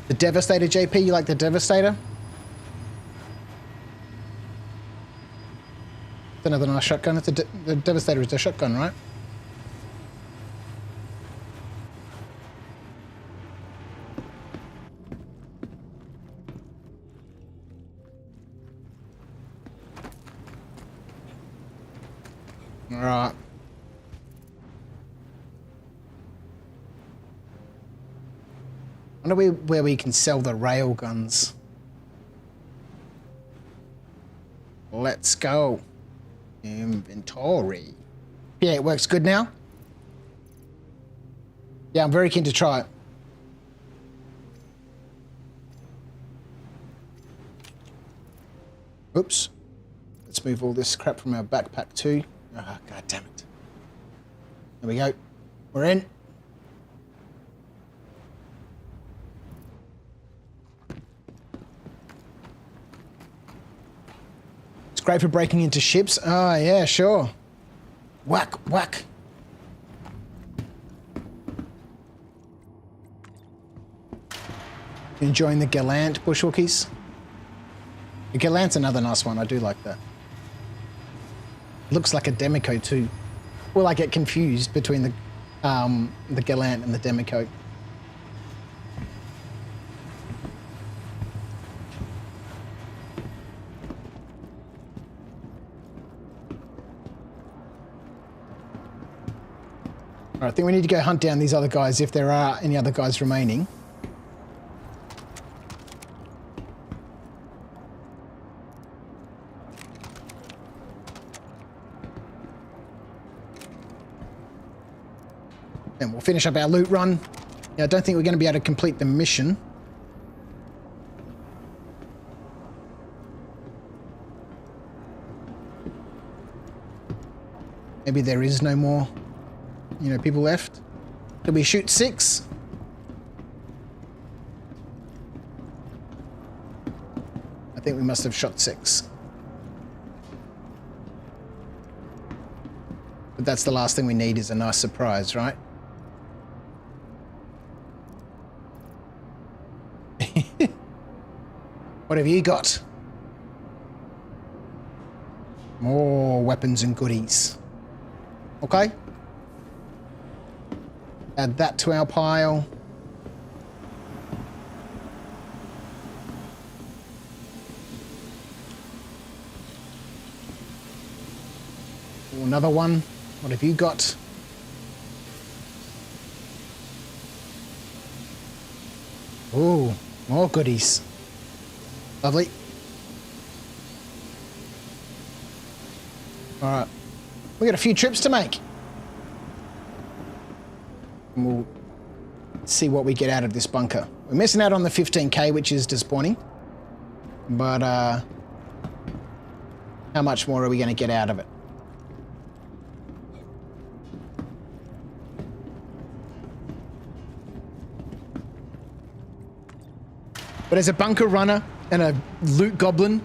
Speaker 1: The Devastator, JP, you like the Devastator? It's another nice shotgun. It's the Devastator is a shotgun, right? Alright. I wonder where we can sell the rail guns. Let's go. Inventory. Yeah, it works good now. Yeah, I'm very keen to try it. Oops. Let's move all this crap from our backpack too. Ah, God damn it. There we go. We're in. great for breaking into ships. Oh, yeah, sure. Whack, whack. Enjoying the Gallant bushwalkies? The Gallant's another nice one. I do like that. Looks like a Demeco too. Well, I get confused between the Gallant and the Demeco. All right, I think we need to go hunt down these other guys if there are any other guys remaining. Then we'll finish up our loot run. Yeah, I don't think we're going to be able to complete the mission. Maybe there is no more, you know, people left. Did we shoot 6? I think we must have shot 6. But that's the last thing we need, is a nice surprise, right? What have you got? More weapons and goodies. Okay. Add that to our pile. Ooh, another one. What have you got? Ooh, more goodies. Lovely. All right. We got a few trips to make. And we'll see what we get out of this bunker. We're missing out on the 15k, which is disappointing. But how much more are we going to get out of it? But as a bunker runner and a loot goblin,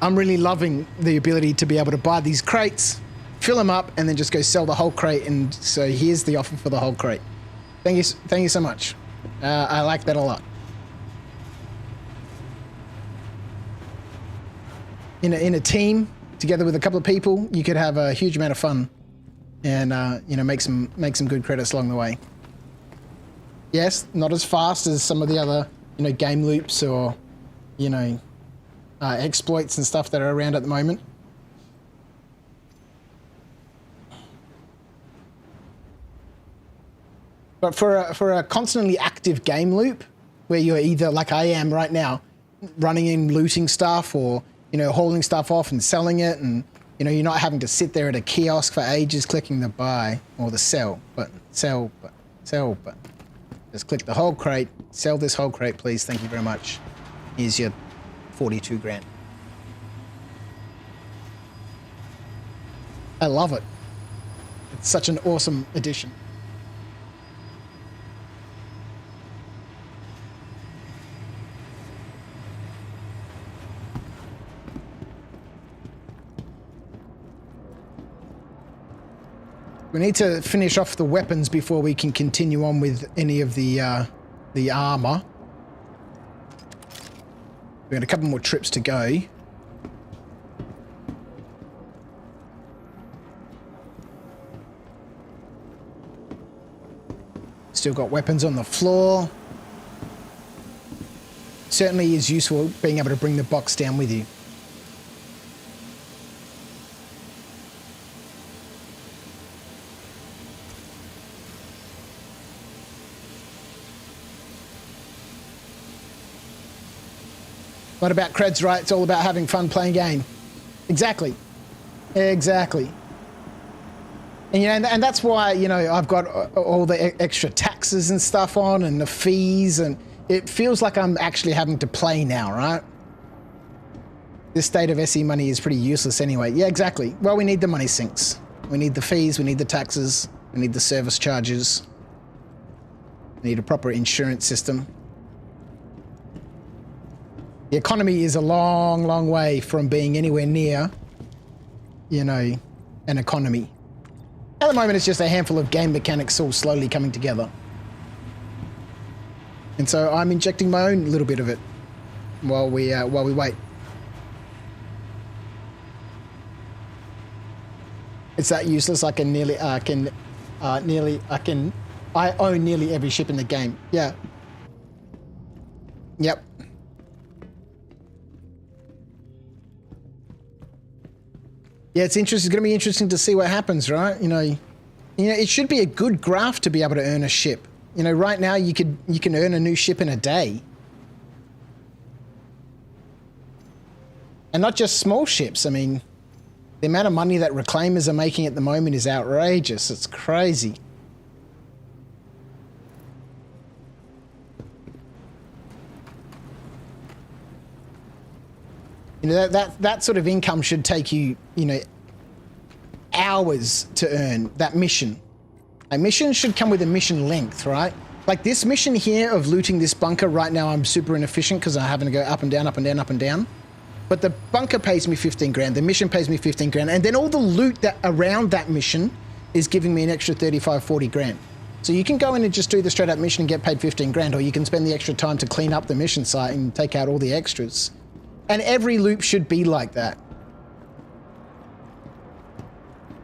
Speaker 1: I'm really loving the ability to be able to buy these crates, fill them up, and then just go sell the whole crate. And so here's the offer for the whole crate. Thank you so much. I like that a lot. In a team, together with a couple of people, you could have a huge amount of fun, and you know, make some good credits along the way. Yes, not as fast as some of the other, you know, game loops or, you know, exploits and stuff that are around at the moment. But for a constantly active game loop, where you're either, like I am right now, running in looting stuff, or, you know, hauling stuff off and selling it, and, you know, you're not having to sit there at a kiosk for ages clicking the buy or the sell button, sell button. Just click the whole crate, sell this whole crate, please, thank you very much. Here's your 42 grand. I love it. It's such an awesome addition. We need to finish off the weapons before we can continue on with any of the armor. We've got a couple more trips to go. Still got weapons on the floor. Certainly is useful being able to bring the box down with you. What about creds, right? It's all about having fun playing game. Exactly. Exactly. And, you know, and that's why, you know, I've got all the extra taxes and stuff on, and the fees, and it feels like I'm actually having to play now, right? This state of SE money is pretty useless anyway. Yeah, exactly. Well, we need the money sinks. We need the fees, we need the taxes, we need the service charges. We need a proper insurance system. The economy is a long, long way from being anywhere near you know, an economy. At the moment, it's just a handful of game mechanics all slowly coming together. And so I'm injecting my own little bit of it while we wait. It's that useless. I own nearly every ship in the game. Yeah. Yep. Yeah, it's interesting. It's going to be interesting to see what happens, right? You know, it should be a good graph to be able to earn a ship. You know, right now you can earn a new ship in a day. And not just small ships. I mean, the amount of money that reclaimers are making at the moment is outrageous. It's crazy. You know, that sort of income should take you, you know, hours to earn that mission. A mission should come with a mission length, right? Like this mission here of looting this bunker right now, I'm super inefficient because I'm having to go up and down, up and down, up and down. But the bunker pays me 15 grand, the mission pays me 15 grand, and then all the loot that around that mission is giving me an extra 35, 40 grand. So you can go in and just do the straight up mission and get paid 15 grand, or you can spend the extra time to clean up the mission site and take out all the extras. And every loop should be like that.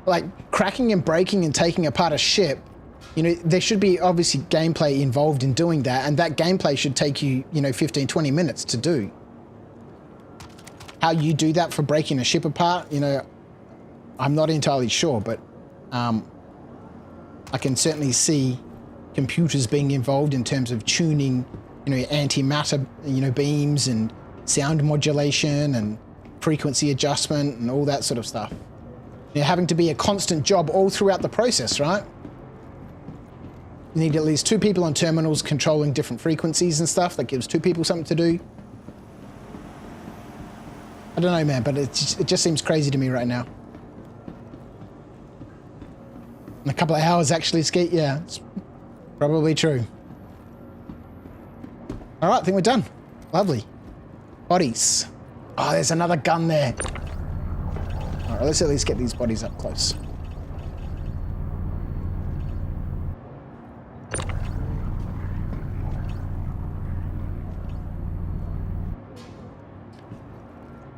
Speaker 1: Like cracking and breaking and taking apart a ship, you know, there should be obviously gameplay involved in doing that, and that gameplay should take you, you know, 15, 20 minutes to do. How you do that for breaking a ship apart, you know, I'm not entirely sure, but I can certainly see computers being involved in terms of tuning, you know, antimatter, you know, beams and sound modulation and frequency adjustment and all that sort of stuff. You know, having to be a constant job all throughout the process, right? You need at least 2 people on terminals controlling different frequencies and stuff. That gives 2 people something to do. I don't know, man, but it just seems crazy to me right now. In a couple of hours, actually, Skeet, yeah, it's probably true. All right, I think we're done. Lovely. Bodies. Oh, there's another gun there. All right, let's at least get these bodies up close.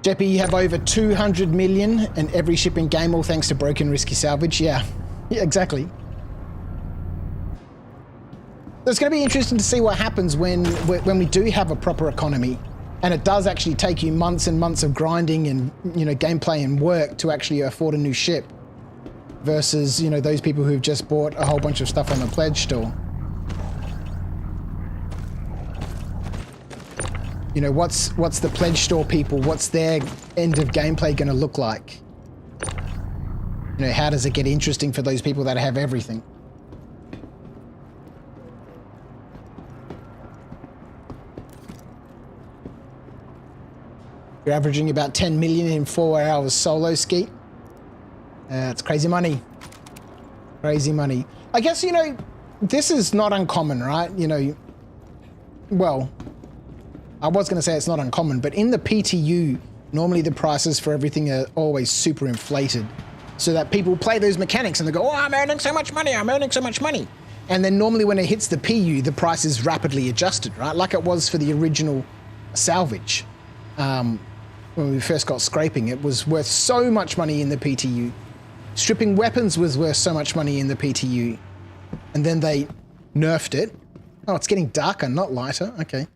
Speaker 1: Jeppy, you have over 200 million and every ship in game, all thanks to broken risky salvage. Yeah, yeah, exactly. So it's going to be interesting to see what happens when we do have a proper economy, and it does actually take you months and months of grinding and, you know, gameplay and work to actually afford a new ship, versus, you know, those people who've just bought a whole bunch of stuff on the pledge store. You know, what's the pledge store people, what's their end of gameplay going to look like? You know, how does it get interesting for those people that have everything? You're averaging about 10 million in 4 hours solo, Skeet. It's crazy money. Crazy money. I guess, you know, this is not uncommon, right? You know, well, I was going to say it's not uncommon, but in the PTU, normally the prices for everything are always super inflated, so that people play those mechanics and they go, oh, I'm earning so much money, I'm earning so much money. And then normally when it hits the PU, the price is rapidly adjusted, right? Like it was for the original salvage. When we first got scraping, it was worth so much money in the PTU. Stripping weapons was worth so much money in the PTU. And then they nerfed it. Oh, it's getting darker, not lighter. Okay.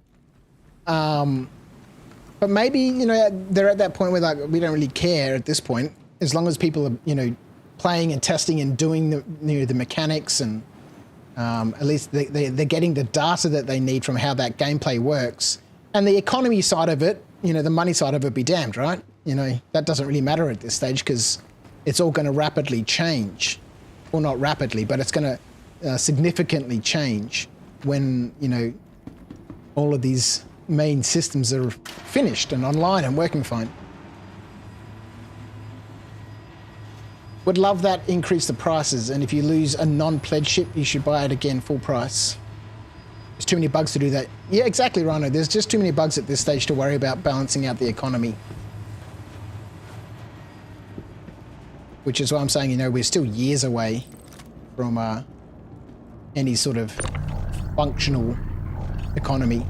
Speaker 1: But maybe, you know, they're at that point where, like, we don't really care at this point, as long as people are, you know, playing and testing and doing the, you know, the mechanics, and at least they're getting the data that they need from how that gameplay works. And the economy side of it, you know, the money side of it, be damned, right? You know, that doesn't really matter at this stage because it's all going to rapidly change. Well, not rapidly, but it's going to significantly change when, you know, all of these main systems are finished and online and working fine. Would love that increase the prices, and if you lose a non-pledge ship, you should buy it again full price. There's too many bugs to do that. Yeah, exactly, Rhino. There's just too many bugs at this stage to worry about balancing out the economy. which is why I'm saying, you know, we're still years away from any sort of functional economy.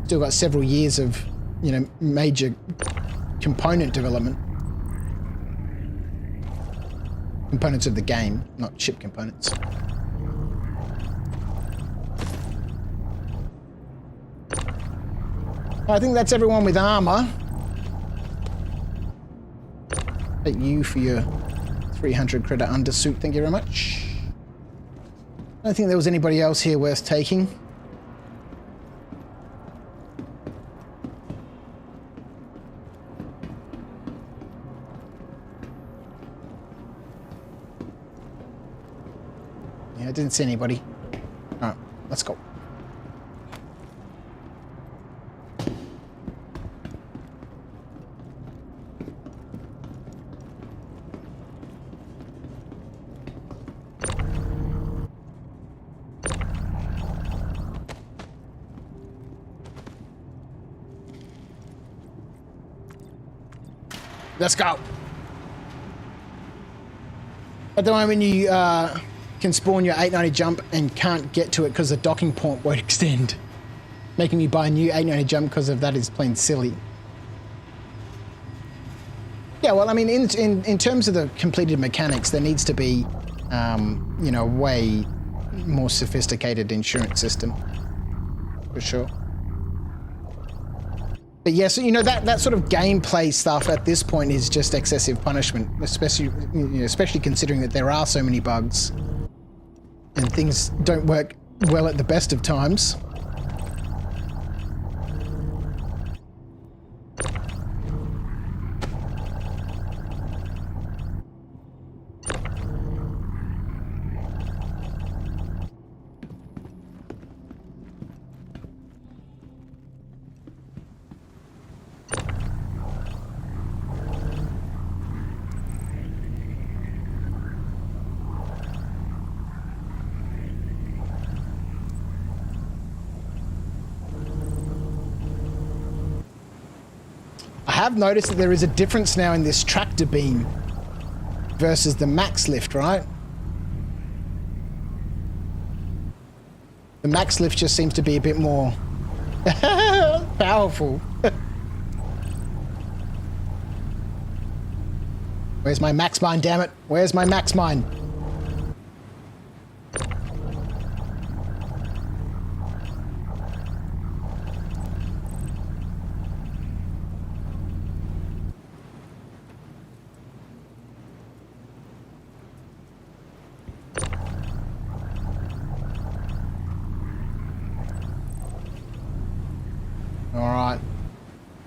Speaker 1: Still got several years of, you know, major component development. Components of the game, not chip components. I think that's everyone with armor. Thank you for your 300 credit undersuit. Thank you very much. I don't think there was anybody else here worth taking. I didn't see anybody. Alright, let's go. Let's go. At the moment you can spawn your 890 jump and can't get to it because the docking port won't extend. Making me buy a new 890 jump because of that is plain silly. Yeah, well, I mean, in terms of the completed mechanics, there needs to be, you know, a way more sophisticated insurance system, for sure. But yes, you know, that sort of gameplay stuff at this point is just excessive punishment, especially, you know, especially considering that there are so many bugs. And things don't work well at the best of times. I have noticed that there is a difference now in this tractor beam versus the max lift, right? The max lift just seems to be a bit more powerful. Where's my max mine, damn it? Where's my max mine?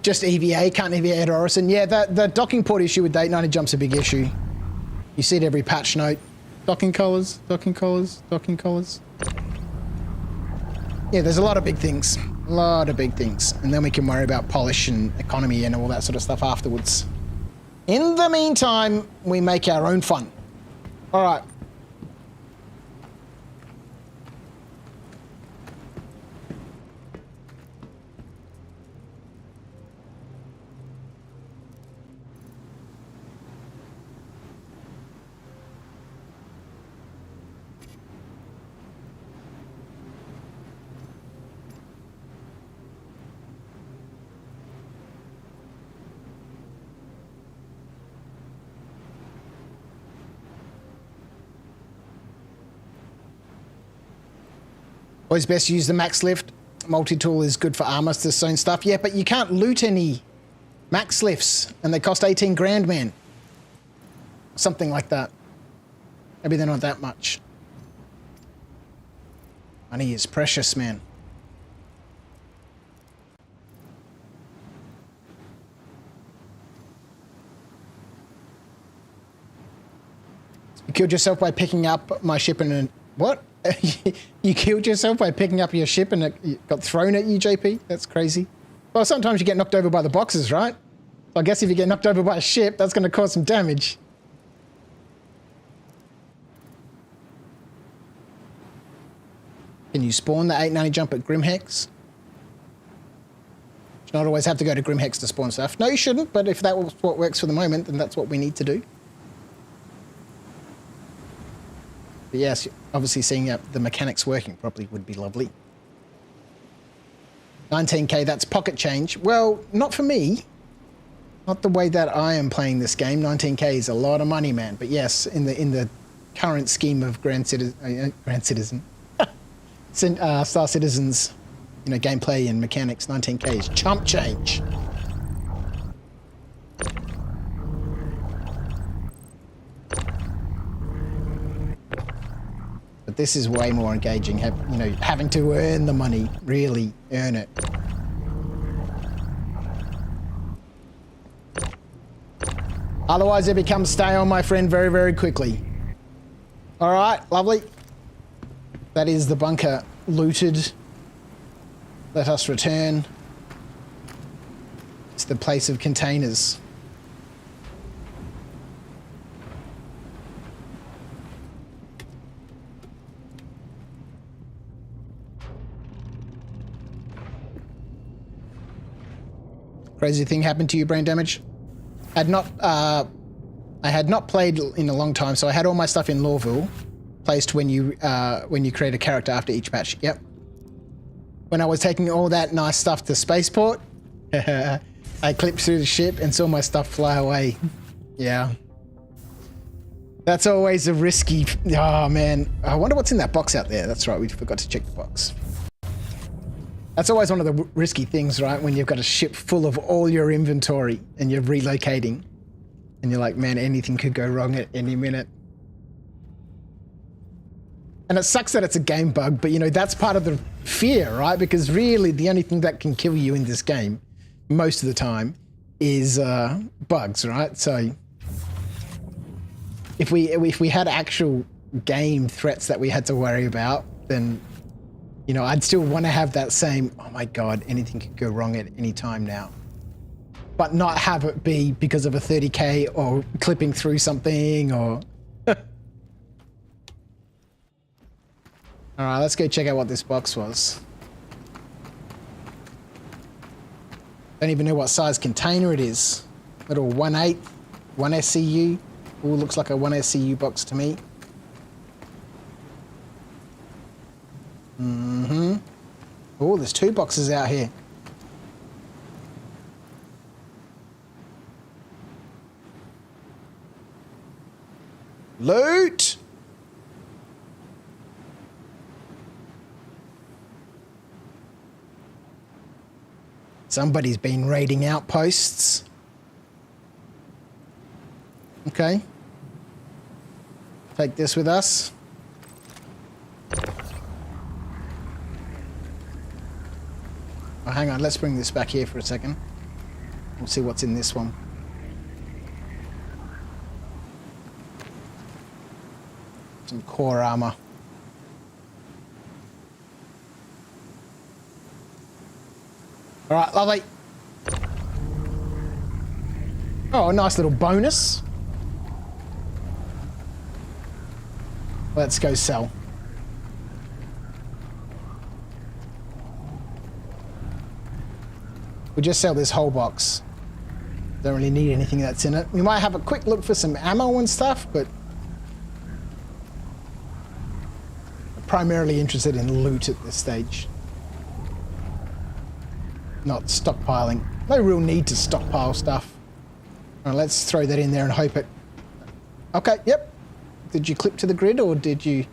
Speaker 1: Just EVA, can't EVA at Orison. Yeah, the docking port issue with the 890 jump's a big issue. You see it every patch note. Docking collars, docking collars, docking collars. Yeah, there's a lot of big things. A lot of big things. And then we can worry about polish and economy and all that sort of stuff afterwards. In the meantime, we make our own fun. All right. Always best to use the max lift. Multi-tool is good for armor zone stuff. Yeah, but you can't loot any max lifts, and they cost 18 grand, man. Something like that. Maybe they're not that much. Money is precious, man. You killed yourself by picking up my ship and... What? You killed yourself by picking up your ship and it got thrown at you, JP? That's crazy. Well, sometimes you get knocked over by the boxes, right? So I guess if you get knocked over by a ship, that's going to cause some damage. Can you spawn the 890 jump at Grimhex? Not always have to go to Grimhex to spawn stuff. No, you shouldn't, but if that was what works for the moment, then that's what we need to do. But yes, obviously seeing the mechanics working properly would be lovely. 19k, that's pocket change. Well, not for me. Not the way that I am playing this game. 19k is a lot of money, man. But yes, in the current scheme of Star Citizen's, gameplay and mechanics, 19k is chump change. But this is way more engaging, having to earn the money, really earn it. Otherwise it becomes stale, my friend, very, very quickly. All right, lovely. That is the bunker looted. Let us return to the place of containers. Crazy thing happened to you, brain damage? I had not played in a long time, so I had all my stuff in Lawville, placed when you create a character after each patch. Yep. When I was taking all that nice stuff to Spaceport, I clipped through the ship and saw my stuff fly away. Yeah. That's always a risky... Oh, man. I wonder what's in that box out there. That's right, we forgot to check the box. That's always one of the risky things, right? When you've got a ship full of all your inventory and you're relocating. And you're like, man, anything could go wrong at any minute. And it sucks that it's a game bug, but that's part of the fear, right? Because really the only thing that can kill you in this game, most of the time, is bugs, right? So if we had actual game threats that we had to worry about, then I'd still want to have that same, oh my God, anything could go wrong at any time now. But not have it be because of a 30k or clipping through something or... All right, let's go check out what this box was. Don't even know what size container it is. Little 1/8, 1 SCU. Ooh, looks like a 1 SCU box to me. Mm-hmm. Oh, there's 2 boxes out here. Loot! Somebody's been raiding outposts. Okay. Take this with us. Oh, hang on, let's bring this back here for a second. We'll see what's in this one. Some core armor. All right, lovely. Oh, a nice little bonus. Let's go sell. We'll just sell this whole box. Don't really need anything that's in it. We might have a quick look for some ammo and stuff, but I'm primarily interested in loot at this stage. Not stockpiling. No real need to stockpile stuff. All right, let's throw that in there and hope it... Okay, yep. Did you clip to the grid or did you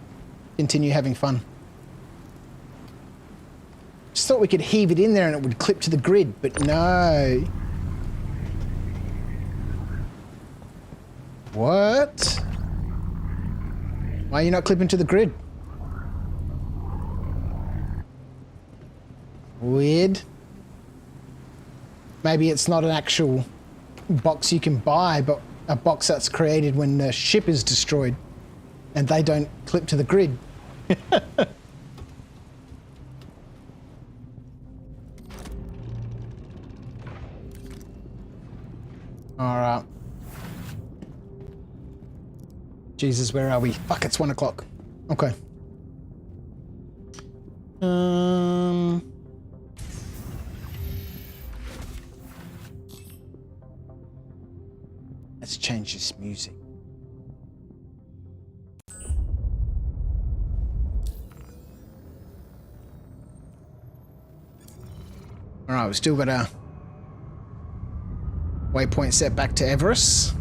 Speaker 1: continue having fun? Just thought we could heave it in there and it would clip to the grid, but no. What? Why are you not clipping to the grid? Weird. Maybe it's not an actual box you can buy, but a box that's created when the ship is destroyed and they don't clip to the grid. All right. Jesus, where are we? Fuck, it's 1 o'clock. Okay. Let's change this music. All right, we've still got a waypoint set back to Everest.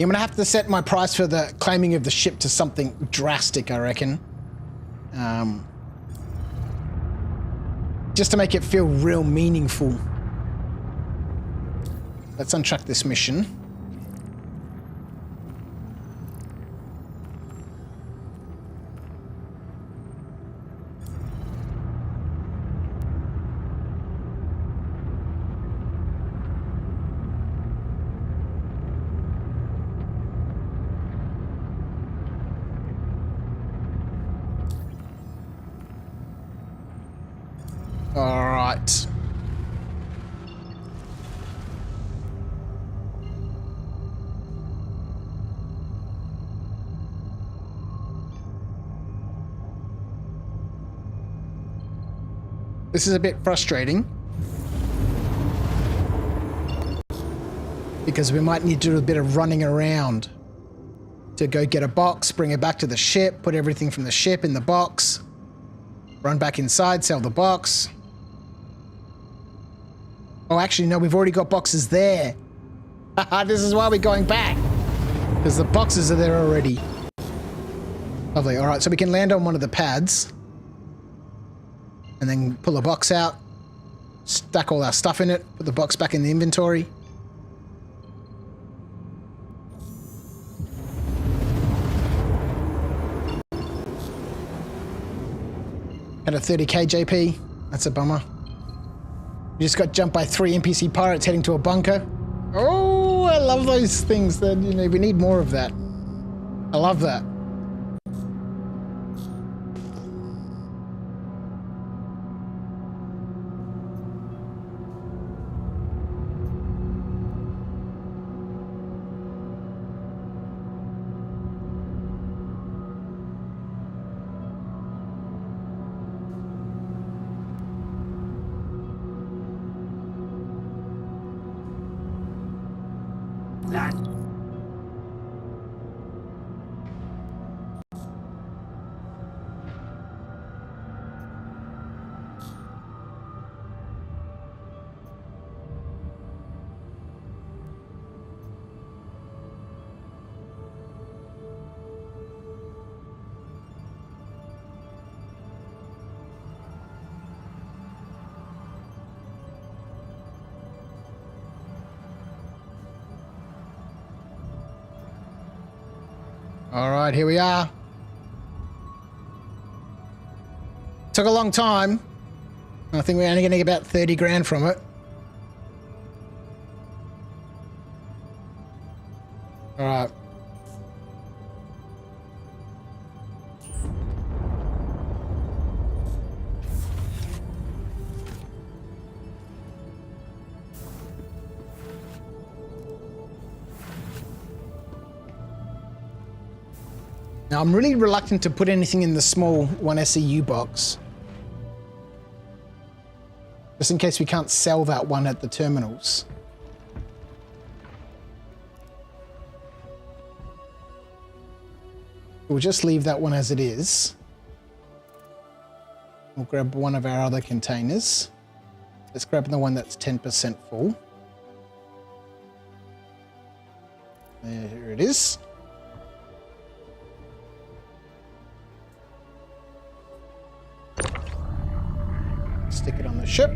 Speaker 1: I'm gonna have to set my price for the claiming of the ship to something drastic, I reckon. Just to make it feel real meaningful. Let's untrack this mission. All right. This is a bit frustrating because we might need to do a bit of running around to go get a box, bring it back to the ship, put everything from the ship in the box, run back inside, sell the box. Oh, actually, no, we've already got boxes there. This is why we're going back. Because the boxes are there already. Lovely. All right, so we can land on one of the pads. And then pull a box out. Stack all our stuff in it. Put the box back in the inventory. Had a 30k JP. That's a bummer. We just got jumped by 3 NPC pirates heading to a bunker. Oh, I love those things. That, you know, we need more of that. I love that. All right, here we are. Took a long time. I think we're only going to get about 30 grand from it. All right. Now, I'm really reluctant to put anything in the small 1SEU box. Just in case we can't sell that one at the terminals. We'll just leave that one as it is. We'll grab one of our other containers. Let's grab the one that's 10% full. There it is. Stick it on the ship.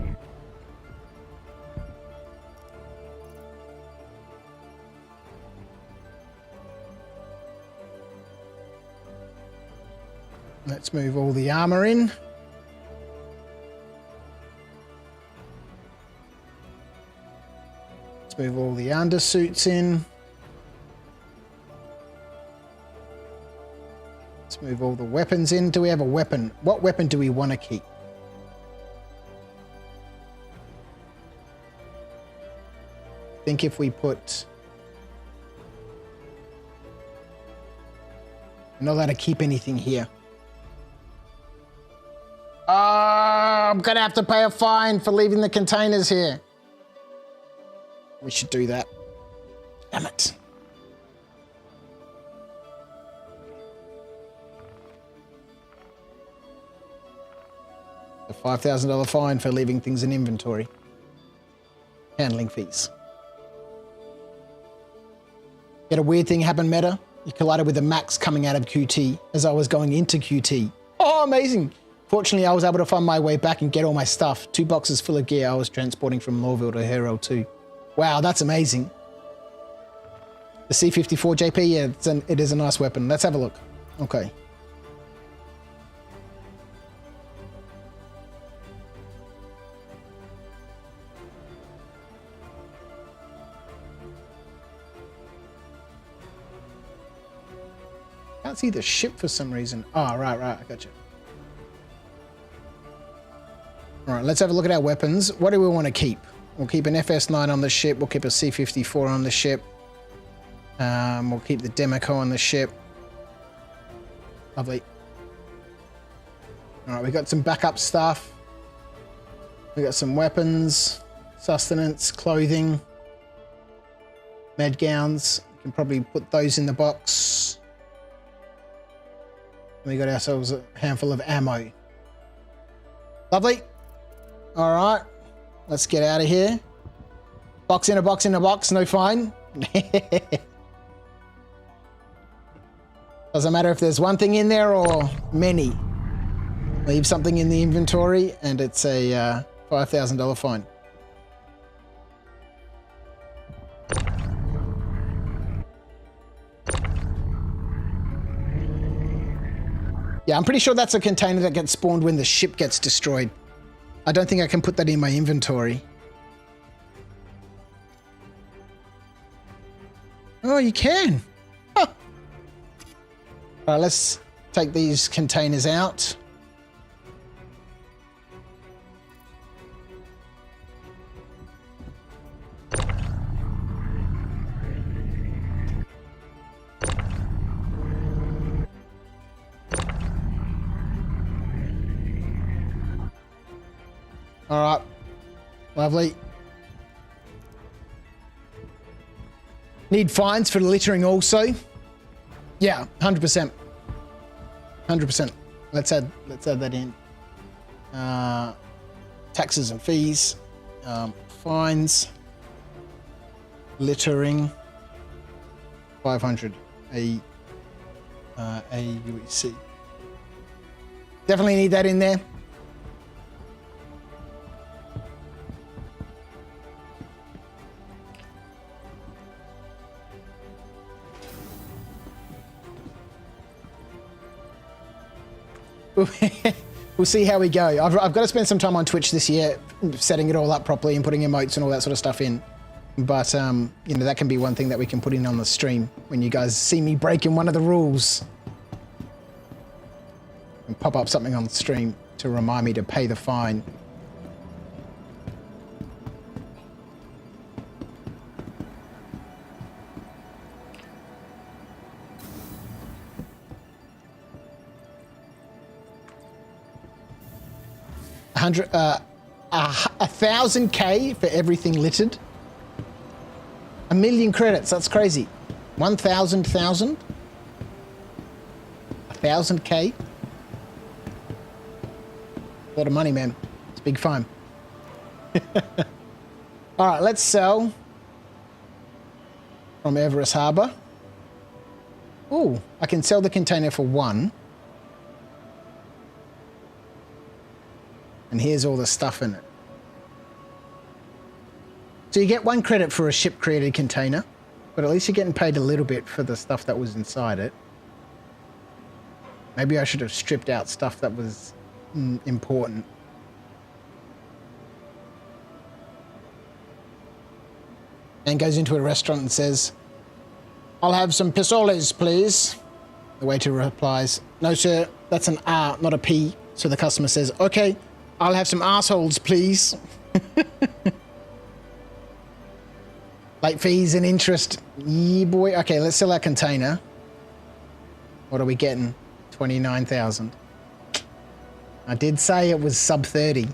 Speaker 1: Let's move all the armor in. Let's move all the undersuits in. Let's move all the weapons in. Do we have a weapon? What weapon do we want to keep? think if we put... I'm not allowed to keep anything here. I'm gonna have to pay a fine for leaving the containers here. We should do that. Damn it. A $5,000 fine for leaving things in inventory. Handling fees. Get a weird thing happen, Meta. You collided with the Max coming out of QT as I was going into QT. Oh, amazing. Fortunately, I was able to find my way back and get all my stuff. 2 boxes full of gear I was transporting from Lawville to Herald 2. Wow, that's amazing. The C-54 JP, yeah, it is a nice weapon. Let's have a look. Okay. Can't see the ship for some reason. Oh, right, I got you. All right, let's have a look at our weapons. What do we want to keep? We'll keep an FS9 on the ship. We'll keep a C-54 on the ship. We'll keep the Demeco on the ship. Lovely. All right, we got some backup stuff. We got some weapons, sustenance, clothing, med gowns. We can probably put those in the box. We got ourselves a handful of ammo. Lovely. All right, let's get out of here. Box in a box in a box, no fine. Doesn't matter if there's one thing in there or many. Leave something in the inventory and it's a $5,000 fine. Yeah, I'm pretty sure that's a container that gets spawned when the ship gets destroyed. I don't think I can put that in my inventory. Oh, you can. Huh. All right, let's take these containers out. All right, lovely. Need fines for littering also. Yeah, 100%. 100%. Let's add that in. Taxes and fees, fines, littering, 500 AUEC. Definitely need that in there. We'll see how we go. I've got to spend some time on Twitch this year, setting it all up properly and putting emotes and all that sort of stuff in. But, you know, that can be one thing that we can put in on the stream when you guys see me breaking one of the rules. And pop up something on the stream to remind me to pay the fine. $1,000K for everything littered. 1 million credits. That's crazy. 1,000. 1,000K. A lot of money, man. It's a big fine. All right, let's sell from Everest Harbour. Oh, I can sell the container for 1. And here's all the stuff in it. So you get 1 credit for a ship-created container, but at least you're getting paid a little bit for the stuff that was inside it. Maybe I should have stripped out stuff that was important. And goes into a restaurant and says, "I'll have some pistoles, please." The waiter replies, "No, sir, that's an R, not a P." So the customer says, "Okay, I'll have some assholes, please." Late fees and interest. Yeah, boy. Okay, let's sell our container. What are we getting? 29,000. I did say it was sub 30.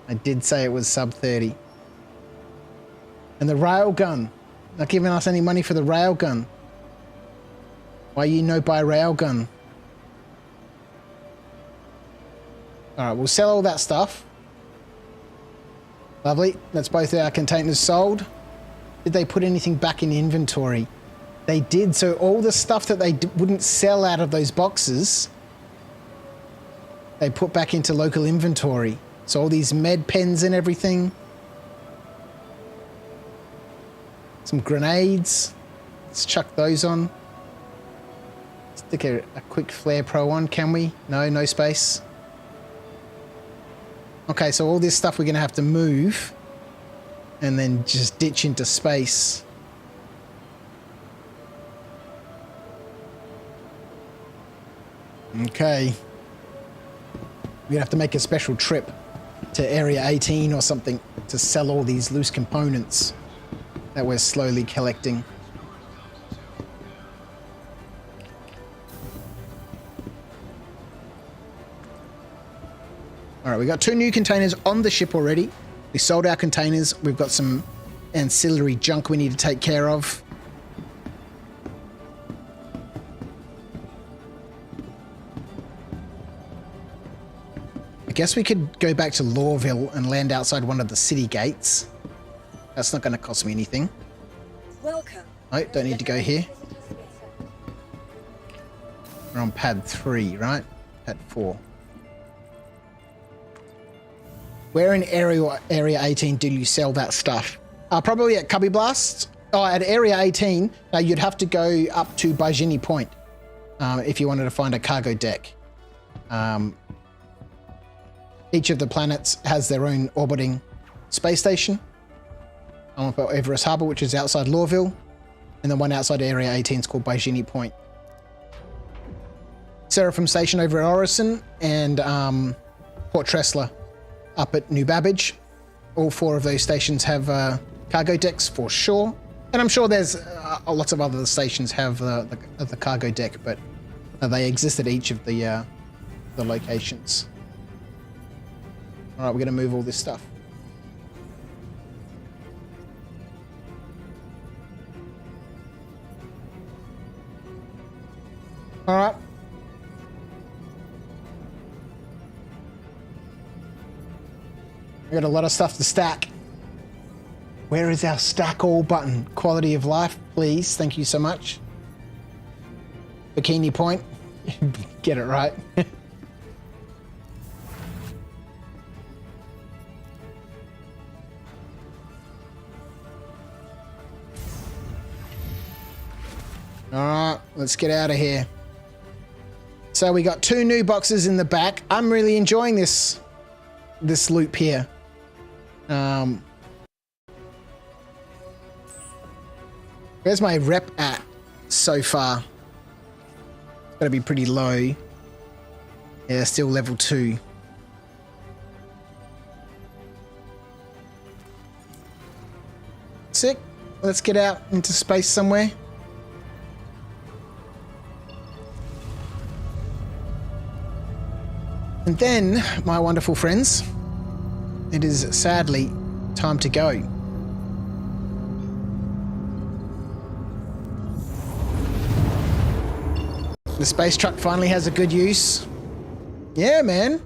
Speaker 1: I did say it was sub 30. And the railgun. Not giving us any money for the railgun. Why you no buy railgun? Alright, we'll sell all that stuff. Lovely. That's both our containers sold. Did they put anything back in inventory? They did. So all the stuff that they wouldn't sell out of those boxes, they put back into local inventory. So all these med pens and everything. Some grenades. Let's chuck those on. Stick a quick flare pro on, can we? No space. Okay, so all this stuff we're going to have to move and then just ditch into space. Okay. We're going to have to make a special trip to Area 18 or something to sell all these loose components that we're slowly collecting. All right, we got 2 new containers on the ship already. We sold our containers. We've got some ancillary junk we need to take care of. I guess we could go back to Lawville and land outside one of the city gates. That's not going to cost me anything.
Speaker 2: Welcome.
Speaker 1: Oh, don't need to go here. We're on pad 3, right? Pad 4. Where in Area 18 do you sell that stuff? Probably at Cubby Blast. Oh, at Area 18, you'd have to go up to Bajini Point if you wanted to find a cargo deck. Each of the planets has their own orbiting space station. One for Everest Harbour, which is outside Lawville, and the one outside Area 18 is called Bajini Point. Seraphim Station over at Orison, and Port Tressler up at New Babbage. All 4 of those stations have cargo decks for sure. And I'm sure there's lots of other stations have the cargo deck, but they exist at each of the locations. All right, we're going to move all this stuff. All right. We got a lot of stuff to stack. Where is our stack all button? Quality of life, please. Thank you so much. Bikini Point. Get it right. All right, let's get out of here. So we got 2 new boxes in the back. I'm really enjoying this loop here. Where's my rep at so far? It's gotta be pretty low. Yeah, still level 2. Sick. Let's get out into space somewhere. And then, my wonderful friends, it is sadly time to go. The space truck finally has a good use. Yeah, man.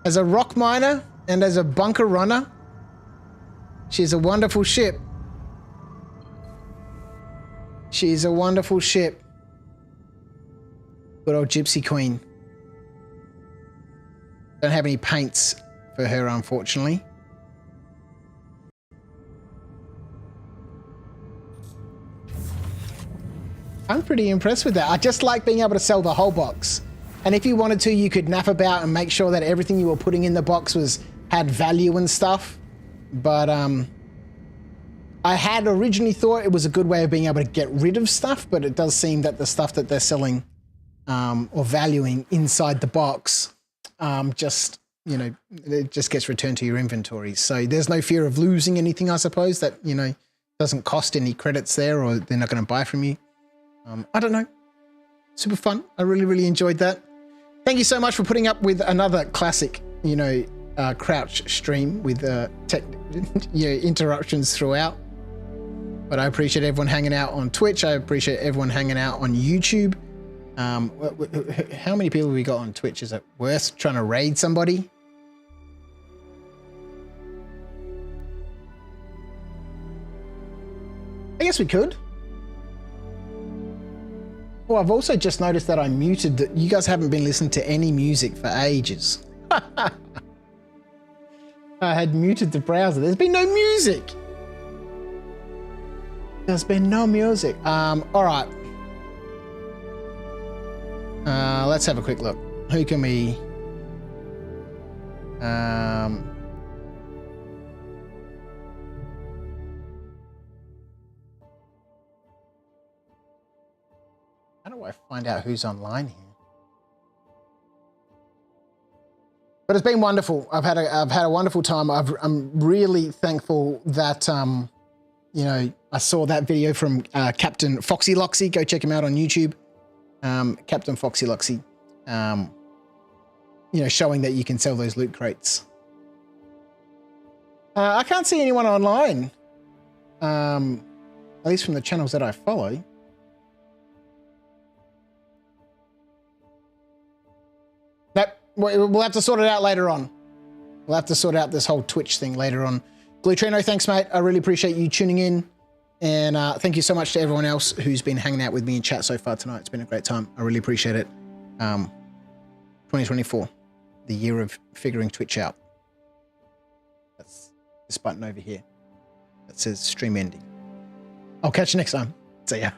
Speaker 1: As a rock miner and as a bunker runner, she's a wonderful ship. She's a wonderful ship. Good old Gypsy Queen. Don't have any paints for her, unfortunately. I'm pretty impressed with that. I just like being able to sell the whole box. And if you wanted to, you could nap about and make sure that everything you were putting in the box had value and stuff. But I had originally thought it was a good way of being able to get rid of stuff, but it does seem that the stuff that they're selling or valuing inside the box just, you know, it just gets returned to your inventory. So there's no fear of losing anything, I suppose, that, you know, doesn't cost any credits there, or they're not going to buy from you. I don't know. Super fun. I really, really enjoyed that. Thank you so much for putting up with another classic, Crouch stream with tech interruptions throughout. But I appreciate everyone hanging out on Twitch. I appreciate everyone hanging out on YouTube. How many people have we got on Twitch? Is it worth trying to raid somebody? I guess we could. Oh, I've also just noticed that I muted that. You guys haven't been listening to any music for ages. I had muted the browser. There's been no music. There's been no music. All right. Let's have a quick look. Who can we... How do I find out who's online here? But it's been wonderful. I've had a wonderful time. I'm really thankful that I saw that video from Captain Foxy Loxy. Go check him out on YouTube. Captain Foxy Loxy. Showing that you can sell those loot crates. I can't see anyone online. At least from the channels that I follow. We'll have to sort it out later on. We'll have to sort out this whole Twitch thing later on. Glutrino, thanks, mate. I really appreciate you tuning in. And thank you so much to everyone else who's been hanging out with me in chat so far tonight. It's been a great time. I really appreciate it. 2024, the year of figuring Twitch out. That's this button over here that says stream ending. I'll catch you next time. See ya.